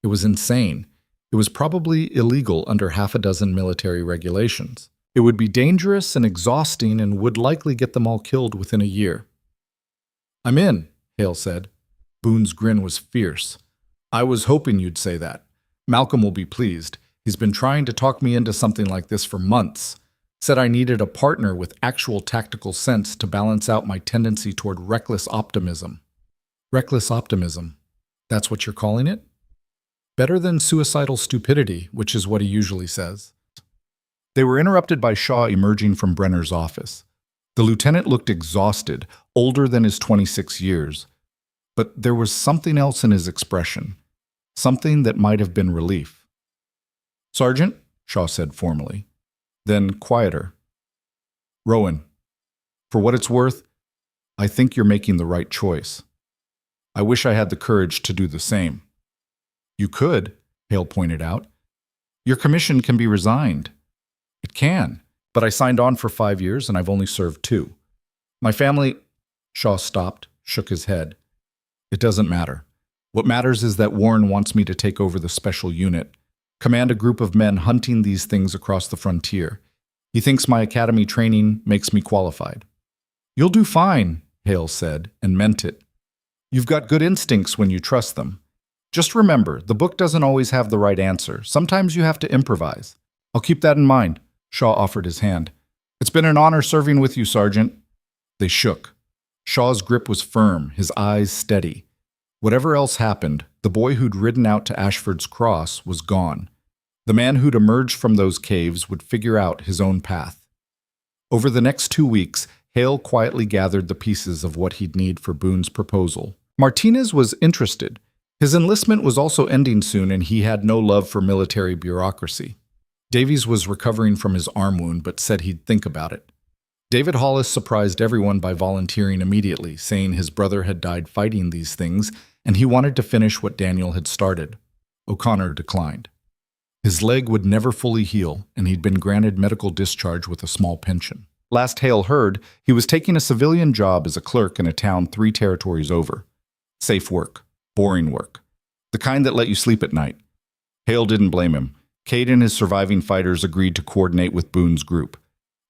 Speaker 1: It was insane. It was probably illegal under half a dozen military regulations. It would be dangerous and exhausting and would likely get them all killed within a year. I'm in, Hale said. Boone's grin was fierce. I was hoping you'd say that. Malcolm will be pleased. He's been trying to talk me into something like this for months. Said I needed a partner with actual tactical sense to balance out my tendency toward reckless optimism. Reckless optimism. That's what you're calling it? Better than suicidal stupidity, which is what he usually says. They were interrupted by Shaw emerging from Brenner's office. The lieutenant looked exhausted, older than his 26 years. But there was something else in his expression. Something that might have been relief. Sergeant, Shaw said formally. Then quieter. Rowan, for what it's worth, I think you're making the right choice. I wish I had the courage to do the same. You could, Hale pointed out. Your commission can be resigned. It can, but I signed on for 5 years and I've only served 2. My family... Shaw stopped, shook his head. It doesn't matter. What matters is that Warren wants me to take over the special unit, command a group of men hunting these things across the frontier. He thinks my academy training makes me qualified. You'll do fine, Hale said, and meant it. You've got good instincts when you trust them. Just remember, the book doesn't always have the right answer. Sometimes you have to improvise. I'll keep that in mind. Shaw offered his hand. It's been an honor serving with you, Sergeant. They shook. Shaw's grip was firm, his eyes steady. Whatever else happened, the boy who'd ridden out to Ashford's Cross was gone. The man who'd emerged from those caves would figure out his own path. Over the next 2 weeks, Hale quietly gathered the pieces of what he'd need for Boone's proposal. Martinez was interested. His enlistment was also ending soon, and he had no love for military bureaucracy. Davies was recovering from his arm wound, but said he'd think about it. David Hollis surprised everyone by volunteering immediately, saying his brother had died fighting these things, and he wanted to finish what Daniel had started. O'Connor declined. His leg would never fully heal, and he'd been granted medical discharge with a small pension. Last Hale heard, he was taking a civilian job as a clerk in a town 3 territories over. Safe work. Boring work. The kind that let you sleep at night. Hale didn't blame him. Cade and his surviving fighters agreed to coordinate with Boone's group.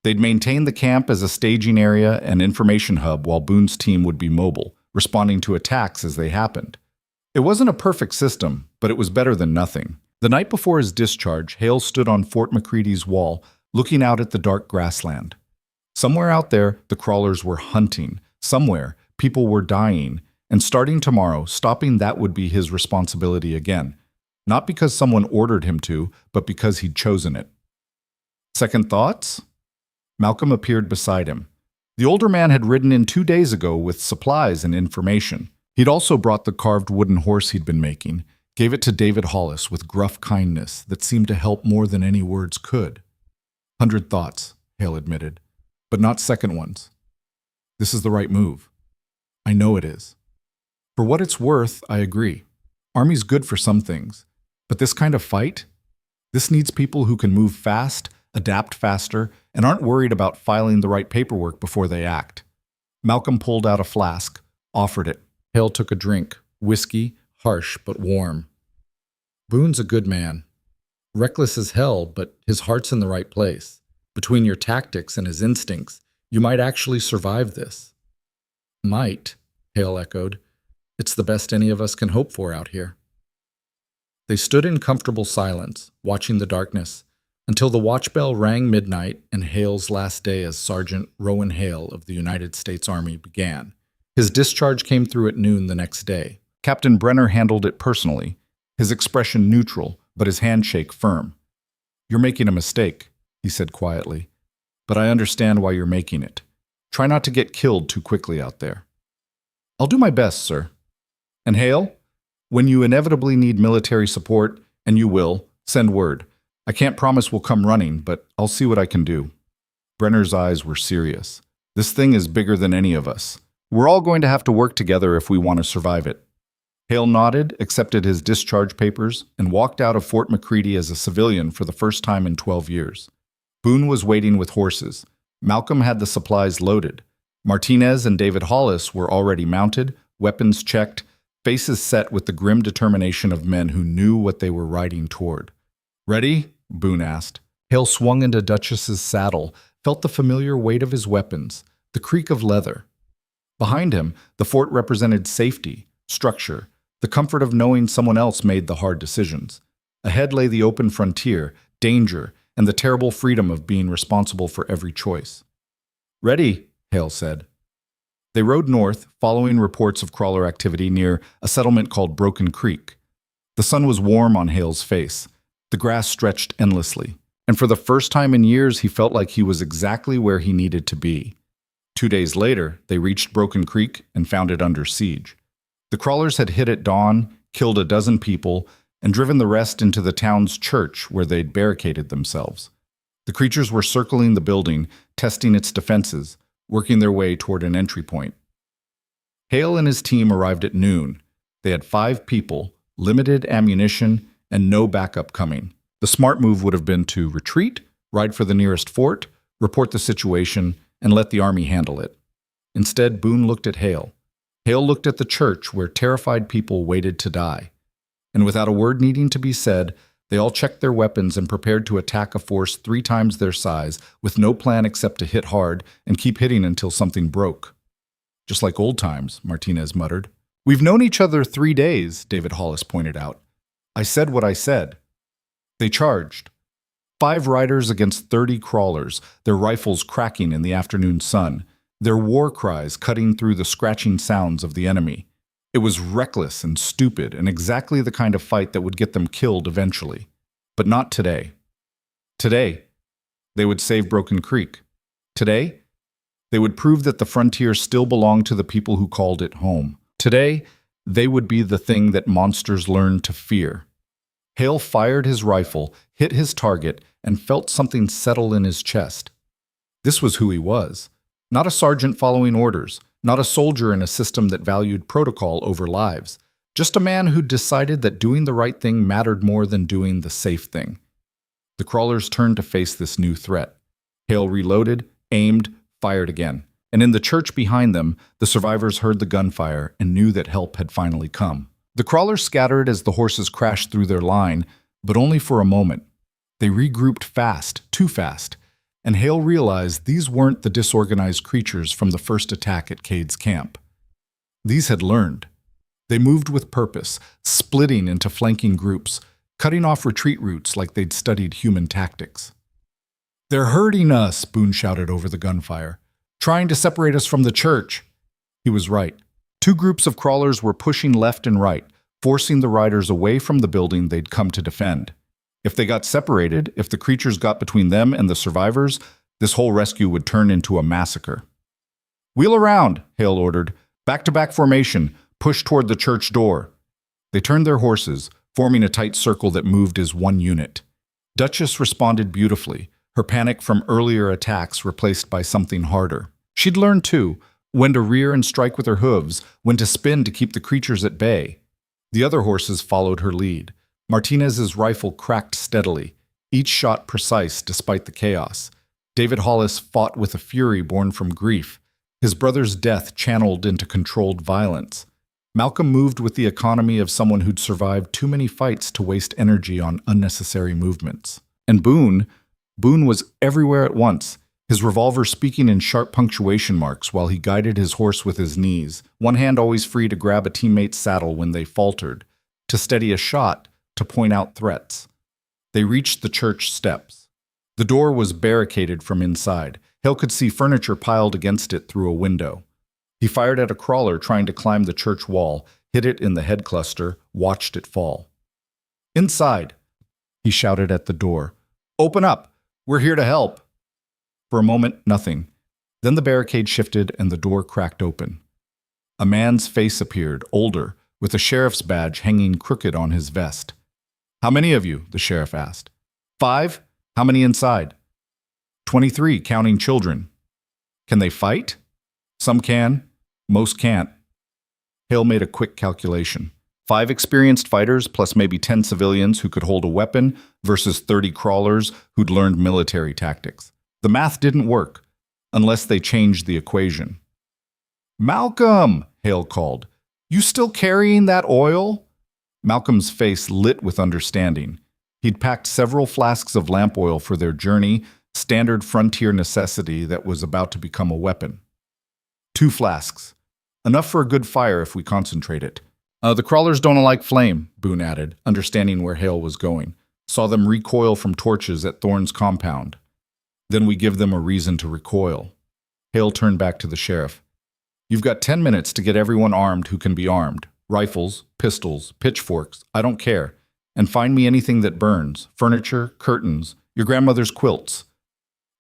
Speaker 1: They'd maintain the camp as a staging area and information hub while Boone's team would be mobile, responding to attacks as they happened. It wasn't a perfect system, but it was better than nothing. The night before his discharge, Hale stood on Fort McCready's wall, looking out at the dark grassland. Somewhere out there, the crawlers were hunting. Somewhere, people were dying. And starting tomorrow, stopping that would be his responsibility again. Not because someone ordered him to, but because he'd chosen it. Second thoughts? Malcolm appeared beside him. The older man had ridden in 2 days ago with supplies and information. He'd also brought the carved wooden horse he'd been making, gave it to David Hollis with gruff kindness that seemed to help more than any words could. 100 thoughts, Hale admitted, but not second ones. This is the right move. I know it is. For what it's worth, I agree. Army's good for some things, but this kind of fight? This needs people who can move fast, adapt faster, and aren't worried about filing the right paperwork before they act. Malcolm pulled out a flask, offered it. Hale took a drink, whiskey, harsh but warm. Boone's a good man. Reckless as hell, but his heart's in the right place. Between your tactics and his instincts, you might actually survive this. Might, Hale echoed. It's the best any of us can hope for out here. They stood in comfortable silence, watching the darkness, until the watch bell rang midnight and Hale's last day as Sergeant Rowan Hale of the United States Army began. His discharge came through at noon the next day. Captain Brenner handled it personally, his expression neutral, but his handshake firm. You're making a mistake, he said quietly, but I understand why you're making it. Try not to get killed too quickly out there. I'll do my best, sir. And Hale, when you inevitably need military support, and you will, send word. I can't promise we'll come running, but I'll see what I can do. Brenner's eyes were serious. This thing is bigger than any of us. We're all going to have to work together if we want to survive it. Hale nodded, accepted his discharge papers, and walked out of Fort McCready as a civilian for the first time in 12 years. Boone was waiting with horses. Malcolm had the supplies loaded. Martinez and David Hollis were already mounted, weapons checked, faces set with the grim determination of men who knew what they were riding toward. Ready? Boone asked. Hale swung into Duchess's saddle, felt the familiar weight of his weapons, the creak of leather. Behind him, the fort represented safety, structure, the comfort of knowing someone else made the hard decisions. Ahead lay the open frontier, danger, and the terrible freedom of being responsible for every choice. Ready, Hale said. They rode north, following reports of crawler activity near a settlement called Broken Creek. The sun was warm on Hale's face. The grass stretched endlessly, and for the first time in years he felt like he was exactly where he needed to be. 2 days later, they reached Broken Creek and found it under siege. The crawlers had hit at dawn, killed a dozen people, and driven the rest into the town's church where they'd barricaded themselves. The creatures were circling the building, testing its defenses, working their way toward an entry point. Hale and his team arrived at noon. They had 5 people, limited ammunition, and no backup coming. The smart move would have been to retreat, ride for the nearest fort, report the situation, and let the army handle it. Instead, Boone looked at Hale. Hale looked at the church where terrified people waited to die. And without a word needing to be said, they all checked their weapons and prepared to attack a force 3 times their size, with no plan except to hit hard and keep hitting until something broke. Just like old times, Martinez muttered. We've known each other 3 days, David Hollis pointed out. I said what I said. They charged. 5 riders against 30 crawlers, their rifles cracking in the afternoon sun, their war cries cutting through the scratching sounds of the enemy. It was reckless and stupid and exactly the kind of fight that would get them killed eventually. But not today. Today, they would save Broken Creek. Today, they would prove that the frontier still belonged to the people who called it home. Today, they would be the thing that monsters learned to fear. Hale fired his rifle, hit his target, and felt something settle in his chest. This was who he was. Not a sergeant following orders, not a soldier in a system that valued protocol over lives. Just a man who decided that doing the right thing mattered more than doing the safe thing. The crawlers turned to face this new threat. Hale reloaded, aimed, fired again. And in the church behind them, the survivors heard the gunfire and knew that help had finally come. The crawlers scattered as the horses crashed through their line, but only for a moment. They regrouped fast, too fast, and Hale realized these weren't the disorganized creatures from the first attack at Cade's camp. These had learned. They moved with purpose, splitting into flanking groups, cutting off retreat routes like they'd studied human tactics. "They're hurting us," Boone shouted over the gunfire. "Trying to separate us from the church." He was right. 2 groups of crawlers were pushing left and right, forcing the riders away from the building they'd come to defend. If they got separated, if the creatures got between them and the survivors, this whole rescue would turn into a massacre. "Wheel around," Hale ordered. "Back-to-back formation. Push toward the church door." They turned their horses, forming a tight circle that moved as one unit. Duchess responded beautifully, her panic from earlier attacks replaced by something harder. She'd learned, too, when to rear and strike with her hooves, when to spin to keep the creatures at bay. The other horses followed her lead. Martinez's rifle cracked steadily, each shot precise despite the chaos. David Hollis fought with a fury born from grief, his brother's death channeled into controlled violence. Malcolm moved with the economy of someone who'd survived too many fights to waste energy on unnecessary movements. And Boone was everywhere at once, his revolver speaking in sharp punctuation marks while he guided his horse with his knees, one hand always free to grab a teammate's saddle when they faltered, to steady a shot, to point out threats. They reached the church steps. The door was barricaded from inside. Hale could see furniture piled against it through a window. He fired at a crawler trying to climb the church wall, hit it in the head cluster, watched it fall. "Inside," he shouted at the door. "Open up! We're here to help!" For a moment, nothing. Then the barricade shifted and the door cracked open. A man's face appeared, older, with a sheriff's badge hanging crooked on his vest. "How many of you?" the sheriff asked. "5? How many inside?" 23, counting children. "Can they fight?" "Some can. Most can't." Hale made a quick calculation. 5 experienced fighters plus maybe 10 civilians who could hold a weapon versus 30 crawlers who'd learned military tactics. The math didn't work, unless they changed the equation. "Malcolm!" Hale called. "You still carrying that oil?" Malcolm's face lit with understanding. He'd packed several flasks of lamp oil for their journey, standard frontier necessity that was about to become a weapon. 2 flasks. Enough for a good fire if we concentrate it. The crawlers don't like flame," Boone added, understanding where Hale was going. "Saw them recoil from torches at Thorne's compound. Then we give them a reason to recoil." Hale turned back to the sheriff. "You've got 10 minutes to get everyone armed who can be armed. Rifles, pistols, pitchforks, I don't care. And find me anything that burns. Furniture, curtains, your grandmother's quilts.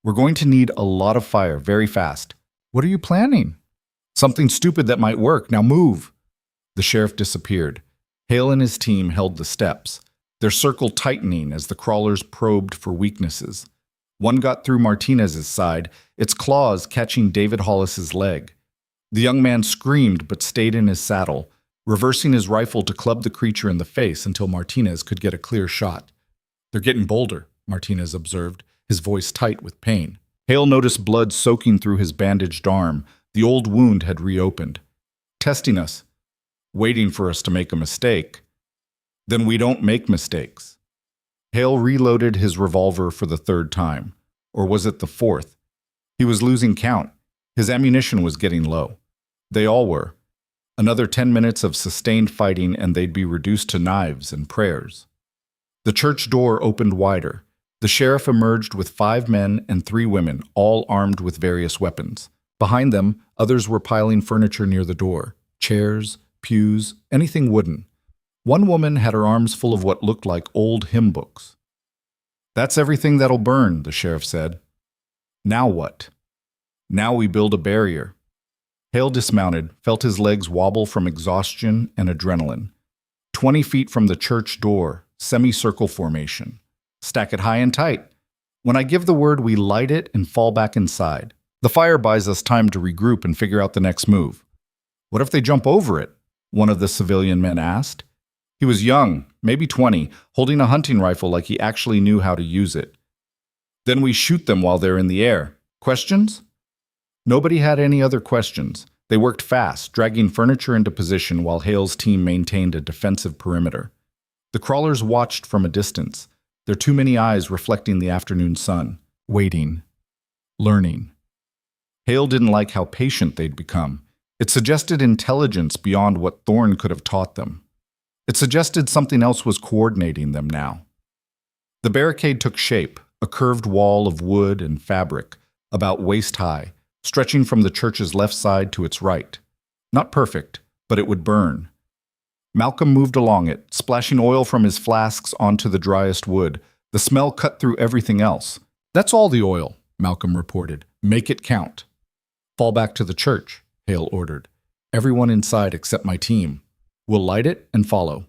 Speaker 1: We're going to need a lot of fire very fast." "What are you planning?" "Something stupid that might work. Now move." The sheriff disappeared. Hale and his team held the steps, their circle tightening as the crawlers probed for weaknesses. One got through Martinez's side, its claws catching David Hollis's leg. The young man screamed but stayed in his saddle, reversing his rifle to club the creature in the face until Martinez could get a clear shot. "They're getting bolder," Martinez observed, his voice tight with pain. Hale noticed blood soaking through his bandaged arm. The old wound had reopened. "Testing us. Waiting for us to make a mistake." "Then we don't make mistakes." Hale reloaded his revolver for the 3rd time. Or was it the 4th? He was losing count. His ammunition was getting low. They all were. Another 10 minutes of sustained fighting and they'd be reduced to knives and prayers. The church door opened wider. The sheriff emerged with 5 men and 3 women, all armed with various weapons. Behind them, others were piling furniture near the door, chairs, pews, anything wooden. One woman had her arms full of what looked like old hymn books. "That's everything that'll burn," the sheriff said. "Now what?" "Now we build a barrier." Hale dismounted, felt his legs wobble from exhaustion and adrenaline. 20 feet from the church door, semicircle formation. Stack it high and tight. When I give the word, we light it and fall back inside. The fire buys us time to regroup and figure out the next move. "What if they jump over it?" one of the civilian men asked. He was young, maybe 20, holding a hunting rifle like he actually knew how to use it. "Then we shoot them while they're in the air. Questions?" Nobody had any other questions. They worked fast, dragging furniture into position while Hale's team maintained a defensive perimeter. The crawlers watched from a distance, their too many eyes reflecting the afternoon sun, waiting, learning. Hale didn't like how patient they'd become. It suggested intelligence beyond what Thorne could have taught them. It suggested something else was coordinating them now. The barricade took shape, a curved wall of wood and fabric, about waist high, stretching from the church's left side to its right. Not perfect, but it would burn. Malcolm moved along it, splashing oil from his flasks onto the driest wood. The smell cut through everything else. "That's all the oil," Malcolm reported. "Make it count." "Fall back to the church," Hale ordered. "Everyone inside except my team. We'll light it and follow."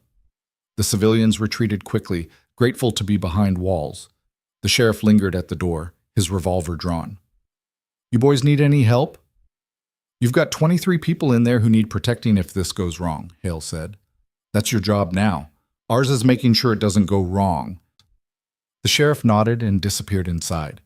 Speaker 1: The civilians retreated quickly, grateful to be behind walls. The sheriff lingered at the door, his revolver drawn. "You boys need any help?" "You've got 23 people in there who need protecting if this goes wrong," Hale said. "That's your job now. Ours is making sure it doesn't go wrong." The sheriff nodded and disappeared inside.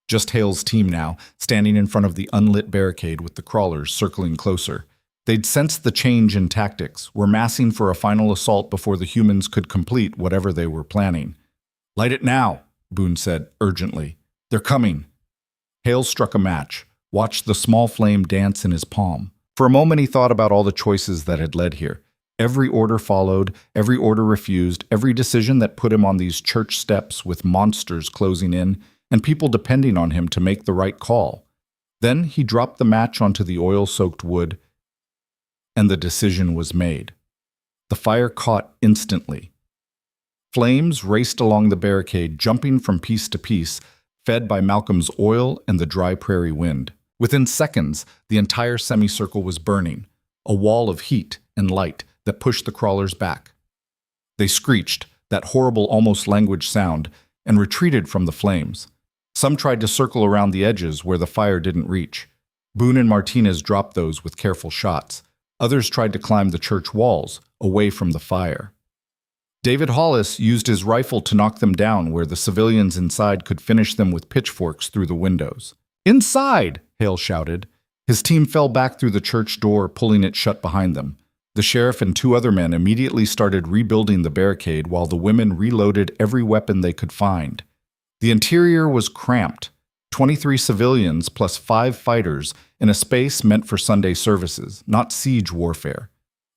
Speaker 1: Just Hale's team now, standing in front of the unlit barricade with the crawlers circling closer. They'd sensed the change in tactics, were massing for a final assault before the humans could complete whatever they were planning. "Light it now," Boone said urgently. "They're coming." Hale struck a match, watched the small flame dance in his palm. For a moment he thought about all the choices that had led here. Every order followed, every order refused, every decision that put him on these church steps with monsters closing in, and people depending on him to make the right call. Then he dropped the match onto the oil-soaked wood, and the decision was made. The fire caught instantly. Flames raced along the barricade, jumping from piece to piece, fed by Malcolm's oil and the dry prairie wind. Within seconds, the entire semicircle was burning, a wall of heat and light that pushed the crawlers back. They screeched, that horrible almost language sound, and retreated from the flames. Some tried to circle around the edges where the fire didn't reach. Boone and Martinez dropped those with careful shots. Others tried to climb the church walls, away from the fire. David Hollis used his rifle to knock them down where the civilians inside could finish them with pitchforks through the windows. "Inside!" Hale shouted. His team fell back through the church door, pulling it shut behind them. The sheriff and 2 other men immediately started rebuilding the barricade while the women reloaded every weapon they could find. The interior was cramped. 23 civilians plus 5 fighters in a space meant for Sunday services, not siege warfare.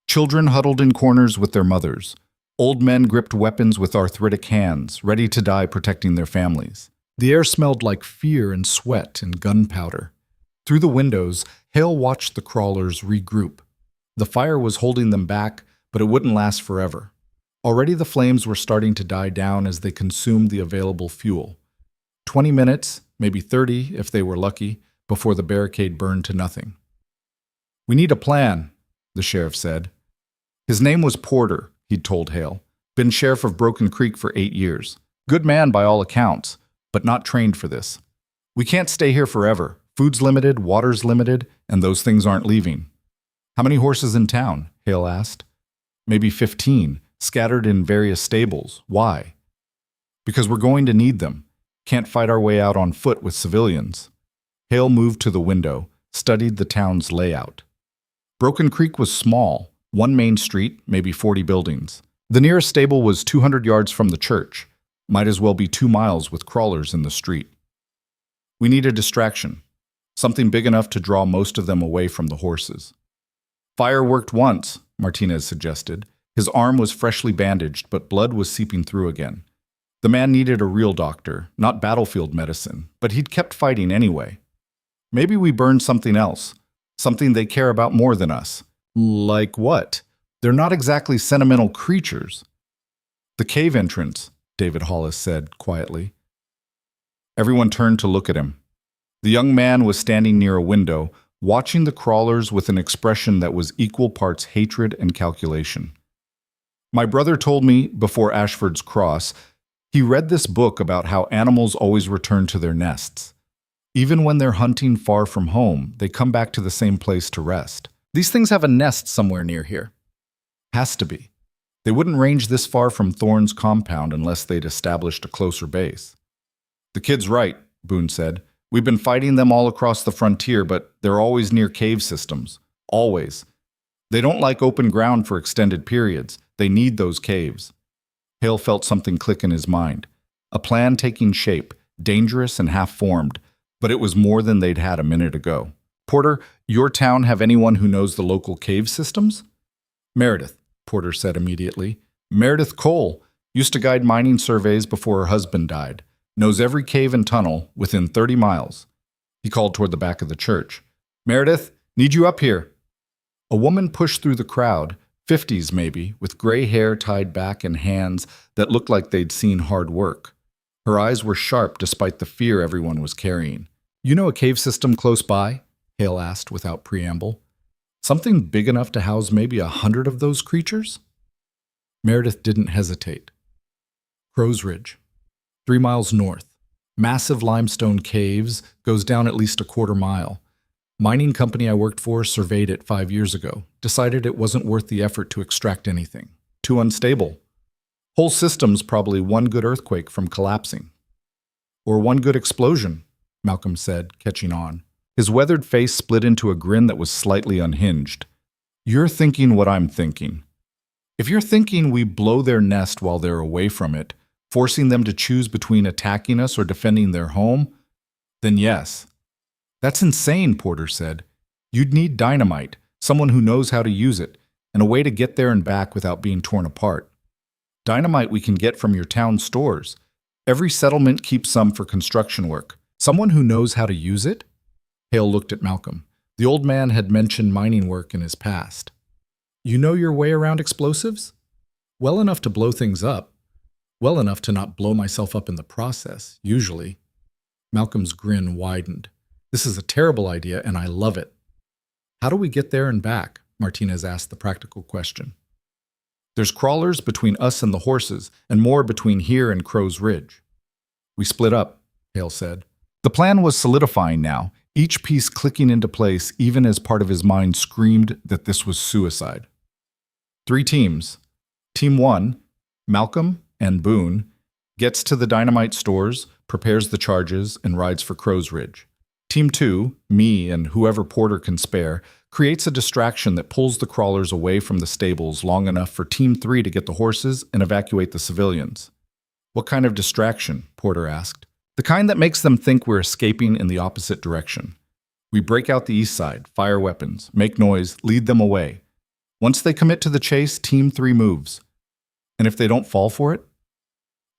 Speaker 1: Children huddled in corners with their mothers. Old men gripped weapons with arthritic hands, ready to die protecting their families. The air smelled like fear and sweat and gunpowder. Through the windows, Hale watched the crawlers regroup. The fire was holding them back, but it wouldn't last forever. Already the flames were starting to die down as they consumed the available fuel. 20 minutes, maybe 30 if they were lucky, before the barricade burned to nothing. "We need a plan," the sheriff said. His name was Porter, he'd told Hale. Been sheriff of Broken Creek for 8 years. Good man by all accounts, but not trained for this. "We can't stay here forever. Food's limited, water's limited, and those things aren't leaving." "How many horses in town?" Hale asked. "Maybe 15, scattered in various stables. Why?" "Because we're going to need them. Can't fight our way out on foot with civilians." Hale moved to the window, studied the town's layout. Broken Creek was small, one main street, maybe 40 buildings. The nearest stable was 200 yards from the church. Might as well be 2 miles with crawlers in the street. "We need a distraction, something big enough to draw most of them away from the horses." Fire worked once, Martinez suggested. His arm was freshly bandaged, but blood was seeping through again. The man needed a real doctor, not battlefield medicine, but he'd kept fighting anyway. Maybe we burned something else, something they care about more than us. Like what? They're not exactly sentimental creatures. The cave entrance, David Hollis said quietly. Everyone turned to look at him. The young man was standing near a window, watching the crawlers with an expression that was equal parts hatred and calculation. My brother told me, before Ashford's Cross, he read this book about how animals always return to their nests. Even when they're hunting far from home, they come back to the same place to rest. These things have a nest somewhere near here. Has to be. They wouldn't range this far from Thorne's compound unless they'd established a closer base. The kid's right, Boone said. We've been fighting them all across the frontier, but they're always near cave systems. Always. They don't like open ground for extended periods. They need those caves. Hale felt something click in his mind. A plan taking shape, dangerous and half-formed, but it was more than they'd had a minute ago. Porter, your town have anyone who knows the local cave systems? Meredith, Porter said immediately. Meredith Cole used to guide mining surveys before her husband died. Knows every cave and tunnel within 30 miles. He called toward the back of the church. Meredith, need you up here. A woman pushed through the crowd, 50s maybe, with gray hair tied back and hands that looked like they'd seen hard work. Her eyes were sharp despite the fear everyone was carrying. You know a cave system close by? Hale asked without preamble. Something big enough to house maybe 100 of those creatures? Meredith didn't hesitate. Crow's Ridge, 3 miles north. Massive limestone caves, goes down at least a quarter mile. Mining company I worked for surveyed it 5 years ago, decided it wasn't worth the effort to extract anything. Too unstable. Whole system's probably one good earthquake from collapsing. Or one good explosion, Malcolm said, catching on. His weathered face split into a grin that was slightly unhinged. You're thinking what I'm thinking. If you're thinking we blow their nest while they're away from it, forcing them to choose between attacking us or defending their home, then yes. That's insane, Porter said. You'd need dynamite, someone who knows how to use it, and a way to get there and back without being torn apart. Dynamite we can get from your town stores. Every settlement keeps some for construction work. Someone who knows how to use it? Hale looked at Malcolm. The old man had mentioned mining work in his past. You know your way around explosives? Well enough to blow things up. Well enough to not blow myself up in the process, usually. Malcolm's grin widened. This is a terrible idea, and I love it. How do we get there and back? Martinez asked the practical question. There's crawlers between us and the horses, and more between here and Crow's Ridge. We split up, Hale said. The plan was solidifying now, each piece clicking into place even as part of his mind screamed that this was suicide. 3 teams. Team 1, Malcolm and Boone, gets to the dynamite stores, prepares the charges, and rides for Crow's Ridge. Team 2, me and whoever Porter can spare, creates a distraction that pulls the crawlers away from the stables long enough for Team 3 to get the horses and evacuate the civilians. What kind of distraction? Porter asked. The kind that makes them think we're escaping in the opposite direction. We break out the east side, fire weapons, make noise, lead them away. Once they commit to the chase, Team 3 moves. And if they don't fall for it?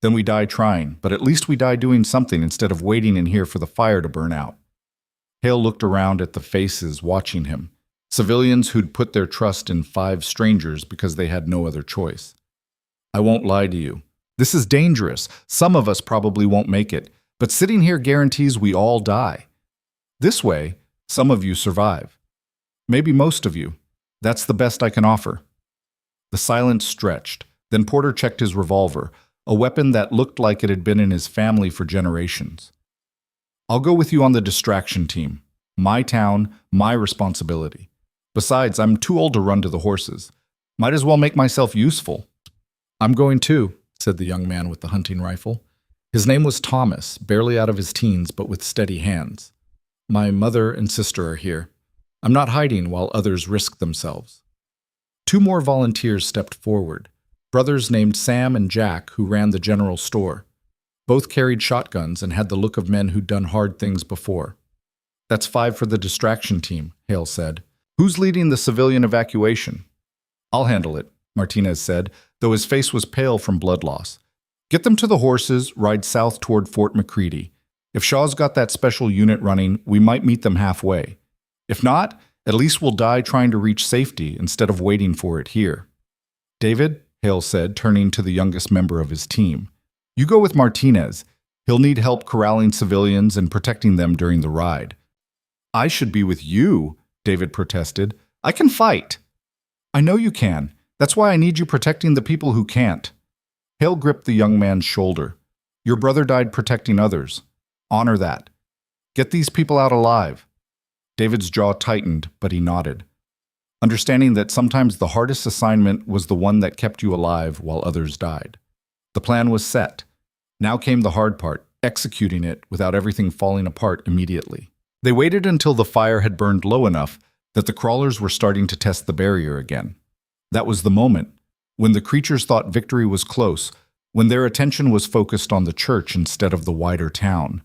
Speaker 1: Then we die trying, but at least we die doing something instead of waiting in here for the fire to burn out. Hale looked around at the faces watching him, civilians who'd put their trust in 5 strangers because they had no other choice. I won't lie to you. This is dangerous. Some of us probably won't make it, but sitting here guarantees we all die. This way, some of you survive. Maybe most of you. That's the best I can offer. The silence stretched. Then Porter checked his revolver, a weapon that looked like it had been in his family for generations. I'll go with you on the distraction team. My town, my responsibility. Besides, I'm too old to run to the horses. Might as well make myself useful. I'm going too, said the young man with the hunting rifle. His name was Thomas, barely out of his teens, but with steady hands. My mother and sister are here. I'm not hiding while others risk themselves. 2 more volunteers stepped forward. Brothers named Sam and Jack, who ran the general store. Both carried shotguns and had the look of men who'd done hard things before. That's 5 for the distraction team, Hale said. Who's leading the civilian evacuation? I'll handle it, Martinez said, though his face was pale from blood loss. Get them to the horses, ride south toward Fort McCready. If Shaw's got that special unit running, we might meet them halfway. If not, at least we'll die trying to reach safety instead of waiting for it here. David, Hale said, turning to the youngest member of his team. You go with Martinez. He'll need help corralling civilians and protecting them during the ride. I should be with you, David protested. I can fight. I know you can. That's why I need you protecting the people who can't. Hale gripped the young man's shoulder. Your brother died protecting others. Honor that. Get these people out alive. David's jaw tightened, but he nodded, understanding that sometimes the hardest assignment was the one that kept you alive while others died. The plan was set. Now came the hard part, executing it without everything falling apart immediately. They waited until the fire had burned low enough that the crawlers were starting to test the barrier again. That was the moment, when the creatures thought victory was close, when their attention was focused on the church instead of the wider town.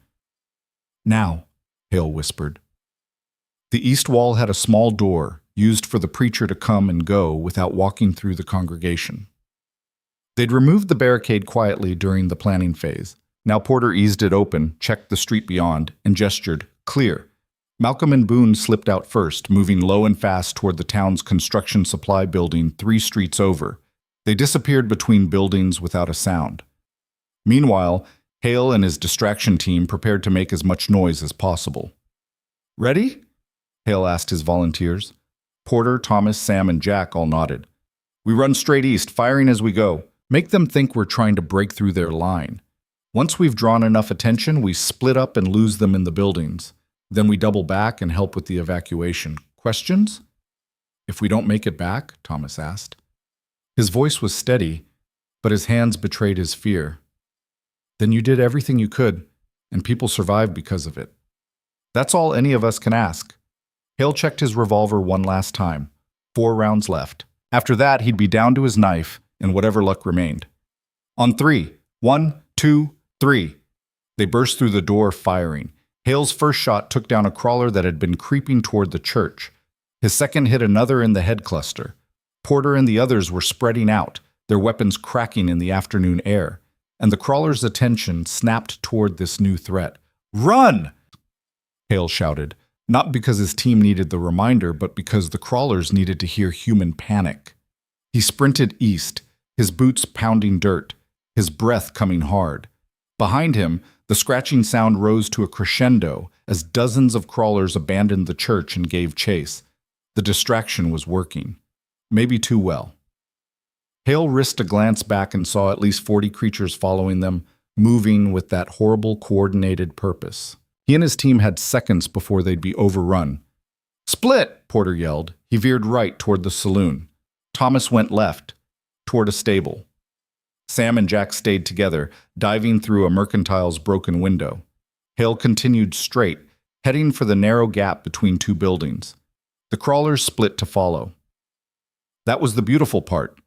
Speaker 1: Now, Hale whispered. The east wall had a small door, used for the preacher to come and go without walking through the congregation. They'd removed the barricade quietly during the planning phase. Now Porter eased it open, checked the street beyond, and gestured, clear. Malcolm and Boone slipped out first, moving low and fast toward the town's construction supply building 3 streets over. They disappeared between buildings without a sound. Meanwhile, Hale and his distraction team prepared to make as much noise as possible. Ready? Hale asked his volunteers. Porter, Thomas, Sam, and Jack all nodded. We run straight east, firing as we go. Make them think we're trying to break through their line. Once we've drawn enough attention, we split up and lose them in the buildings. Then we double back and help with the evacuation. Questions? If we don't make it back? Thomas asked. His voice was steady, but his hands betrayed his fear. Then you did everything you could, and people survived because of it. That's all any of us can ask. Hale checked his revolver one last time. 4 rounds left. After that, he'd be down to his knife and whatever luck remained. On 3. 1, 2, 3. They burst through the door, firing. Hale's first shot took down a crawler that had been creeping toward the church. His second hit another in the head cluster. Porter and the others were spreading out, their weapons cracking in the afternoon air, and the crawler's attention snapped toward this new threat. Run! Hale shouted, not because his team needed the reminder, but because the crawlers needed to hear human panic. He sprinted east, his boots pounding dirt, his breath coming hard. Behind him, the scratching sound rose to a crescendo as dozens of crawlers abandoned the church and gave chase. The distraction was working. Maybe too well. Hale risked a glance back and saw at least 40 creatures following them, moving with that horrible coordinated purpose. He and his team had seconds before they'd be overrun. Split! Porter yelled. He veered right toward the saloon. Thomas went left, toward a stable. Sam and Jack stayed together, diving through a mercantile's broken window. Hale continued straight, heading for the narrow gap between 2 buildings. The crawlers split to follow. That was the beautiful part.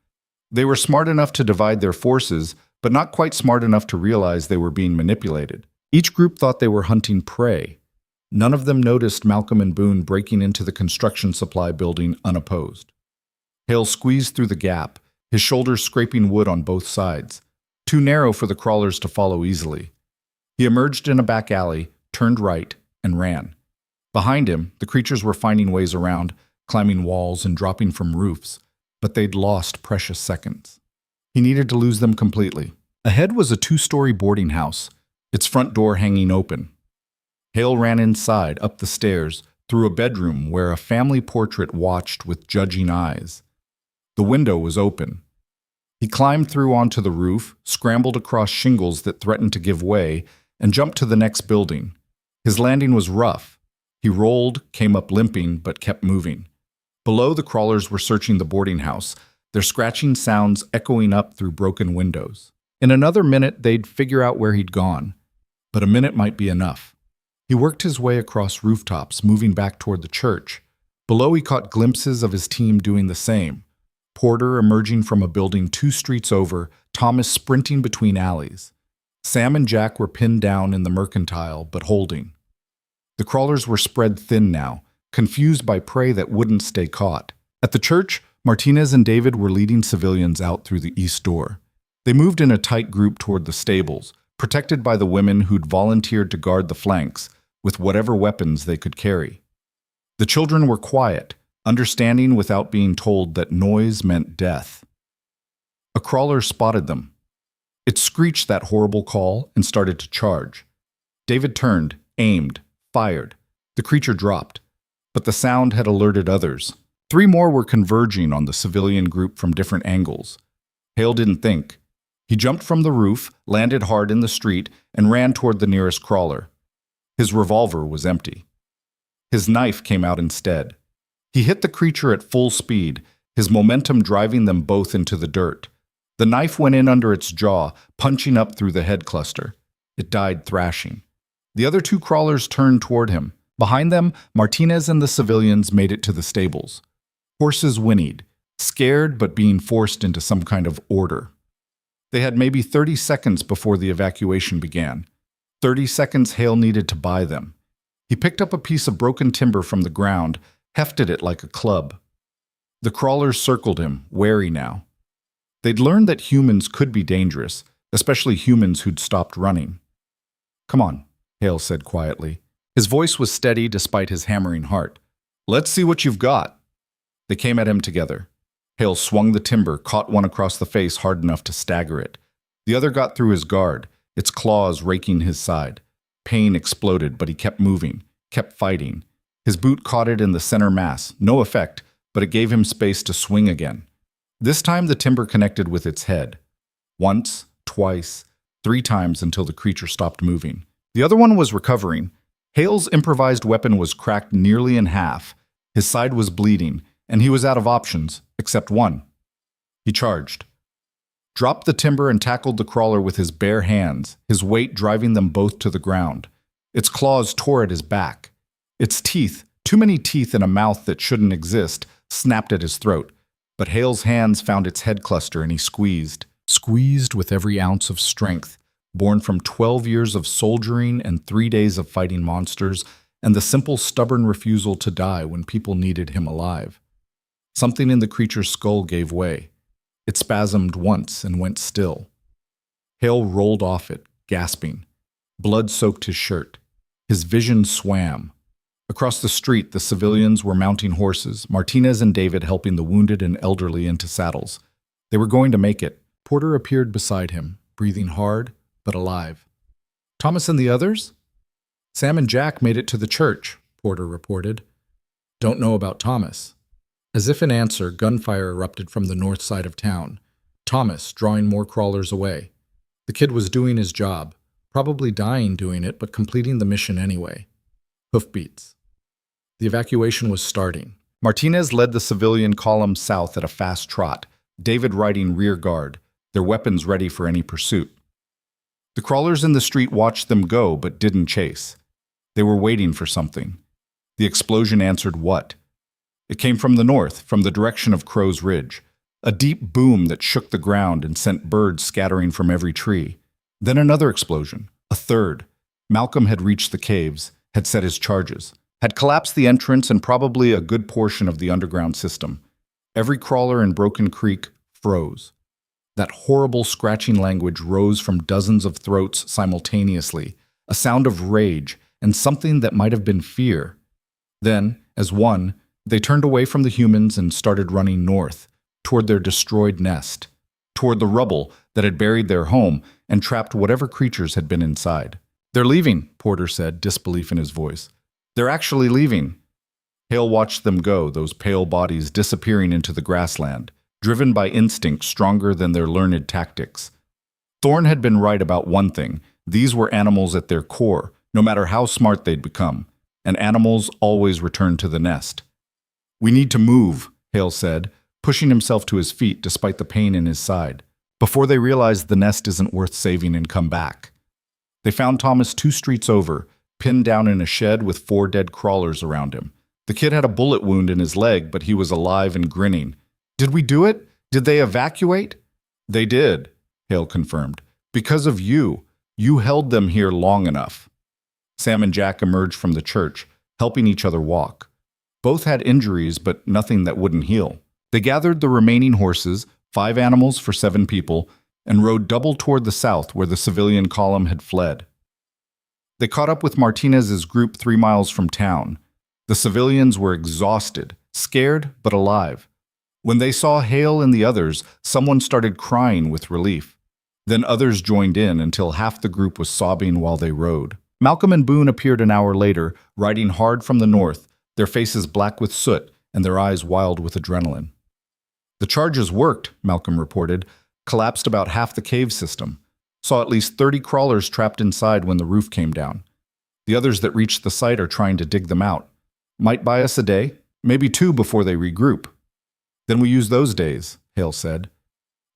Speaker 1: They were smart enough to divide their forces, but not quite smart enough to realize they were being manipulated. Each group thought they were hunting prey. None of them noticed Malcolm and Boone breaking into the construction supply building unopposed. Hale squeezed through the gap, his shoulders scraping wood on both sides, too narrow for the crawlers to follow easily. He emerged in a back alley, turned right, and ran. Behind him, the creatures were finding ways around, climbing walls and dropping from roofs, but they'd lost precious seconds. He needed to lose them completely. Ahead was a 2-story boarding house, its front door hanging open. Hale ran inside, up the stairs, through a bedroom where a family portrait watched with judging eyes. The window was open. He climbed through onto the roof, scrambled across shingles that threatened to give way, and jumped to the next building. His landing was rough. He rolled, came up limping, but kept moving. Below, the crawlers were searching the boarding house, their scratching sounds echoing up through broken windows. In another minute, they'd figure out where he'd gone. But a minute might be enough. He worked his way across rooftops, moving back toward the church. Below, he caught glimpses of his team doing the same. Porter emerging from a building 2 streets over, Thomas sprinting between alleys. Sam and Jack were pinned down in the mercantile, but holding. The crawlers were spread thin now, confused by prey that wouldn't stay caught. At the church, Martinez and David were leading civilians out through the east door. They moved in a tight group toward the stables, protected by the women who'd volunteered to guard the flanks with whatever weapons they could carry. The children were quiet, understanding without being told that noise meant death. A crawler spotted them. It screeched that horrible call and started to charge. David turned, aimed, fired. The creature dropped, but the sound had alerted others. 3 more were converging on the civilian group from different angles. Hale didn't think. He jumped from the roof, landed hard in the street, and ran toward the nearest crawler. His revolver was empty. His knife came out instead. He hit the creature at full speed, his momentum driving them both into the dirt. The knife went in under its jaw, punching up through the head cluster. It died thrashing. The other 2 crawlers turned toward him. Behind them, Martinez and the civilians made it to the stables. Horses whinnied, scared but being forced into some kind of order. They had maybe 30 seconds before the evacuation began. 30 seconds Hale needed to buy them. He picked up a piece of broken timber from the ground, hefted it like a club. The crawlers circled him, wary now. They'd learned that humans could be dangerous, especially humans who'd stopped running. "Come on," Hale said quietly. His voice was steady despite his hammering heart. "Let's see what you've got." They came at him together. Hale swung the timber, caught one across the face hard enough to stagger it. The other got through his guard, its claws raking his side. Pain exploded, but he kept moving, kept fighting. His boot caught it in the center mass, no effect, but it gave him space to swing again. This time the timber connected with its head. Once, twice, 3 times until the creature stopped moving. The other one was recovering. Hale's improvised weapon was cracked nearly in half. His side was bleeding, and he was out of options, except one. He charged, dropped the timber and tackled the crawler with his bare hands, his weight driving them both to the ground. Its claws tore at his back. Its teeth, too many teeth in a mouth that shouldn't exist, snapped at his throat. But Hale's hands found its head cluster and he squeezed with every ounce of strength, born from 12 years of soldiering and 3 days of fighting monsters, and the simple, stubborn refusal to die when people needed him alive. Something in the creature's skull gave way. It spasmed once and went still. Hale rolled off it, gasping. Blood soaked his shirt. His vision swam. Across the street, the civilians were mounting horses, Martinez and David helping the wounded and elderly into saddles. They were going to make it. Porter appeared beside him, breathing hard, but alive. "Thomas and the others?" "Sam and Jack made it to the church," Porter reported. "Don't know about Thomas." As if in answer, gunfire erupted from the north side of town. Thomas, drawing more crawlers away. The kid was doing his job, probably dying doing it, but completing the mission anyway. Hoofbeats. The evacuation was starting. Martinez led the civilian column south at a fast trot, David riding rear guard, their weapons ready for any pursuit. The crawlers in the street watched them go, but didn't chase. They were waiting for something. The explosion answered what? It came from the north, from the direction of Crow's Ridge. A deep boom that shook the ground and sent birds scattering from every tree. Then another explosion, a third. Malcolm had reached the caves, had set his charges, had collapsed the entrance and probably a good portion of the underground system. Every crawler in Broken Creek froze. That horrible scratching language rose from dozens of throats simultaneously, a sound of rage and something that might have been fear. Then, as one, they turned away from the humans and started running north, toward their destroyed nest, toward the rubble that had buried their home and trapped whatever creatures had been inside. "They're leaving," Porter said, disbelief in his voice. "They're actually leaving." Hale watched them go, those pale bodies disappearing into the grassland, driven by instinct stronger than their learned tactics. Thorne had been right about one thing. These were animals at their core, no matter how smart they'd become, and animals always returned to the nest. "We need to move," Hale said, pushing himself to his feet despite the pain in his side, before they realized the nest isn't worth saving and come back. They found Thomas 2 streets over, pinned down in a shed with 4 dead crawlers around him. The kid had a bullet wound in his leg, but he was alive and grinning. "Did we do it? Did they evacuate?" "They did," Hale confirmed. "Because of you. You held them here long enough." Sam and Jack emerged from the church, helping each other walk. Both had injuries, but nothing that wouldn't heal. They gathered the remaining horses, 5 animals for 7 people, and rode double toward the south where the civilian column had fled. They caught up with Martinez's group 3 miles from town. The civilians were exhausted, scared but alive. When they saw Hale and the others, someone started crying with relief. Then others joined in until half the group was sobbing while they rode. Malcolm and Boone appeared an hour later, riding hard from the north, their faces black with soot and their eyes wild with adrenaline. The charges worked, Malcolm reported, collapsed about half the cave system. Saw at least 30 crawlers trapped inside when the roof came down. The others that reached the site are trying to dig them out. Might buy us a day, maybe 2 before they regroup. Then we use those days, Hale said.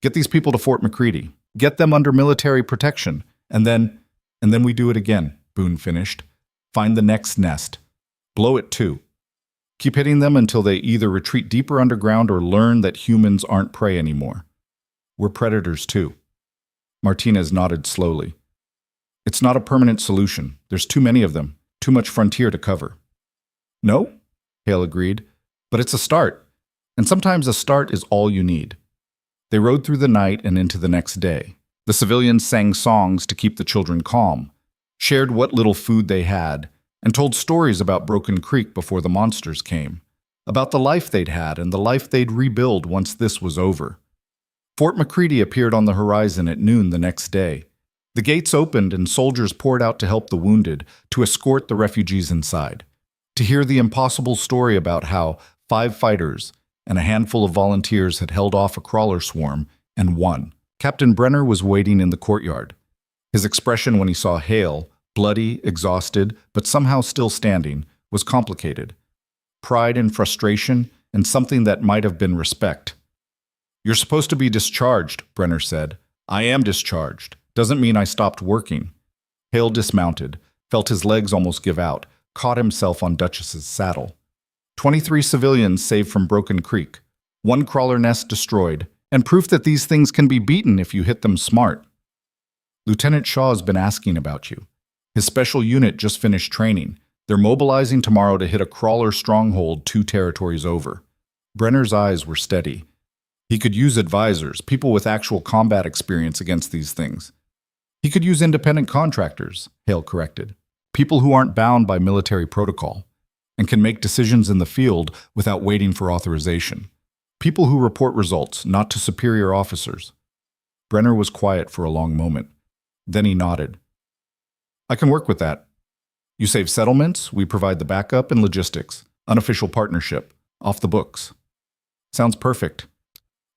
Speaker 1: Get these people to Fort McCready. Get them under military protection. And then we do it again, Boone finished. Find the next nest. Blow it too. Keep hitting them until they either retreat deeper underground or learn that humans aren't prey anymore. We're predators too. Martinez nodded slowly. It's not a permanent solution. There's too many of them. Too much frontier to cover. No? Hale agreed. But it's a start. And sometimes a start is all you need. They rode through the night and into the next day. The civilians sang songs to keep the children calm, shared what little food they had, and told stories about Broken Creek before the monsters came, about the life they'd had and the life they'd rebuild once this was over. Fort McCready appeared on the horizon at noon the next day. The gates opened and soldiers poured out to help the wounded, to escort the refugees inside, to hear the impossible story about how 5 fighters and a handful of volunteers had held off a crawler swarm and won. Captain Brenner was waiting in the courtyard. His expression when he saw Hale, bloody, exhausted, but somehow still standing, was complicated. Pride and frustration, and something that might have been respect. You're supposed to be discharged, Brenner said. I am discharged. Doesn't mean I stopped working. Hale dismounted, felt his legs almost give out, caught himself on Duchess's saddle. 23 civilians saved from Broken Creek, 1 crawler nest destroyed, and proof that these things can be beaten if you hit them smart. Lieutenant Shaw's been asking about you. His special unit just finished training. They're mobilizing tomorrow to hit a crawler stronghold 2 territories over. Brenner's eyes were steady. He could use advisors, people with actual combat experience against these things. He could use independent contractors, Hale corrected. People who aren't bound by military protocol and can make decisions in the field without waiting for authorization. People who report results, not to superior officers. Brenner was quiet for a long moment. Then he nodded. I can work with that. You save settlements, we provide the backup and logistics. Unofficial partnership. Off the books. Sounds perfect.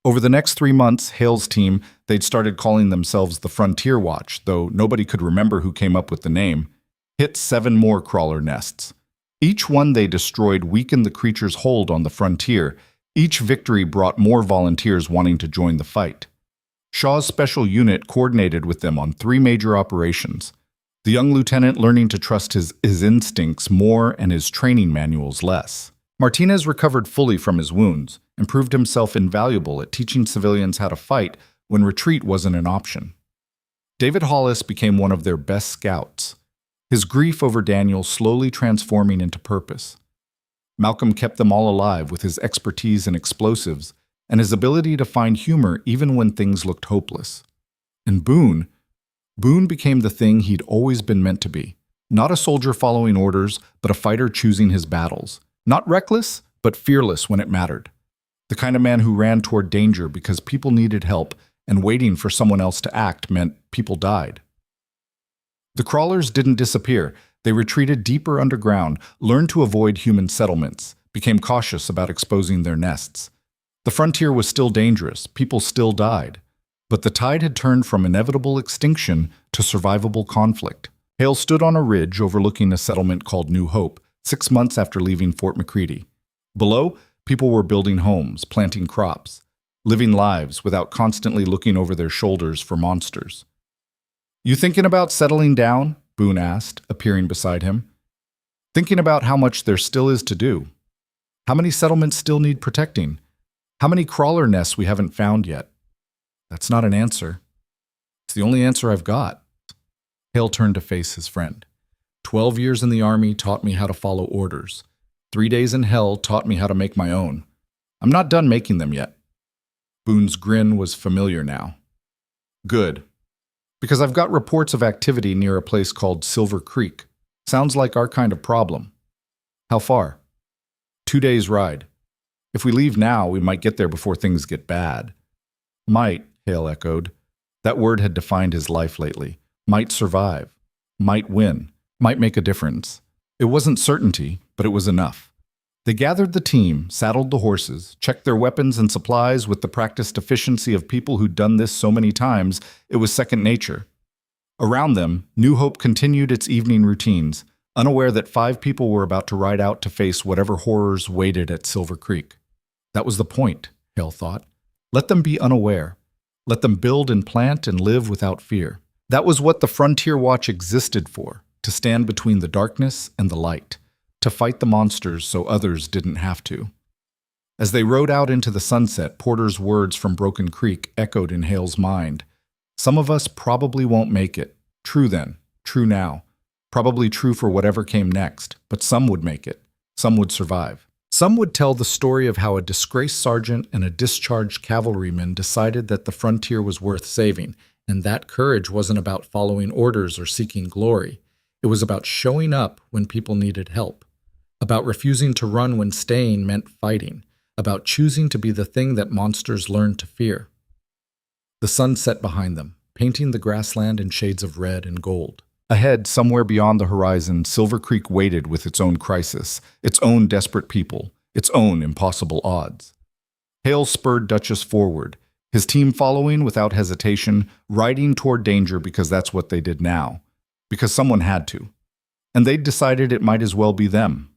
Speaker 1: Over the next 3 months, Hale's team, they'd started calling themselves the Frontier Watch, though nobody could remember who came up with the name, hit 7 more crawler nests. Each one they destroyed weakened the creature's hold on the frontier. Each victory brought more volunteers wanting to join the fight. Shaw's special unit coordinated with them on 3 major operations. The young lieutenant learning to trust his instincts more and his training manuals less. Martinez recovered fully from his wounds and proved himself invaluable at teaching civilians how to fight when retreat wasn't an option. David Hollis became one of their best scouts, his grief over Daniel slowly transforming into purpose. Malcolm kept them all alive with his expertise in explosives and his ability to find humor even when things looked hopeless. And Boone became the thing he'd always been meant to be. Not a soldier following orders, but a fighter choosing his battles. Not reckless, but fearless when it mattered. The kind of man who ran toward danger because people needed help, and waiting for someone else to act meant people died. The crawlers didn't disappear. They retreated deeper underground, learned to avoid human settlements, became cautious about exposing their nests. The frontier was still dangerous, people still died. But the tide had turned from inevitable extinction to survivable conflict. Hale stood on a ridge overlooking a settlement called New Hope, 6 months after leaving Fort McCready. Below, people were building homes, planting crops, living lives without constantly looking over their shoulders for monsters. You thinking about settling down? Boone asked, appearing beside him. Thinking about how much there still is to do. How many settlements still need protecting? How many crawler nests we haven't found yet? That's not an answer. It's the only answer I've got. Hale turned to face his friend. 12 years in the army taught me how to follow orders. 3 days in hell taught me how to make my own. I'm not done making them yet. Boone's grin was familiar now. Good. Because I've got reports of activity near a place called Silver Creek. Sounds like our kind of problem. How far? 2 days' ride. If we leave now, we might get there before things get bad. Might, Hale echoed. That word had defined his life lately. Might survive. Might win. Might make a difference. It wasn't certainty, but it was enough. They gathered the team, saddled the horses, checked their weapons and supplies with the practiced efficiency of people who'd done this so many times, it was second nature. Around them, New Hope continued its evening routines, unaware that 5 people were about to ride out to face whatever horrors waited at Silver Creek. That was the point, Hale thought. Let them be unaware. Let them build and plant and live without fear. That was what the Frontier Watch existed for, to stand between the darkness and the light, to fight the monsters so others didn't have to. As they rode out into the sunset, Porter's words from Broken Creek echoed in Hale's mind. Some of us probably won't make it. True then, true now. Probably true for whatever came next, but some would make it. Some would survive. Some would tell the story of how a disgraced sergeant and a discharged cavalryman decided that the frontier was worth saving, and that courage wasn't about following orders or seeking glory. It was about showing up when people needed help, about refusing to run when staying meant fighting, about choosing to be the thing that monsters learned to fear. The sun set behind them, painting the grassland in shades of red and gold. Ahead, somewhere beyond the horizon, Silver Creek waited with its own crisis, its own desperate people, its own impossible odds. Hale spurred Duchess forward, his team following without hesitation, riding toward danger because that's what they did now, because someone had to. And they'd decided it might as well be them.